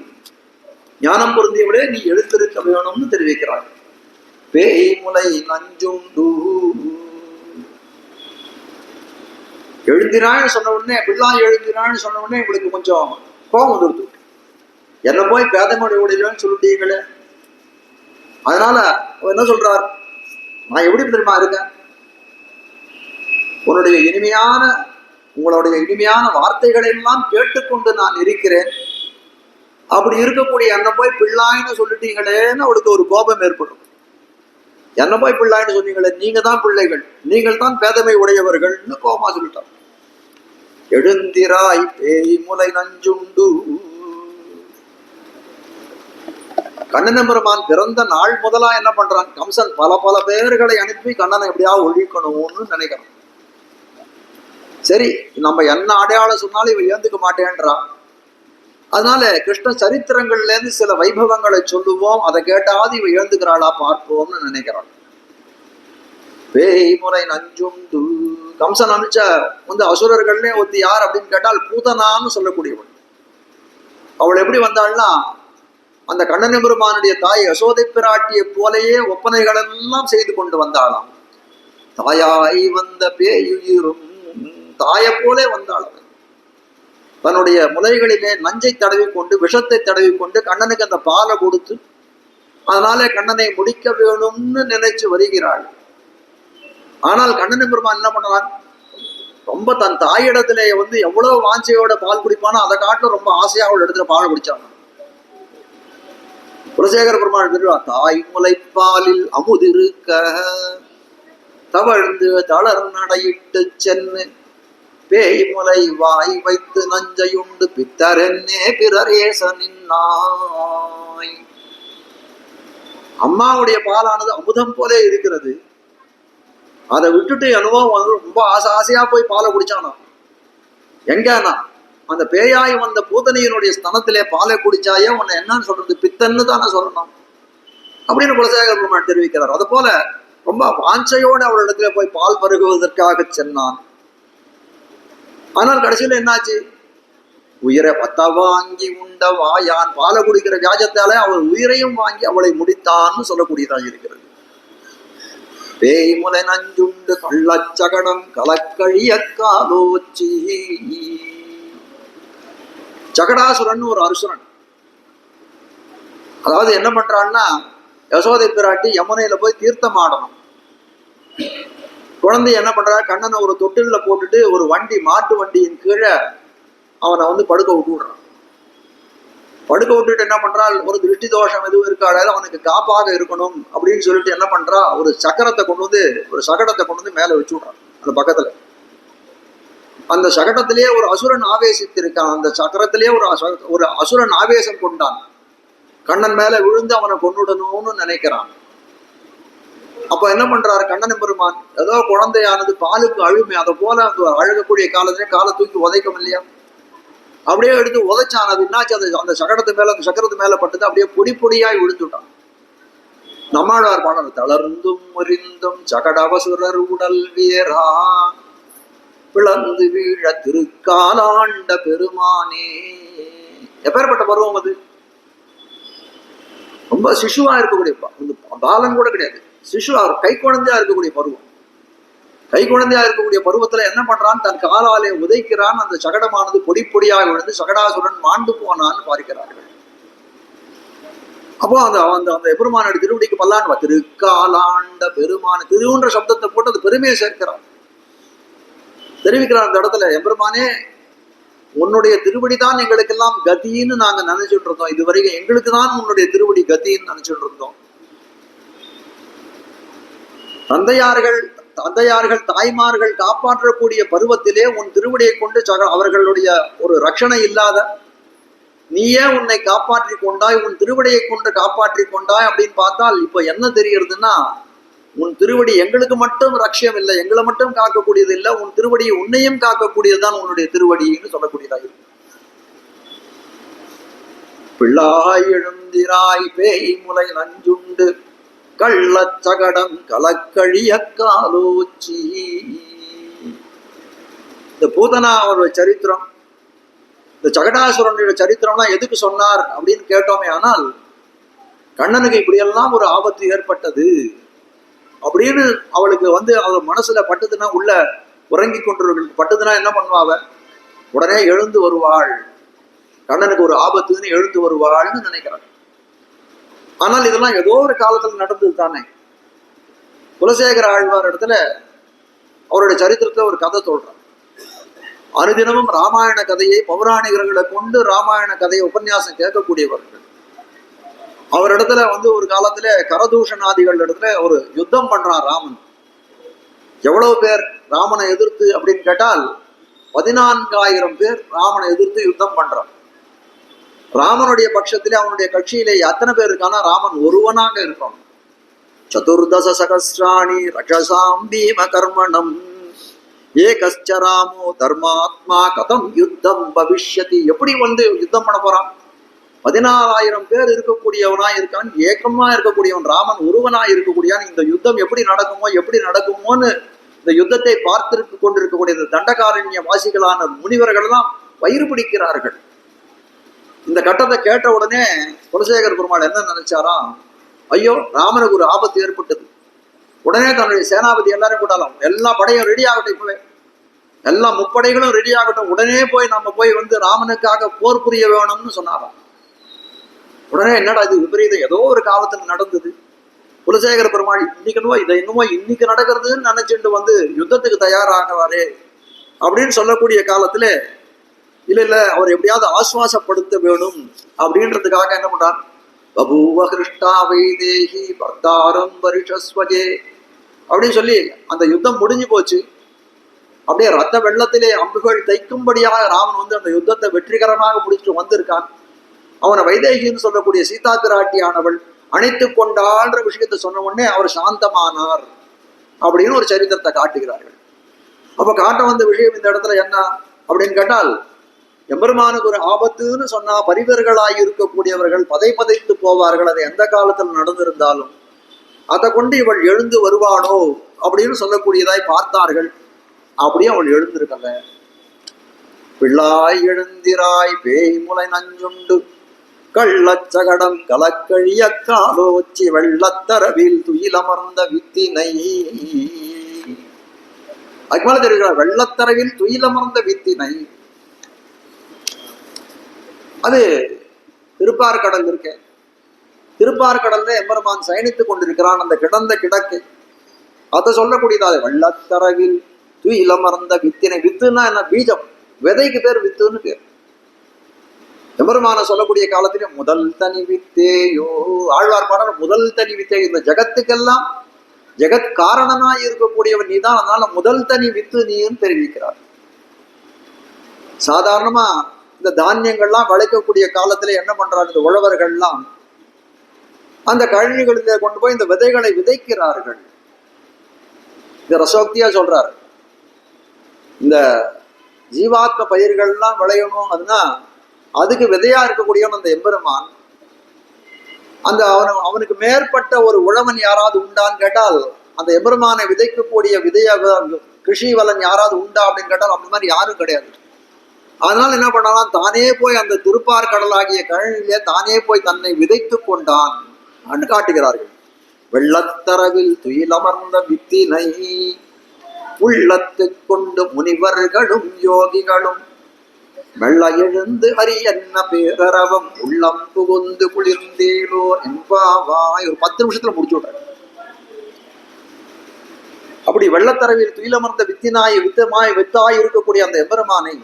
ஞானம் பொருந்தியவிட நீ எழுந்திருக்க வேணும்னு தெரிவிக்கிறார். பேய் முலை நஞ்சுண்டு. எழுந்திரான்னு சொன்ன உடனே, பிள்ளாய் எழுந்திரான்னு சொன்ன உடனே இவளுக்கு கொஞ்சம் கோபம் வந்துடுது. என்ன போய் பேதமடை உடையன்னு சொல்லிட்டீங்களே. அதனால அவர் என்ன சொல்றார், நான் எப்படி தெரியுமா இருக்கேன், உங்களுடைய இனிமையான வார்த்தைகளை எல்லாம் கேட்டுக்கொண்டு நான் இருக்கிறேன். அப்படி இருக்கக்கூடிய என்ன போய் பிள்ளாய்ன்னு சொல்லிட்டீங்களேன்னு அவளுக்கு ஒரு கோபம் ஏற்படும். என்ன போய் பிள்ளாய்ன்னு சொன்னீங்களே, நீங்க தான் பிள்ளைகள், நீங்கள் தான் பேதமை உடையவர்கள்னு கோபமா சொல்லிட்டான். எழுந்திராய் பேய் முலை நஞ்சுண்டு. கண்ணன் பெருமான் பிறந்த நாள் முதலா என்ன பண்றான், கம்சன் பல பேர்களை அனுப்பி கண்ணனை எப்படியாவது ஒழிக்கணும்னு நினைக்கிறான். சரி, நம்ம என்ன அடையாளம் சொன்னாலும் இவன் ஏந்துக்க மாட்டேன்றான். அதனால கிருஷ்ண சரித்திரங்கள்ல இருந்து சில வைபவங்களை சொல்லுவோம், அதை கேட்டாவது இவ எழுந்துக்கிறாளா பார்ப்போம்னு நினைக்கிறான். பேய் முறை நஞ்சுண்டு. கம்சன் அனுச்ச அசுரர்கள்னே ஒருத்தி யார் அப்படின்னு கேட்டால் பூதனான்னு சொல்லக்கூடியவள். அவள் எப்படி வந்தாள்னா, அந்த கண்ணன் பெருமானுடைய தாய் யசோதை பிராட்டியை போலேயே ஒப்பனைகள் எல்லாம் செய்து கொண்டு வந்தாளாம். தாயாய் வந்த பேயுயிரும், தாயை போலே வந்தாள். தன்னுடைய முலைகளிலே நஞ்சை தடவி கொண்டு, விஷத்தை தடவி கொண்டு கண்ணனுக்கு அந்த பாலை கொடுத்து, அதனாலே கண்ணனை முடிக்க வேணும்னு நினைச்சு வருகிறாள். ஆனால் கண்ணன் பெருமான் என்ன பண்ணலாம், ரொம்ப தன் தாயிடத்துல எவ்வளவு வாஞ்சையோட பால் குடிப்பானோ அதை காட்டிலும் ரொம்ப ஆசையா அவள் இடத்துல பால் குடிச்சான். குலசேகர பெருமாள் சொல்லுவா, தாய் முலைப்பாலில் அமுதிருக்க தவழ்ந்து தளர் நடையிட்டு சென்னு பேய் முலை வாய் வைத்து நஞ்சையுண்டு பித்தரென்னே பிறரேச நின்னாய். அம்மாவுடைய பாலானது அமுதம் போலே இருக்கிறது. அதை விட்டுட்டு அனுபவம் ரொம்ப ஆசையா போய் பாலை குடிச்சானா. எங்கன்னா அந்த பேயாய் வந்த பூதனையினுடைய ஸ்தனத்திலே பாலை குடிச்சாயே உன்னை என்னன்னு சொல்றது, பித்தன்னு தானே சொல்லணும் அப்படின்னு குலசேகர பெருமாள் தெரிவிக்கிறார். அது போல ரொம்ப வாஞ்சையோடு அவளிடத்துல போய் பால் பருகுவதற்காக சென்னான். ஆனால் கடைசியில் என்னாச்சு? உயிரை பத்த வாங்கி உண்ட வாயான், பாலை குடிக்கிற வியாஜத்தாலே அவள் உயிரையும் வாங்கி அவளை முடித்தான்னு சொல்லக்கூடியதாக இருக்கிறது. பேய்முலை நஞ்சுண்டு கள்ளச்சகடம் கலக்கழிய காலோச்சி. சகடாசுரன் ஒரு அசுரன். அதாவது என்ன பண்றான்னா, யசோதை பிராட்டி யமுனையில போய் தீர்த்தம் ஆடணும். குழந்தை என்ன பண்றா, கண்ணனை ஒரு தொட்டில போட்டுட்டு ஒரு வண்டி, மாட்டு வண்டியின் கீழே அவனை வந்து படுக்க விட்டுடுறான். படுக்க விட்டுட்டு என்ன பண்றாள், ஒரு திருஷ்டி தோஷம் எதுவும் இருக்காது, அவனுக்கு காப்பாக இருக்கணும் அப்படின்னு சொல்லிட்டு என்ன பண்றா, ஒரு சக்கரத்தை கொண்டு வந்து, ஒரு சகடத்தை கொண்டு வந்து மேல வச்சு விடுறான் அந்த பக்கத்துல. அந்த சகடத்திலேயே ஒரு அசுரன் ஆவேசித்திருக்கான். அந்த சக்கரத்திலேயே ஒரு அசுரன் ஆவேசம் கொண்டான். கண்ணன் மேல விழுந்து அவனை கொண்டுடணும்னு நினைக்கிறான். அப்ப என்ன பண்றாரு கண்ணன் பெருமான், ஏதோ குழந்தையானது பாலுக்கு அழுமை, அதை போல அந்த அழுகக்கூடிய காலத்திலே காலை தூக்கி உதைக்கும் இல்லையா, அப்படியே எடுத்து உதைச்சான். அது என்னாச்சு, அது அந்த சகடத்து மேல, அந்த சக்கரத்து மேல பட்டது அப்படியே பொடி பொடியாய் விழுந்துட்டான். நம்மாழ்வார் பாடல், தளர்ந்தும் முறிந்தும் சகடவசுரர் உடல் வீரா பிளந்து வீழ திருக்காலாண்ட பெருமானே. எப்பேற்பட்ட பருவம் அது! ரொம்ப சிசுவா இருக்கக்கூடிய, பாலன் கூட கிடையாது, சிசுவா, கை குழந்தையா இருக்கக்கூடிய பருவம். கை குழந்தையா இருக்கக்கூடிய பருவத்துல என்ன பண்றான், தன் காலாலே உதைக்கிறான். அந்த சகடமானது பொடி பொடியாக விழுந்து சகடாசுரன் மாண்டு போனான்னு பார்க்கிறார்கள். அப்போ அந்த அந்த அந்த பெருமானுடைய திருவடிக்கு பல்லாண்டு திருக்காலாண்ட பெருமான், திருவுன்ற சப்தத்தை போட்டு அந்த பெருமையை சேர்க்கிறான், தெரிவிக்கிறான் அந்த இடத்துல. எம்பெருமானே, உன்னுடைய திருவடி தான் எங்களுக்கெல்லாம் கதின்னு நாங்க நினைச்சுட்டு இருந்தோம், இதுவரைக்கும் எங்களுக்கு தான் உன்னுடைய திருவடி கதின்னு நினைச்சுட்டு இருந்தோம். தந்தையார்கள் தாய்மார்கள் காப்பாற்றக்கூடிய பருவத்திலே உன் திருவடியை கொண்டு அவர்களுடைய ஒரு ரட்சணை இல்லாத நீயே உன்னை காப்பாற்றி கொண்டாய், உன் திருவடியை கொண்டு காப்பாற்றி கொண்டாய் அப்படின்னு பார்த்தால் இப்ப என்ன தெரிகிறதுன்னா, உன் திருவடி எங்களுக்கு மட்டும் ரட்சியம் இல்லை, எங்களை மட்டும் காக்கக்கூடியது இல்லை, உன் திருவடியை உன்னையும் காக்கக்கூடியதுதான் உன்னுடைய திருவடின்னு சொல்லக்கூடியதாக இருக்கு. பிள்ளாய் எழுந்திராய் பேய் முலை நஞ்சுண்டு கள்ளச்சகடம் கலக்கழிய காலோச்சி. இந்த பூதனா அவருடைய சரித்திரம், இந்த சகடாசுரனுடைய சரித்திரம்லாம் எதுக்கு சொன்னார் அப்படின்னு கேட்டோமே ஆனால், கண்ணனுக்கு இப்படியெல்லாம் ஒரு ஆபத்து ஏற்பட்டது அப்படின்னு அவளுக்கு வந்து அவள் மனசுல பட்டதுன்னா, உள்ள உறங்கி கொண்டிருக்க பட்டதுன்னா என்ன பண்ணுவாவ, உடனே எழுந்து வருவாள், கண்ணனுக்கு ஒரு ஆபத்துன்னு எழுந்து வருவாள்னு நினைக்கிறாள். ஆனால் இதெல்லாம் ஏதோ ஒரு காலத்துல நடந்தது தானே. குலசேகர ஆழ்வார் இடத்துல அவருடைய சரித்திரத்துல ஒரு கதை சொல்றார். அனுதினமும் ராமாயண கதையை, பௌராணிகர்களை கொண்டு ராமாயண கதையை உபன்யாசம் கேட்கக்கூடியவர்கள். அவரிடத்துல வந்து ஒரு காலத்துல கரதூஷணாதிகள் இடத்துல ஒரு யுத்தம் பண்றான் ராமன். எவ்வளவு பேர் ராமனை எதிர்த்து அப்படின்னு கேட்டால் 14,000 பேர் ராமனை எதிர்த்து யுத்தம் பண்றான். ராமனுடைய பட்சத்திலே, அவனுடைய கட்சியிலே அத்தனை பேர் இருக்கானா, ராமன் ஒருவனாக இருக்கான். சதுர்தச சகஸ்ராணி ரக்ஷசாம் பீம கர்மணம் ஏகஸ்ச ராமோ தர்மாத்மா கதம் யுத்தம் பவிஷ்யதி. எப்படி வந்து யுத்தம் பண்ண போறான்? 14,000 பேர் இருக்கக்கூடியவனா இருக்கான், ஏக்கமா இருக்கக்கூடியவன் ராமன் ஒருவனா இருக்கக்கூடியான். இந்த யுத்தம் எப்படி நடக்குமோன்னு இந்த யுத்தத்தை பார்த்திருக்க கொண்டிருக்கக்கூடிய இந்த தண்டகாரண்ய வாசிகளான முனிவர்கள் எல்லாம் வயிறு பிடிக்கிறார்கள். இந்த கட்டத்தை கேட்ட உடனே குலசேகர பெருமாள் என்ன நினைச்சாராம், ஐயோ ராமனுக்கு ஒரு ஆபத்து ஏற்பட்டது. உடனே தன்னுடைய சேனாபதி எல்லாரும் கூட்டாலும், எல்லா படையும் ரெடி ஆகட்டும், இப்பவே எல்லா முப்படைகளும் ரெடி ஆகட்டும், உடனே போய் நம்ம போய் வந்து ராமனுக்காக போர் புரிய வேணும்னு சொன்னாராம். உடனே என்னடா இது விபரீதம், ஏதோ ஒரு காலத்துல நடந்தது. குலசேகர பெருமாள் இன்னைக்கு நடக்கிறதுன்னு நினைச்சிட்டு வந்து யுத்தத்துக்கு தயாராகிறாரே அப்படின்னு சொல்லக்கூடிய காலத்துல, இல்ல அவர் எப்படியாவது ஆசுவாசப்படுத்த வேணும் அப்படின்றதுக்காக என்ன பண்றார், பபூவ கிருஷ்ணா வைதேகி பர்த்தாரம் பரிஷஸ்வஜே அப்படின்னு சொல்லி அந்த யுத்தம் முடிஞ்சு போச்சு. அப்படியே ரத்த வெள்ளத்திலே அம்புகள் தைக்கும்படியாக ராமன் வந்து அந்த யுத்தத்தை வெற்றிகரமாக முடிச்சுட்டு வந்திருக்கான். அவனை வைதேகின்னு சொல்லக்கூடிய சீதா பிராட்டியானவள் அணைத்து கொண்டான்ற விஷயத்தை சொன்ன உடனே அவர் சாந்தமானார் அப்படின்னு ஒரு சரித்திரத்தை காட்டுகிறார்கள். அப்ப காட்ட வந்த விஷயம் இந்த இடத்துல என்ன அப்படின்னு கேட்டால், எம்பெருமானுக்கு ஒரு ஆபத்துன்னு சொன்னா பரிவர்களாய் இருக்கக்கூடியவர்கள் பதைத்து போவார்கள். அது எந்த காலத்தில் நடந்திருந்தாலும் அதை கொண்டு இவள் எழுந்து வருவாளோ அப்படின்னு சொல்லக்கூடியதாய் பார்த்தார்கள். அப்படியே அவள் எழுந்திருக்கல. பிள்ளாய் எழுந்திராய் பேய்முலை நஞ்சுண்டு கள்ளச்சகடம் கலக்கழிய காலோச்சி வெள்ளத்தரவில் துயிலமர்ந்த வித்தினை. அதுக்கு மேல தெரிவிக்கிறார், வெள்ளத்தரவில் துயிலமர்ந்த வித்தினை. அது திருப்பார்கடல் இருக்க. திருப்பார்கடல்ல எம்பெருமான் சயனித்துக் கொண்டிருக்கிறான். அந்த கிடந்த கிடக்கு அதை சொல்லக்கூடியதாக வெள்ளத்தரவில் துயிலமர்ந்த வித்தினை. வித்துன்னா என்ன? பீஜம். விதைக்கு பேர் வித்துன்னு பேர். எம்பெருமான சொல்லக்கூடிய காலத்திலே முதல் தனி வித்தேயோ, ஆழ்வார் பாடல் முதல் தனி வித்தே. இந்த ஜகத்துக்கெல்லாம் ஜெகத் காரணனாய் இருக்கக்கூடியவன் நீதான், அதனால முதல் தனி வித்து நீன்னு தெரிவிக்கிறார். சாதாரணமா இந்த தானியங்கள்லாம் விளைக்கக்கூடிய காலத்துல என்ன பண்றாங்க, இந்த உழவர்கள்லாம் அந்த கழனிகளிலே கொண்டு போய் இந்த விதைகளை விதைக்கிறார்கள். இந்த ரசோக்தியா சொல்றாரு, இந்த ஜீவாத்ம பயிர்கள்லாம் விளையணும், அதுனா அதுக்கு விதையா இருக்கக்கூடியவன் அந்த எம்பெருமான். அந்த அவனுக்கு மேற்பட்ட ஒரு உழவன் யாராவது உண்டான்னு கேட்டால், அந்த எம்பெருமானை விதைக்கக்கூடிய விதைய கிருஷி வலன் யாராவது உண்டா அப்படின்னு கேட்டால் அப்படி மாதிரி யாரும் கிடையாது. அதனால என்ன பண்ணலாம், தானே போய் அந்த திருப்பார்கடலாகிய கழனிலே தானே போய் தன்னை விதைத்து கொண்டான் என்று காட்டுகிறார்கள். வெள்ளத்தரவில் துயிலமர்ந்த வித்தினை உள்ளத்து கொண்டு முனிவர்களும் யோகிகளும் வெள்ள எழுந்து அரியன்ன பேரரவம் உள்ளம் புகுந்து குளிர்ந்தேலோ என்பாவாய். ஒரு 10 நிமிஷத்துல முடிச்சு விடுறாங்க. அப்படி வெள்ளத்தரவில் துயிலமர்ந்த வித்தினாய் வித்தாய் இருக்கக்கூடிய அந்த எம்பெருமானை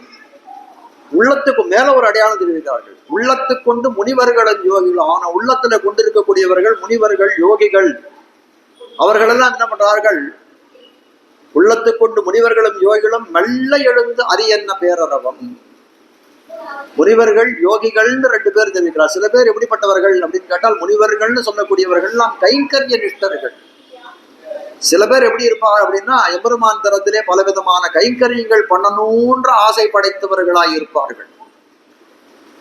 உள்ளத்துக்கு மேல ஒரு அடையாளம் தெரிவிக்கிறார்கள். உள்ளத்து கொண்டு முனிவர்களும் யோகிகள். ஆனா உள்ளத்துல கொண்டிருக்கக்கூடியவர்கள் முனிவர்கள் யோகிகள். அவர்களெல்லாம் என்ன பண்றார்கள், உள்ளத்து கொண்டு முனிவர்களும் யோகிகளும் மெல்ல எழுந்து அரியன்ன பேரரவம். முனிவர்கள் யோகிகள்னு 2 பேர் தெரிவிக்கிறார். சில பேர் எப்படிப்பட்டவர்கள் அப்படின்னு கேட்டால், முனிவர்கள்னு சொல்லக்கூடியவர்கள் எல்லாம் கைங்கரிய நிஷ்டர்கள். சில பேர் எப்படி இருப்பாங்க அப்படின்னா, எம்பெருமான் தரத்திலே பலவிதமான கைங்கரியங்கள் பண்ணணும்ன்ற ஆசை படைத்தவர்களாய் இருப்பார்கள்.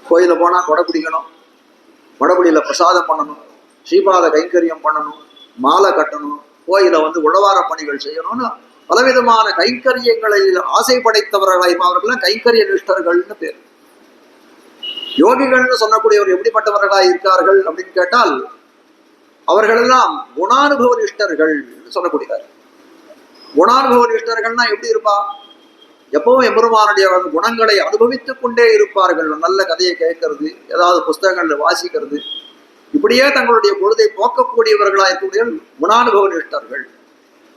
கோயில போனா கொடை பிடிக்கணும், கொடைப்பிடியில பிரசாதம் பண்ணணும், ஸ்ரீபாத கைங்கரியம் பண்ணணும், மாலை கட்டணும், கோயில உழவார பணிகள் செய்யணும்னு பலவிதமான கைங்கரியங்களில் ஆசை படைத்தவர்களாய் அவர்கள் கைங்கரிய நிஷ்டர்கள்னு பேர். யோகிகள்னு சொல்லக்கூடியவர் எப்படிப்பட்டவர்களாய் இருக்கார்கள் அப்படின்னு கேட்டால், அவர்களெல்லாம் குணானுபவ நிஷ்டர்கள் சொல்லக்கூடியவர். குணானுபவ நிஷ்டர்கள்னா எப்படி இருப்பா, எப்பவும் எம்பெருமானுடைய குணங்களை அனுபவித்துக் கொண்டே இருப்பார்கள். நல்ல கதையை கேட்கறது, ஏதாவது புஸ்தகங்கள்ல வாசிக்கிறது, இப்படியே தங்களுடைய பொழுதை போக்கக்கூடியவர்களா இருக்கக்கூடிய குணானுபவ நிஷ்டர்கள்.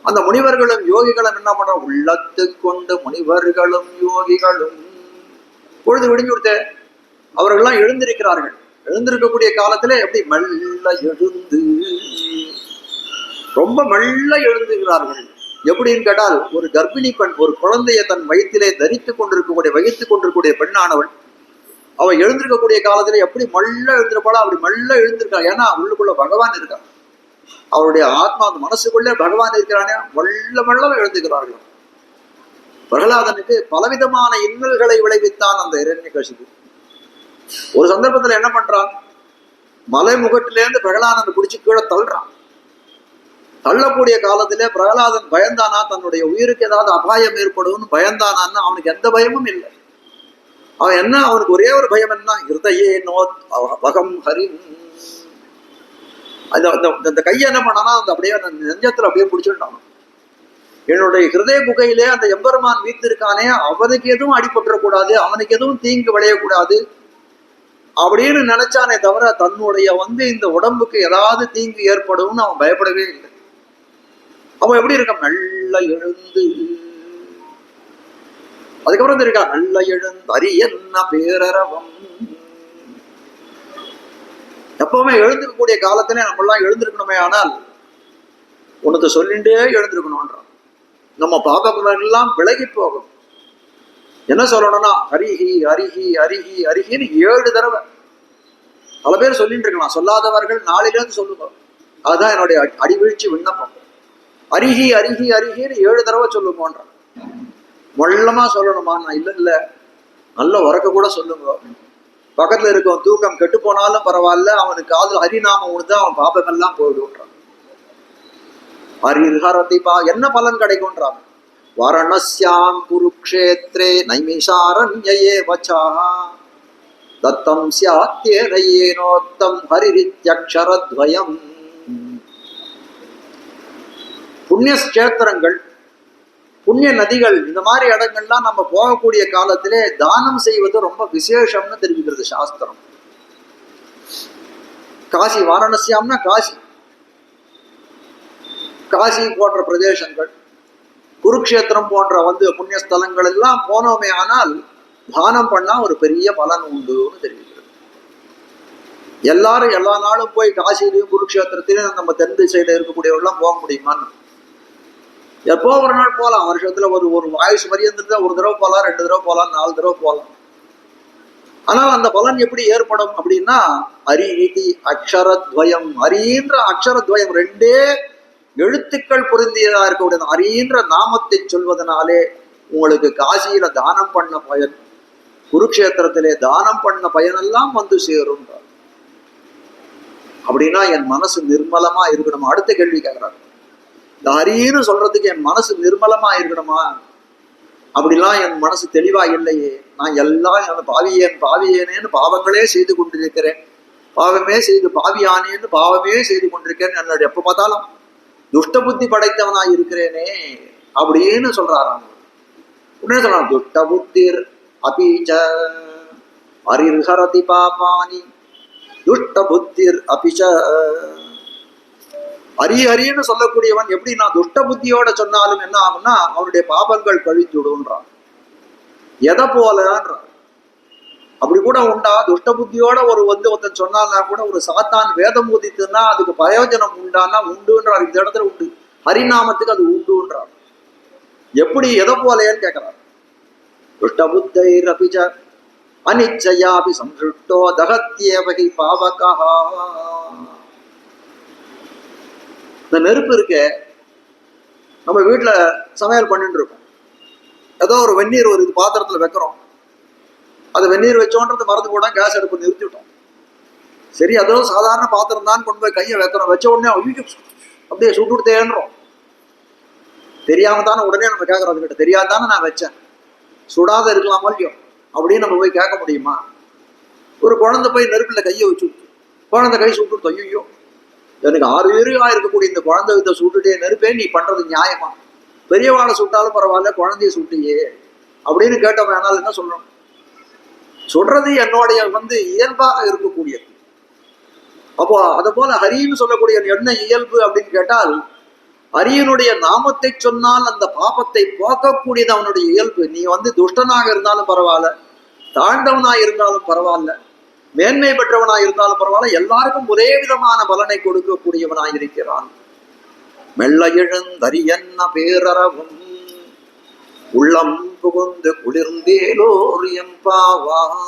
அந்த முனிவர்களும் யோகிகளும் என்ன பண்ற, உள்ளத்து கொண்டு முனிவர்களும் யோகிகளும். பொழுது விடிஞ்சு கொடுத்த அவர்கள்லாம் எழுந்திருக்கிறார்கள். எழுந்திருக்கக்கூடிய காலத்துல எப்படி மெல்ல எழுந்து, ரொம்ப மெல்ல எழுந்துகிறார்கள். எப்படின்னு கேட்டால், ஒரு கர்ப்பிணி பெண் ஒரு குழந்தையை தன் வயிற்றிலே வைத்துக் கொண்டிருக்கக்கூடிய பெண்ணானவள் அவள் எழுந்திருக்கக்கூடிய காலத்துல எப்படி மெல்ல எழுந்திருப்பாளோ அப்படி மெல்ல எழுந்திருக்கா. ஏன்னா உள்ளுக்குள்ள பகவான் இருக்கா, அவருடைய ஆத்மா அந்த மனசுக்குள்ளே பகவான் இருக்கிறானே, மெல்ல மெல்ல எழுந்துகிறார்கள். பிரகலாதனுக்கு பலவிதமான இன்னல்களை விளைவித்தான் அந்த இரண்யகசிபு. ஒரு சந்தர்ப்பத்துல என்ன பண்றான், மலை முகட்டிலேருந்து பிரகலாதன் பிடிச்சி கீழே தள்ளுறான். தள்ளக்கூடிய காலத்திலே பிரகலாதன் பயந்தானா, தன்னுடைய உயிருக்கு ஏதாவது அபாயம் ஏற்படும் பயந்தானான்னு அவனுக்கு எந்த பயமும் இல்லை. அவன் என்ன, அவனுக்கு ஒரே ஒரு பயம் என்ன, ஹிருதயே நோத் வகம் ஹரின். அந்த கையை என்ன பண்ணானா, அந்த அப்படியே அந்த நெஞ்சத்துல அப்படியே பிடிச்சிட்டான். என்னுடைய ஹிருதய குகையிலே அந்த எம்பெருமான் வீத்திருக்கானே, அவனுக்கு எதுவும் அடிபட்டுறக்கூடாது, அவனுக்கு எதுவும் தீங்கு விளையக்கூடாது அப்படின்னு நினைச்சானே தவிர, தன்னுடைய இந்த உடம்புக்கு ஏதாவது தீங்கு ஏற்படும்னு அவன் பயப்படவே இல்லை. அவன் எப்படி இருக்கான், நல்ல எழுந்து. அதுக்கப்புறம் இருக்கா, நல்ல எழுந்து அரியன்ன பேரரவம். எப்பவுமே எழுந்திருக்கக்கூடிய காலத்திலே நம்மளாம் எழுந்திருக்கணுமே, ஆனால் உனக்கு சொல்லிண்டே எழுந்திருக்கணும்ன்றான். நம்ம பாபங்களெல்லாம் விலகி போகணும். என்ன சொல்லணும்னா, ஹரிஹி ஹரிஹி ஹரிஹி ஹரிஹின்னு 7 தடவை. பல பேர் சொல்லிட்டு இருக்கலாம், சொல்லாதவர்கள் நாளிலிருந்து சொல்லுங்க. அதுதான் என்னுடைய அடிவீழ்ச்சி விண்ணப்பம். அரிஹி அரிஹி அரிஹின்னு 7 தடவை சொல்லுங்கன்றான். மொல்லமா சொல்லணுமா, நான் இல்ல நல்ல உறக்க கூட சொல்லுங்க. பக்கத்துல இருக்கவன் தூக்கம் கெட்டு போனாலும் பரவாயில்ல, அவனுக்கு காதல் ஹரிநாமம் உழுந்தா அவன் பாபமெல்லாம் போயிடுன்றான். ஹரிஹரதிபா என்ன பலன் கிடைக்கும்ன்றாங்க. வரணஸ்யாம் குருக்ஷேத்ரே நைமிஷாரண்யே வச்சா தத்தம் ஸ்யாத்யேனோத்தம் ஹரிரித்யக்ஷரத்வயம். புண்ணியக்ஷேத்திரங்கள், புண்ணிய நதிகள், இந்த மாதிரி இடங்கள்லாம் நம்ம போகக்கூடிய காலத்திலே தானம் செய்வது ரொம்ப விசேஷம்னு தெரிவிக்கிறது சாஸ்திரம். காசி, வாரணசியாம்னா காசி, காசி போன்ற பிரதேசங்கள், குருக்ஷேத்திரம் போன்ற புண்ணியஸ்தலங்கள் எல்லாம் போனோமே ஆனால் தானம் பண்ணா ஒரு பெரிய பலன் உண்டுன்னு தெரிவிக்கிறது. எல்லாரும் எல்லா நாளும் போய் காசிலையும் குருக்ஷேத்திரத்திலையும் நம்ம தென் திசையில இருக்கக்கூடியவர்கள்லாம் போக முடியுமான்னு? எப்போ ஒரு நாள் போகலாம். வருஷத்துல ஒரு ஆயுஷ் மரியந்திருந்தா ஒரு தடவை போகலாம், 2 தடவை போகலாம், 4 தடவை போகலாம். ஆனால் அந்த பலன் எப்படி ஏற்படும் அப்படின்னா, ஹரிஹி அக்ஷரத்வயம், ஹரின்ற அக்ஷரத்வயம் 2 எழுத்துக்கள் பொருந்தியதா இருக்கக்கூடிய ஹரின்ற நாமத்தை சொல்வதனாலே உங்களுக்கு காசியில தானம் பண்ண பயன், குருக்ஷேத்திரத்திலே தானம் பண்ண பயனெல்லாம் சேரும். அப்படின்னா என் மனசு நிர்மலமா இருக்கணுமா? அடுத்த கேள்வி கேட்கிறாரு. இந்த ஹரின்னு சொல்றதுக்கு என் மனசு நிர்மலமா இருக்கணுமா? அப்படிலாம் என் மனசு தெளிவா இல்லையே. நான் எல்லாம் பாவியேனேன்னு பாவங்களே செய்து கொண்டிருக்கிறேன், பாவமே செய்து பாவியானேன்னு பாவமே செய்து கொண்டிருக்கேன், என்னோட எப்ப பார்த்தாலும் துஷ்ட புத்தி படைத்தவனாய் இருக்கிறேனே அப்படின்னு சொல்றாராம். உடனே சொல்றான், துஷ்ட புத்திர் அபிச்ச ஹரிஹரதி பாபானி துஷ்ட புத்திர் அபிச்ச. ஹரின்னு சொல்லக்கூடியவன் எப்படி நான் துஷ்ட புத்தியோட சொன்னாலும் என்ன ஆகும்னா அவனுடைய பாபங்கள் கழித்து விடுன்றான். எதை போலன்றான். அப்படி கூட உண்டா? துஷ்ட புத்தியோட ஒருத்தன் சொன்னான்னா கூட, ஒரு சாத்தான் வேதம் ஊதித்துன்னா அதுக்கு பிரயோஜனம் உண்டான்னா உண்டுன்றார். இந்த இடத்துல உண்டு, ஹரிநாமத்துக்கு அது உண்டுன்றார். எப்படி, எதை போலேன்னு கேட்கிறார். துஷ்ட புத்தைர் அபிச்ச அனிச்சயாபி சம்சுஷ்டோ தகத்யேவகி பாவகா. இந்த நெருப்பு இருக்க, நம்ம வீட்டுல சமையல் பண்ணிட்டு இருக்கோம், ஏதோ ஒரு வெந்நீர் ஒரு பாத்திரத்துல வைக்கிறோம், அது வெந்நீர் வச்சோன்றது மறந்து போட கேஸ் அடுப்பு நிறுத்திவிட்டோம். சரி, அதோ சாதாரண பாத்திரம் தான், கொண்டு போய் கையை வைக்கிறோம், வச்ச உடனே அப்படியே சுட்டு தேன்றோம். தெரியாம தானே உடனே நம்ம கேட்கறோம், அதுக்கிட்ட தெரியாதானே நான் வச்சேன், சுடாத இருக்கலாமா இல்லையோ அப்படின்னு நம்ம போய் கேட்க முடியுமா? ஒரு குழந்தை போய் நெருப்புல கையை வச்சு குழந்தை கை சுட்டு, ஐயோ எனக்கு 6 பேருகா இருக்கக்கூடிய இந்த குழந்தை இதை சுட்டுட்டே, நெருப்பே நீ பண்றது நியாயமா? பெரியவாளை சுட்டாலும் பரவாயில்ல, குழந்தைய சுட்டியே அப்படின்னு கேட்டவன் என்னால் என்ன சொல்லணும்? சொல்றது என்னுடைய இயல்பாக இருக்கக்கூடியது. அப்போ அதை போல ஹரின்னு சொல்லக்கூடிய என்ன இயல்பு அப்படின்னு கேட்டால், ஹரியனுடைய நாமத்தை சொன்னால் அந்த பாபத்தை போக்கக்கூடியது அவனுடைய இயல்பு. நீ துஷ்டனாக இருந்தாலும் பரவாயில்ல, தாழ்ந்தவனாய் இருந்தாலும் பரவாயில்ல, மேன்மை பெற்றவனாய் இருந்தாலும் பரவாயில்ல, எல்லாருக்கும் ஒரே விதமான பலனை கொடுக்கக்கூடியவனாய் இருக்கிறான். மெல்ல எழுந்தரியன்ன பேரறவும் உள்ளம் புகுந்து குளிர்ந்தேலோர் எம்பாவாய்.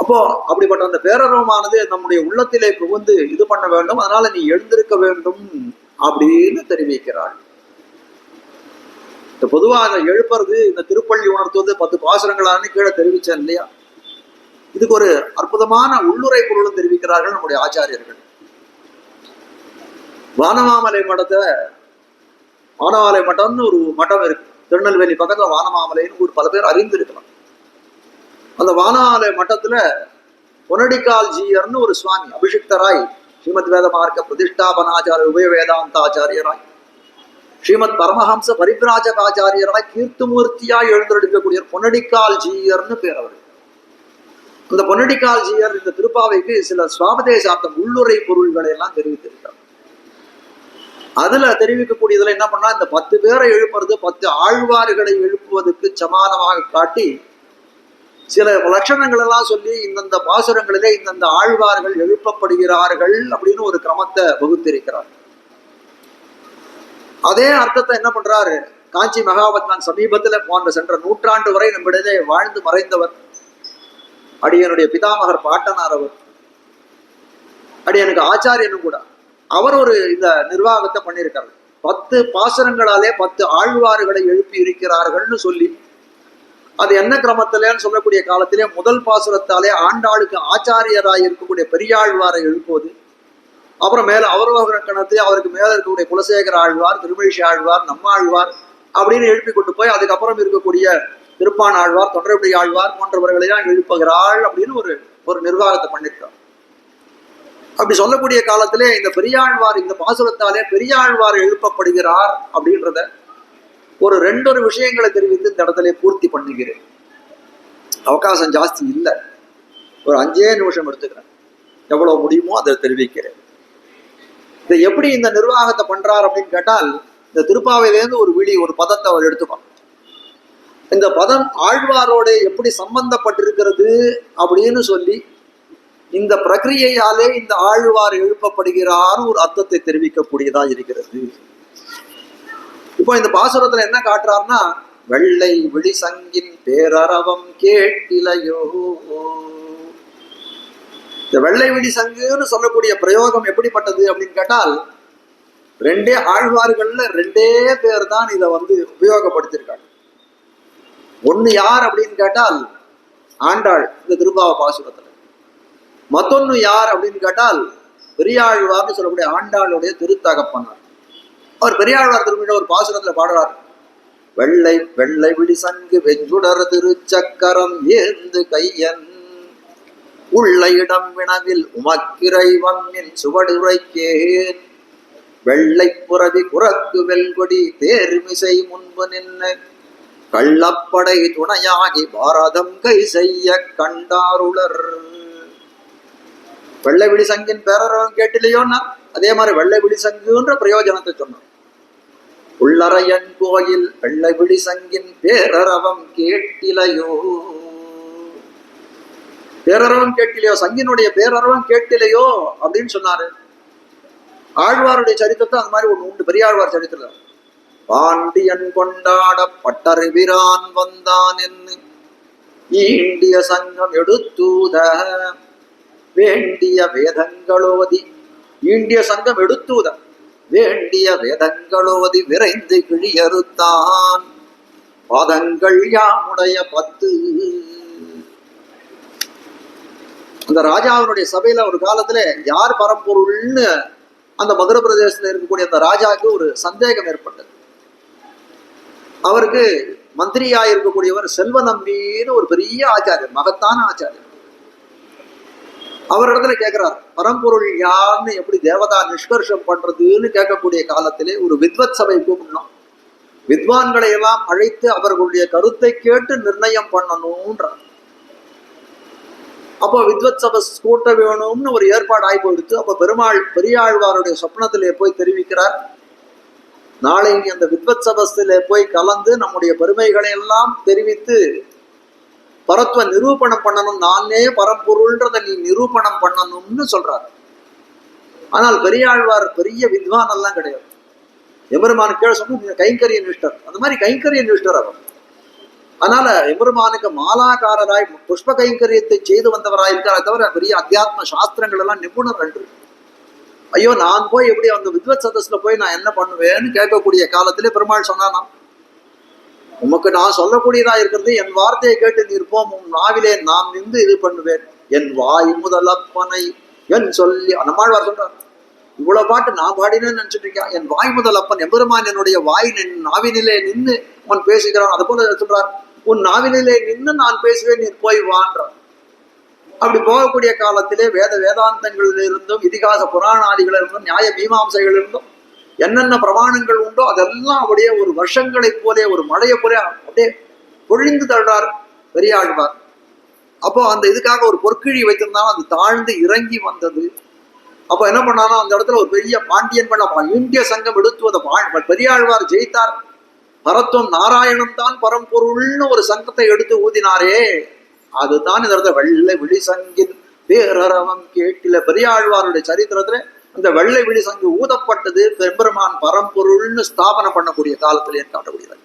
அப்போ அப்படிப்பட்ட அந்த பேரறவமானது நம்முடைய உள்ளத்திலே புகுந்து இது பண்ண வேண்டும், அதனால நீ எழுந்திருக்க வேண்டும் அப்படின்னு தெரிவிக்கிறாள். இந்த பொதுவாக அதை எழுப்புறது, இந்த திருப்பள்ளி உணர்த்துவது 10 பாசுரங்களான்னு கீழே தெரிவிச்சேன் இல்லையா? இதுக்கு ஒரு அற்புதமான உள்ளுரை பொருளும் தெரிவிக்கிறார்கள் நம்முடைய ஆச்சாரியர்கள். வானமாமலை மட்டம்னு ஒரு மட்டம் இருக்கு, திருநெல்வேலி பக்கத்துல வானமாமலைன்னு பல பேர் அறிந்திருக்கலாம். அந்த வானமாமலை மட்டத்துல பொனடிக்கால் ஜீயர்னு ஒரு சுவாமி அபிஷிக்தராய், ஸ்ரீமத் வேத மார்க்க பிரதிஷ்டாபனாச்சாரிய உபய வேதாந்தாச்சாரியராய், ஸ்ரீமத் பரமஹம்ச பரிபிராஜகாச்சாரியராய் கீர்த்தமூர்த்தியாய் எழுந்தெடுக்கக்கூடிய பொன்னடிக்கால் ஜீயர்னு பேர் அவர். அந்த பொன்னடிக்கால் ஜீயர் இந்த திருப்பாவைக்கு சில சுவாபதேசார்த்தம் உள்ளுரை பொருள்களை எல்லாம் தெரிவித்திருக்கிறார். அதுல தெரிவிக்கக்கூடியதுல என்ன பண்ணா, இந்த 10 பேரை எழுப்புறது 10 ஆழ்வார்களை எழுப்புவதற்கு சமானமாக காட்டி சில லட்சணங்கள் எல்லாம் சொல்லி, இந்தந்த பாசுரங்களிலே இந்தந்த ஆழ்வார்கள் எழுப்பப்படுகிறார்கள் அப்படின்னு ஒரு கிரமத்தை வகுத்திருக்கிறார். அதே அர்த்தத்தை என்ன பண்றாரு, காஞ்சி மகாபத்மன் சமீபத்துல போன்ற சென்ற நூற்றாண்டு வரை நம்மிடையே வாழ்ந்து மறைந்தவர் அடியனுடைய பிதாமகர் பாட்டனார் அவர், அடியனுக்கு ஆச்சாரியனும் கூட. அவர் ஒரு இந்த நிர்வாகத்தை பண்ணியிருக்காரு. 10 பாசுரங்களாலே 10 ஆழ்வார்களை எழுப்பி இருக்கிறார்கள்னு சொல்லி, அது என்ன கிரமத்திலேன்னு சொல்லக்கூடிய காலத்திலே முதல் பாசுரத்தாலே ஆண்டாளுக்கு ஆச்சாரியராய் இருக்கக்கூடிய பெரியாழ்வாரை எழுப்புவது, அப்புறம் மேல அவரோகர கணத்து அவருக்கு மேல இருக்கக்கூடிய குலசேகர ஆழ்வார், திருமழிசை ஆழ்வார், நம்மாழ்வார் அப்படின்னு எழுப்பி கொண்டு போய் அதுக்கப்புறம் இருக்கக்கூடிய திருப்பான் ஆழ்வார், தொண்டரபடி ஆழ்வார் போன்றவர்களையும் எழுப்புகிறாள் அப்படின்னு ஒரு நிர்வாகத்தை பண்ணிருக்கார். அப்படி சொல்லக்கூடிய காலத்திலே இந்த பெரியாழ்வார் இந்த பாசுரத்தாலே பெரியாழ்வார் எழுப்பப்படுகிறார் அப்படின்றத ஒரு 2 விஷயங்களை தெரிவித்து இந்த இடத்துல பூர்த்தி பண்ணுகிறேன். அவகாசம் ஜாஸ்தி இல்லை, ஒரு 5 நிமிஷம் எடுத்துக்கிறேன், எவ்வளவு முடியுமோ அதை தெரிவிக்கிறேன். இதை எப்படி இந்த நிர்வாகத்தை பண்றார் அப்படின்னு கேட்டால், இந்த திருப்பாவையிலேருந்து ஒரு பதத்தை அவர் எடுத்துப்பார். இந்த பதம் ஆழ்வாரோட எப்படி சம்பந்தப்பட்டிருக்கிறது அப்படின்னு சொல்லி இந்த பிரக்கிரியையாலே இந்த ஆழ்வார் எழுப்பப்படுகிறார் ஒரு அர்த்தத்தை தெரிவிக்கக்கூடியதா இருக்கிறது. இப்போ இந்த பாசுரத்துல என்ன காட்டுறாருன்னா, வெள்ளை விழிசங்கின் பேரரவம் கேட்டிலையோ. இந்த வெள்ளை விழி சங்குன்னு சொல்லக்கூடிய பிரயோகம் எப்படிப்பட்டது அப்படின்னு கேட்டால், 2 ஆழ்வார்கள்ல 2 பேர் தான் இதை உபயோகப்படுத்தியிருக்காங்க. ஒண்ணு யார் அப்படின்னு கேட்டால் ஆண்டாள் இந்த திருப்பாவ பாசுரத்துல, மத்தொன்னு யார் அப்படின்னு கேட்டால் பெரியாழ்வார்னு சொல்லக்கூடிய ஆண்டாளுடைய திருத்தகப்பனார். அவர் பெரியாழ்வார் திரும்பிட ஒரு பாசுரத்துல பாடுறார், வெள்ளை வெள்ளை விழி சங்கு வெஞ்சுடர் திருச்சக்கரம் ஏந்து கையன் உள்ள இடம் வினவில் உமக்கிறைவன் சுவடுரைக்கேன் வெள்ளை புறவி குறக்கு வெல்கொடி தேர்மிசை முன்பு நின்று கள்ளப்படை துணையாகி பாரதம் கை செய்ய கண்டாருளர். வெள்ளை விழி சங்கின் பேரரவம் கேட்டிலையோன்னா அதே மாதிரி வெள்ளை விழி சங்குன்ற பிரயோஜனத்தை சொன்னார். உள்ளறையன் கோயில் வெள்ளை விழி சங்கின் பேரரவம் கேட்டிலையோ. பேரரவம் கேட்டிலையோ, சங்கினுடைய பேரரவம் கேட்டிலையோ அப்படின்னு சொன்னாரு. ஆழ்வாருடைய சரித்திரத்தை அந்த மாதிரி ஒண்ணு உண்டு பெரியாழ்வார் சரித்திரம். பாண்டியன் கொண்டாட பட்டறிவிரான் வந்தான் என்று ஈண்டிய சங்கம் எடுத்தூத வேண்டிய வேதங்களோதி. ஈண்டிய சங்கம் எடுத்தூத வேண்டிய வேதங்களோதி விரைந்து கிழியறுத்தான் பாதங்கள் யாமுடைய 10. அந்த ராஜாவினுடைய சபையில ஒரு காலத்துல யார் பரம்பொருள்னு அந்த மதுரை பிரதேசத்துல இருக்கக்கூடிய அந்த ராஜாவுக்கு ஒரு சந்தேகம் ஏற்பட்டது. அவருக்கு மந்திரியா இருக்கக்கூடியவர் செல்வ நம்பின்னு ஒரு பெரிய ஆச்சாரியர், மகத்தான ஆச்சாரியர். அவர் இடத்துல கேட்கிறார், பரம்பொருள் யாருன்னு எப்படி தேவதா நிஷ்கர்ஷம் பண்றதுன்னு கேட்கக்கூடிய காலத்திலே ஒரு வித்வத் சபை கூப்பிடணும், வித்வான்களை எல்லாம் அழைத்து அவர்களுடைய கருத்தை கேட்டு நிர்ணயம் பண்ணணும்ன்றார். அப்போ வித்வத் சபை கூட்ட வேணும்னு ஒரு ஏற்பாடு ஆகி போயிடுத்து. அப்போ பெரியாழ்வாருடைய சொப்னத்திலே போய் தெரிவிக்கிறார், நாளைக்கு அந்த வித்வத் சபஸ்திலே போய் கலந்து நம்முடைய பெருமைகளை எல்லாம் தெரிவித்து பரத்துவ நிரூபணம் பண்ணணும், நானே பரம்பொருள்ன்றதை நீ நிரூபணம் பண்ணணும்னு சொல்றாரு. ஆனால் பெரியாழ்வார் பெரிய வித்வான் எல்லாம் கிடையாது. எம்பெருமானுக்கு கீழே சொன்ன கைங்கரிய நிஷ்டர், அந்த மாதிரி கைங்கரிய நிஷ்டர் அவர். அதனால எம்பெருமானுக்கு மாலாக்காரராய் புஷ்ப கைங்கரியத்தை செய்து வந்தவராய் இருக்காரே தவிர பெரிய அத்தியாத்ம சாஸ்திரங்கள் எல்லாம் நிபுணர் அன்று. ஐயோ நான் போய் எப்படி அந்த வித்வத் சதஸ்ல போய் நான் என்ன பண்ணுவேன்னு கேட்கக்கூடிய காலத்திலே பெருமாள் சொன்னானா, உமக்கு நான் சொல்லக்கூடியதா இருக்கிறது என் வார்த்தையை கேட்டு நிற்போம், உன் நாவிலே நான் நின்று இது பண்ணுவேன், என் வாய் முதலப்பனை என் சொல்லி. நம்மாழ்வார் சொல்றார், இவ்வளவு பாட்டு நான் பாடினேன்னு நினைச்சிட்டு இருக்கேன், என் வாய் முதலப்பன் எம்பெருமான் என்னுடைய வாய் நாவினிலே நின்று அவன் பேசுகிறான். அது போல சொல்றார், உன் நாவினிலே நின்று நான் பேசுவேன், நீ போய் வான்றான். அப்படி போகக்கூடிய காலத்திலே வேதாந்தங்களில் இருந்தும் இதிகாச புராணாதிகள் இருந்தும் நியாய மீமாம்சைகள் இருந்தும் என்னென்ன பிரமாணங்கள் உண்டோ அதெல்லாம் அப்படியே ஒரு வருஷங்களை போலே ஒரு மழையை போலே அப்படியே பொழிந்து தள்ளார் பெரியாழ்வார். அப்போ அந்த இதுக்காக ஒரு பொற்கிழி வைத்திருந்தாலும் அது தாழ்ந்து இறங்கி வந்தது. அப்போ என்ன பண்ணாலும் அந்த இடத்துல ஒரு பெரிய பாண்டியன் பண்ண இந்திய சங்கம் எடுத்துவதை பெரியாழ்வார் ஜெயித்தார். பரத்துவம் நாராயணம் தான் பரம்பொருள்னு ஒரு சங்கத்தை எடுத்து ஊதினாரே, அதுதான் இந்த இடத்துல வெள்ளை விழி சங்கின் பேரரவம் கேட்டில. பெரியாழ்வாருடைய சரித்திரத்துல அந்த வெள்ளை விழி சங்கு ஊதப்பட்டது பெருமான் பரம்பொருள்னு ஸ்தாபனம் பண்ணக்கூடிய காலத்திலே காட்டக்கூடியது.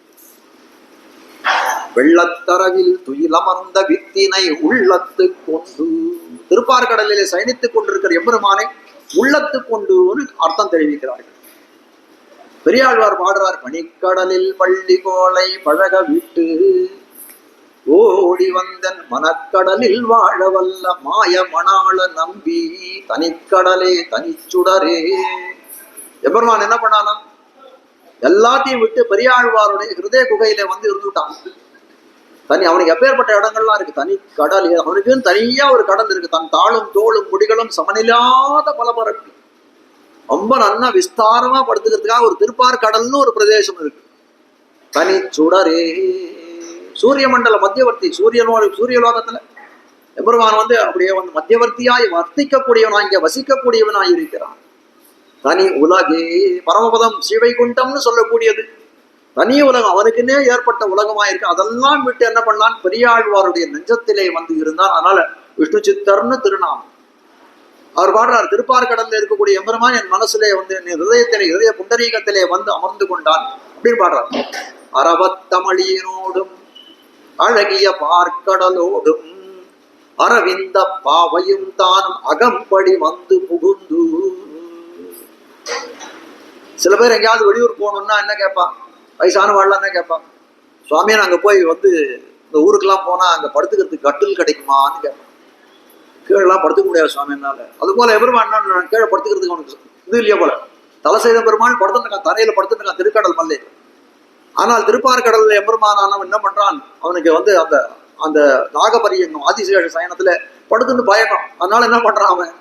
வெள்ளத்தரவில் துயிலமர்ந்த வித்தினை உள்ளத்து கொண்டு, திருப்பார்கடலிலே சயனித்துக் கொண்டிருக்கிற எம்பெருமானை உள்ளத்து கொண்டுன்னு அர்த்தம் தெரிவிக்கிறார்கள். பெரியாழ்வார் பாடுறார், பனிக்கடலில் பள்ளி கோலை பழக விட்டு ஓடி வந்தன் மனக்கடலில் வாழவல்ல மாய மணாள நம்பி தனிக்கடலே தனிச்சுடரே. எம்பெருமான் என்ன பண்ணானா, எல்லாத்தையும் விட்டு பெரியாழ்வாருடைய ஹிருதய குகையில வந்து இருந்துட்டான். தனி அவனுக்கு எப்பேற்பட்ட இடங்கள்லாம் இருக்கு, தனி கடல். அவனுக்குன்னு தனியா ஒரு கடல் இருக்கு, தன் தாளும் தோளும் முடிகளும் சமனில்லாத பலபரப்பி ரொம்ப நன்னா விஸ்தாரமா படுத்துக்கிறதுக்காக ஒரு திருப்பார் கடல்னு ஒரு பிரதேசம் இருக்கு. தனி சுடரே. சூரிய மண்டல மத்தியவர்த்தி, சூரியலோகத்துல எம்பெருமான் வந்து அப்படியே வந்து மத்தியவர்த்தியாய் வர்த்திக்கக்கூடியவனாய் இங்க வசிக்கக்கூடியவனாய் இருக்கிறான். தனி உலகே. பரமபதம் ஸ்ரீவைகுண்டம்னு சொல்லக்கூடியது தனி உலகம், அவனுக்குன்னே ஏற்பட்ட உலகமாயிருக்கு. அதெல்லாம் விட்டு என்ன பண்ணான், பெரியாழ்வாருடைய நெஞ்சத்திலே வந்து இருந்தான். அதனால விஷ்ணு சித்தர்னு திருநாமம். அவர் பாடுறார், திருப்பார்கடல்ல இருக்கக்கூடிய எம்பெருமான் என் மனசுலே வந்து ஹிருதயத்திலே, ஹிருதய புண்டரீகத்திலே வந்து அமர்ந்து கொண்டான் அப்படின்னு பாடுறார். அரவத்தமிழினோடும் அழகிய பார்க்கடலோடும் அரவிந்த பாவையும் தானும் அகம்படி வந்து புகுந்து. சில பேர் எங்கேயாவது வெளியூர் போகணும்னா என்ன கேட்பான், வயசான வாழ்லாம் தான் கேட்பான், சுவாமியை அங்கே போய் வந்து இந்த ஊருக்கெல்லாம் போனால் அங்கே படுத்துக்கிறதுக்கு கட்டில் கிடைக்குமான்னு கேட்பான். கீழெல்லாம் படுத்துக்க முடியாது சுவாமினால. அது போல எபெருமான் கீழே படுத்துக்கிறதுக்கு அவனுக்கு இது இல்லையா போல. தலை செய்த பெருமான் படுத்துருக்கான், தரையில படுத்துருக்கான் திருக்கடல் மல்லை. ஆனால் திருப்பார்கடல்ல எம்பெருமானவன் என்ன பண்றான், அவனுக்கு வந்து அந்த அந்த நாகபரியங்கம் ஆதிசேஷ சயனத்துல படுத்துன்னு பயணம். அதனால என்ன பண்றான், அவன்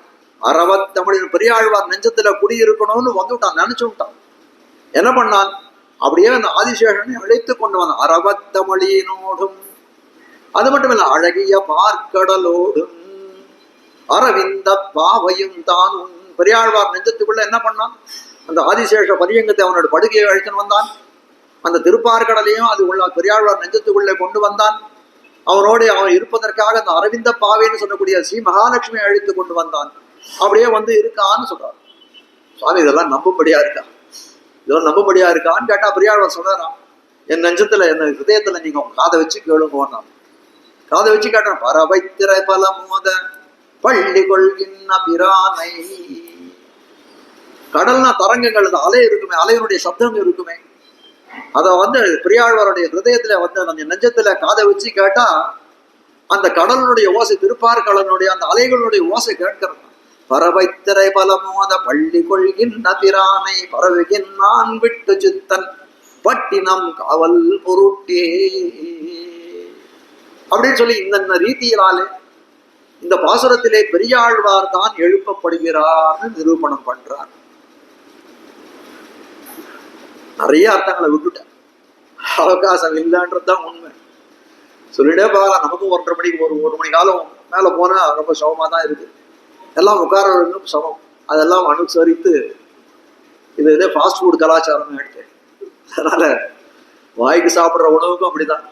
அறவத்தமிழின் பெரியாழ்வார் நெஞ்சத்துல குடியிருக்கணும்னு வந்துவிட்டான், நினைச்சு விட்டான். என்ன பண்ணான், அப்படியே அந்த ஆதிசேஷனை அழைத்து கொண்டு வந்தான். அரவத்தமிழினோடும், அது மட்டும் இல்ல அழகிய பார்க்கடலோடும் அரவிந்த பாவையும் தானும். பெரியாழ்வார் நெஞ்சத்துக்குள்ள என்ன பண்ணான், அந்த ஆதிசேஷ பரியங்கத்தை அவனோட படுகையை அழைத்துன்னு வந்தான். அந்த திருப்பார்கடலையும் அது உள்ள பெரியாழ்வார் நெஞ்சத்துக்குள்ளே கொண்டு வந்தான். அவனோடு அவன் இருப்பதற்காக அந்த அரவிந்த பாவைன்னு சொல்லக்கூடிய ஸ்ரீ மகாலட்சுமியை அழைத்து கொண்டு வந்தான். அப்படியே வந்து இருக்கான்னு சொல்றான். சுவாமி இதெல்லாம் நம்பும்படியா இருக்கா, இதெல்லாம் நம்பும்படியா இருக்கான்னு கேட்டா பெரியாழ்வார் சொல்றான், என் நெஞ்சத்துல என்ன ஹிருதயத்துல நீங்க காதை வச்சு கேளுங்க. காதை வச்சு கேட்டான். பரவைத்திரை பல மோத பள்ளி கொள்கின்ற பிரானை. கடல்னா தரங்கங்கள், அந்த அலை இருக்குமே, அலையினுடைய சப்தம் இருக்குமே, அத வந்து பெரியாழ்வாருடைய ஹிருதயத்துல வந்து அந்த நெஞ்சத்துல காதை வச்சு கேட்டா அந்த கடலுடைய ஓசை, திருப்பார் கடலுடைய அந்த அலைகளுடைய ஓசை கேட்கிறது. பறவைத்திரை பலமோத பள்ளி கொள்கின்ற பிரானை பரவுகின்றான் விட்டு சித்தன் பட்டினம் காவல் பொருட்டே அப்படின்னு சொல்லி இந்த ரீதியினாலே இந்த பாசுரத்திலே பெரியாழ்வார் தான் எழுப்பப்படுகிறார்னு நிரூபணம் பண்றார். நிறைய அர்த்தங்களை விட்டுட்டேன், அவகாசம் இல்லைன்றதுதான் உண்மை. சொல்லிட்டே பார்க்கலாம். நமக்கும் 1:30 மணிக்கு ஒரு மணி காலம் மேல போனா ரொம்ப சமமா தான் இருக்கு. எல்லாம் உட்காரவர்களும் சமம். அதெல்லாம் அனுசரித்து இதே ஃபாஸ்ட் ஃபுட் கலாச்சாரம் எடுத்து, அதனால வாய்க்கு சாப்பிட்ற உணவுக்கும் அப்படிதான்,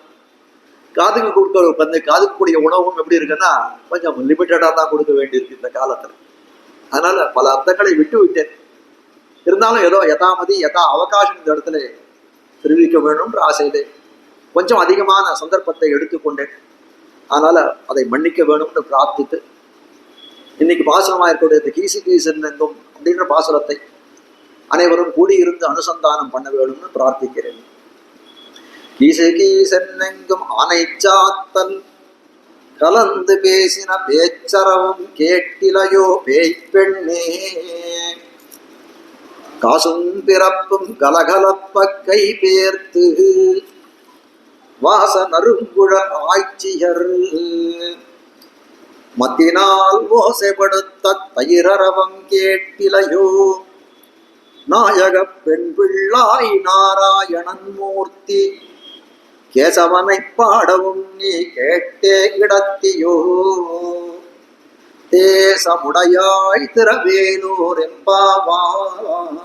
காதுக்கு கொடுக்க காதுக்கு கூடிய உணவும் எப்படி இருக்குன்னா கொஞ்சம் லிமிட்டடா தான் கொடுக்க வேண்டியிருக்கு இந்த காலத்துல. அதனால பல அர்த்தங்களை விட்டு விட்டேன். இருந்தாலும் ஏதோ யதாமதி யதா அவகாசம் இந்த இடத்துல தெரிவிக்க வேணும்ன்ற ஆசையிலே கொஞ்சம் அதிகமான சந்தர்ப்பத்தை எடுத்துக்கொண்டேன். அதனால அதை மன்னிக்க வேணும்னு பிரார்த்தித்து இன்னைக்கு பாசுரமா இருக்கக்கூடிய கீசி கீசன் எங்கும் அப்படின்ற பாசுரத்தை அனைவரும் கூடியிருந்து அனுசந்தானம் பண்ண வேணும்னு பிரார்த்திக்கிறேன். கீசு கீசென்னெங்கும் ஆனைச்சாத்தல் கலந்து பேசின பேச்சரவும் கேட்டிலையோ பேய்ப்பெண்ணே. காசும் பிறப்பும் கலகலப்ப கை பேர்த்து வாச நறுங்குழல் ஆய்ச்சியர் மத்தினால் ஓசைப்படுத்த தயிரரவம் கேட்டிலையோ. நாயக பெண் பிள்ளாய் நாராயணன் மூர்த்தி கேசவனை பாடவும் நீ கேட்டே கிடத்தியோ. தேசமுடையாய் திரவேலூர் எம்பாவாய்.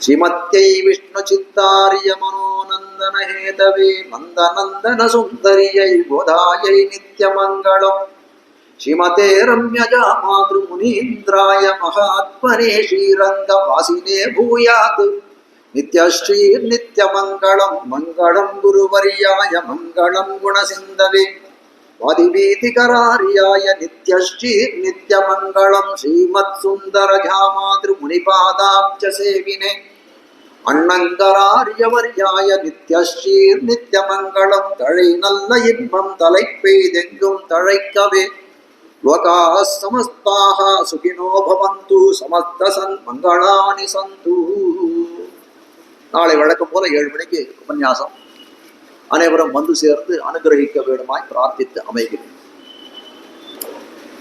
ஸ்ரீமத்யை விஷ்ணு சித்தாரிய மனோநந்தன ஹேதவே நந்தநந்தன சுந்தரியை போதாயை நித்யமங்களம். ஸ்ரீமதே ரம்யஜா மாத்ரு முனீந்திராய மகாத்மனே ஸ்ரீரங்க வாசினே பூயாத் நித்யஸ்ரீர் நித்யமங்களம். மங்களம் குருவரியாய மங்களம் குணசிந்தவே வாதிபீதிகராரியாய நித்யஸ்ரீர் நித்யமங்களம். ஸ்ரீமத் சுந்தர ஜாமாத்ரு முனிபாதாப்ஜ சேவினே அண்ணங்கராரியவர்யாய நித்யஸ்ரீர் நித்யமங்களம் தழை நல்ல இன்பம் தலை பெய்தெங்கும் தழைக்கவே லோகா சமஸ்தாக சுகினோ பவந்து சமஸ்த மங்களானி சந்து. நாளை வழக்கம் போல 7 மணிக்கு உபன்யாசம். அனைவரும் வந்து சேர்ந்து அனுகிரகிக்க வேண்டுமாய் பிரார்த்தித்து அமைகிறேன்.